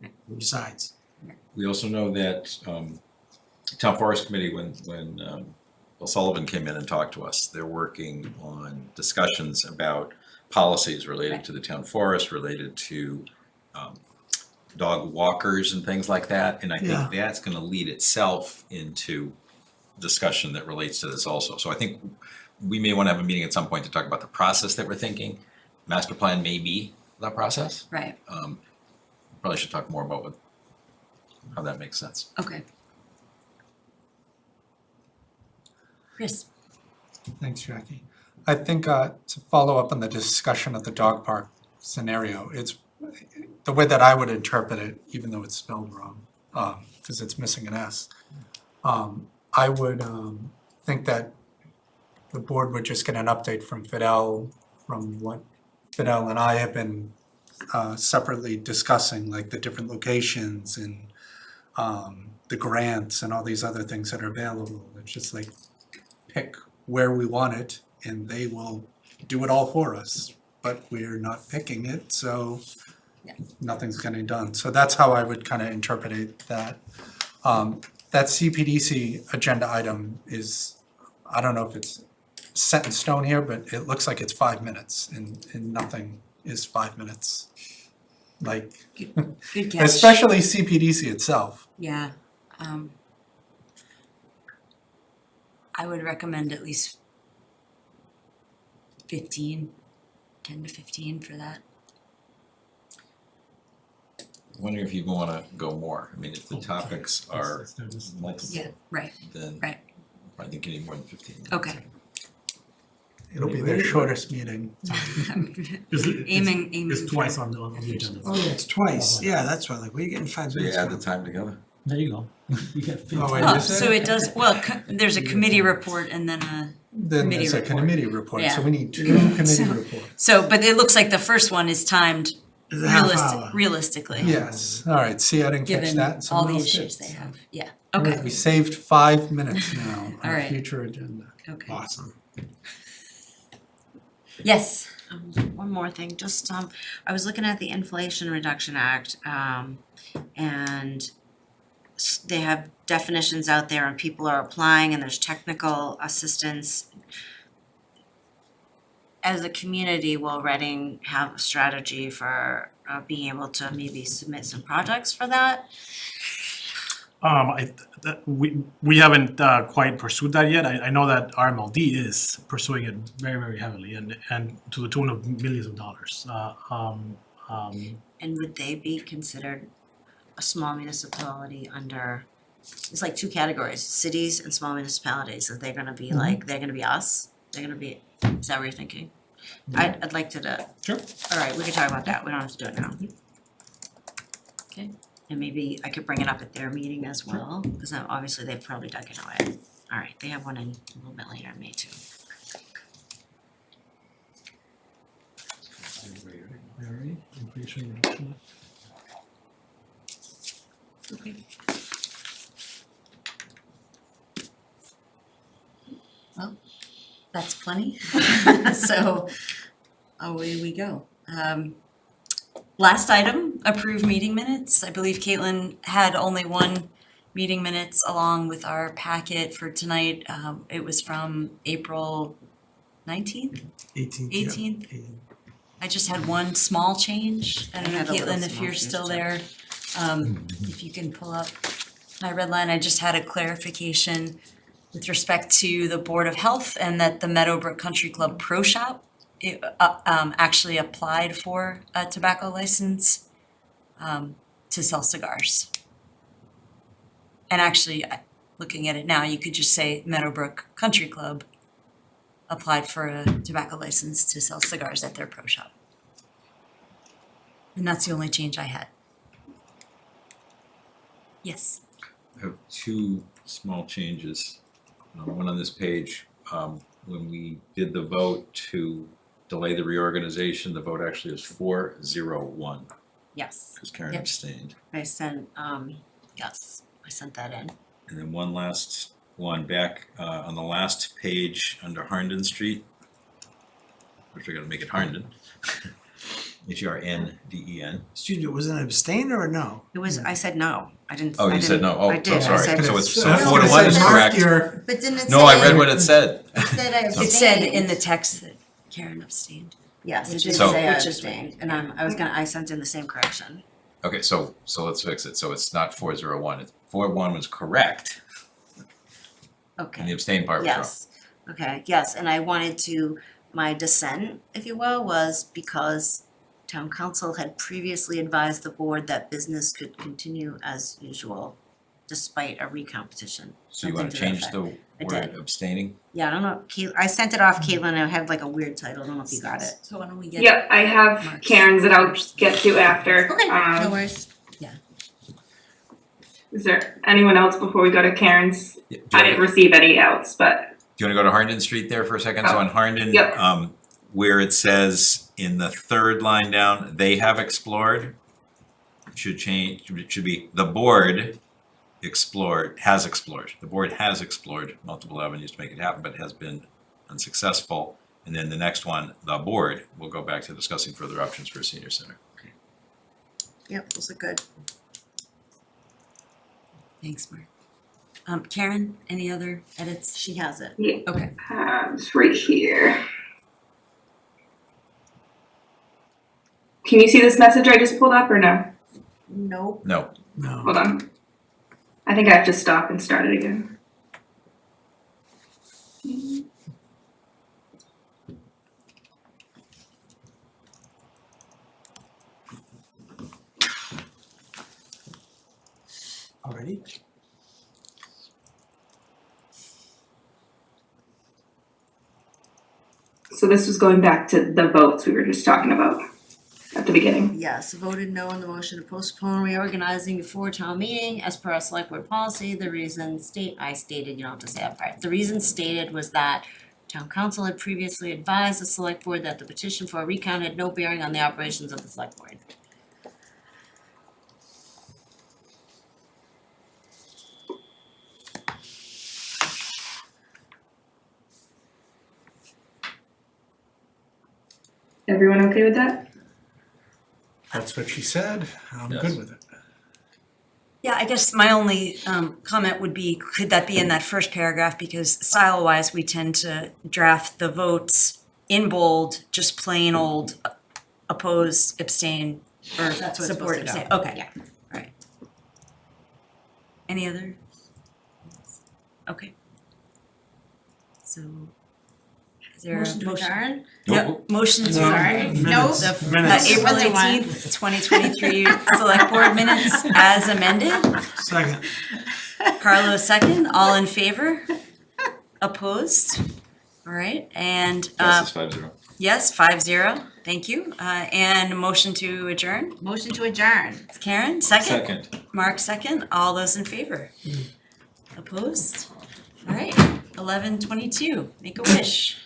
who decides? We also know that Town Forest Committee, when Bill Sullivan came in and talked to us, they're working on discussions about policies related to the town forest, related to dog walkers and things like that. And I Yeah. think that's gonna lead itself into discussion that relates to this also. So I think we may wanna have a meeting at some point to talk about the process that we're thinking. Master plan may be that process. Right, Probably should talk more about how that makes sense. okay. Chris? Thanks, Jackie. I think to follow up on the discussion of the dog park scenario, it's the way that I would interpret it, even though it's spelled wrong, because it's missing an S. I would think that the board would just get an update from Fidel, from what Fidel and I have been separately discussing, like the different locations and the grants and all these other things that are available. It's just like pick where we want it and they will do it all for us, but we're not picking it, so nothing's getting done. So that's how I would kind of interpret that. That CPDC agenda item is, I don't know if it's set in stone here, but it looks like it's 5 minutes and nothing is 5 minutes. Like, Good catch. especially CPDC itself. Yeah, I would recommend at least 10 to 15 for that. Wondering if you wanna go more. I mean, if the topics are multiple, Yeah, right, then right. I think you need more than 15. Okay. It'll be their shortest meeting. Aiming It's for- twice on the agenda. Oh, yeah, it's twice, yeah, that's why, like, where are you getting 5 So you minutes add the from? time together. There you go. You got Oh, wait, Oh, is so it? it does, well, there's a committee report and then a, Then committee there's a report. committee report, so Yeah. we need 2 committee So- reports. so, but it looks like the first one is timed It's a half hour. realistically. Yes, all right, see, I didn't catch Given that. all Someone the else did. issues they have, yeah, All right, okay, we saved 5 minutes now on All a right. future agenda. okay. Awesome. Yes, One more thing, just, I was looking at the Inflation Reduction Act, and they have definitions out there and people are applying and there's technical assistance. As a community, will Reading have a strategy for, being able to maybe submit some projects for that? We haven't quite pursued that yet. I know that RMLD is pursuing it very, very heavily and to the tune of millions of dollars. And would they be considered a small municipality under, it's like two categories, cities and small municipalities, that they're gonna be like, they're gonna be us? They're gonna be, is that what you're thinking? I'd like to, Sure. all right, we can talk about that, we don't have to do it now. Okay, and maybe I could bring it up at their meeting as well, because obviously they've probably dug it away. All right, they have one in a little bit later in May too. okay. Well, that's plenty, so away we go. Last item, approve meeting minutes. I believe Caitlin had only one meeting minutes along with our packet for tonight. It was from April 19th, 18th. 18th. I just had one small change. I don't know, had a little Caitlin, if small you're change, still too. there, if you can pull up my red line. I just had a clarification with respect to the Board of Health and that the Meadowbrook Country Club Pro Shop actually applied for a tobacco license to sell cigars. And actually, looking at it now, you could just say Meadowbrook Country Club applied for a tobacco license to sell cigars at their pro shop. And that's the only change I had. Yes. I have two small changes. One on this page, when we did the vote to delay the reorganization, the vote actually is 4-0-1, Yes. because Karen Yep. abstained. I sent, yes, I sent that in. And then one last one back on the last page under Harnden Street. Which we're gonna make it Harnden. H-E-R-N-D-E-N. Excuse me, was it an abstain or a no? It was, I said no. I didn't. Oh, I you said didn't- no. Oh, I did. so I sorry. said- So it's, so I was 4 to gonna 1 say, is mark correct. your- But didn't it say? No, I read what it said. It said I So- It said in the text that Karen abstained. Yes, it Which did is- say I which is abstained, and I sent in the same correction. Okay, so let's fix it. So it's not 4-0-1. It's 4-1 was correct, Okay. and the abstain part was wrong. Yes, okay, yes, and I wanted to, my dissent, if you will, was because town council had previously advised the board that business could continue as usual despite a recount petition. So you something wanna to that change effect. the I word did. abstaining? Yeah, I don't know, I sent it off, Caitlin, it had like a weird title, I don't know if you got it. So why don't we get? Yep, I have Karen's that I'll get to after. Okay, no worries. Is there anyone else before we go to Karen's? Yeah, I didn't receive any else, but Do you wanna go to Harnden Street there for a second? So on Harnden, Yep. where it says in the third line down, they have explored, should change, it should be the board has explored. The board has explored multiple avenues to make it happen, but has been unsuccessful. And then the next one, the board will go back to discussing further options for a senior center. Yep, those are good. Thanks, Mark. Karen, any other edits? She has it. yeah, Okay. it's right here. Can you see this message I just pulled up or no? Nope. No, No. Hold on. I think I have to stop and start it again. Already? So this was going back to the votes we were just talking about at the beginning. Yes, voted no on the motion to postpone reorganizing before town meeting as per our select board policy. The reason I stated, you don't have to say that part. The reason stated was that town council had previously advised the select board that the petition for a recount had no bearing on the operations of the select board. Everyone okay with that? That's what she said. I'm Yes. good with it. Yeah, I guess my only comment would be, could that be in that first paragraph? Because style-wise, we tend to draft the votes in bold, just plain old oppose, abstain, or That's what it's support, supposed to abstain. go. Okay, Yeah. alright. Any other? Okay. So, is there a Motion to adjourn? No, motion to No. adjourn. Minutes. The Minutes. April Wasn't one. 18th, 2023 select board minutes as amended. Second. Carlo second, all in favor? Opposed? All right, and passes 5-0. yes, 5-0, thank you. And a motion to adjourn, Motion to adjourn. Karen, second? Second. Mark second, all those in favor? Opposed? All right, 11:22, make a wish.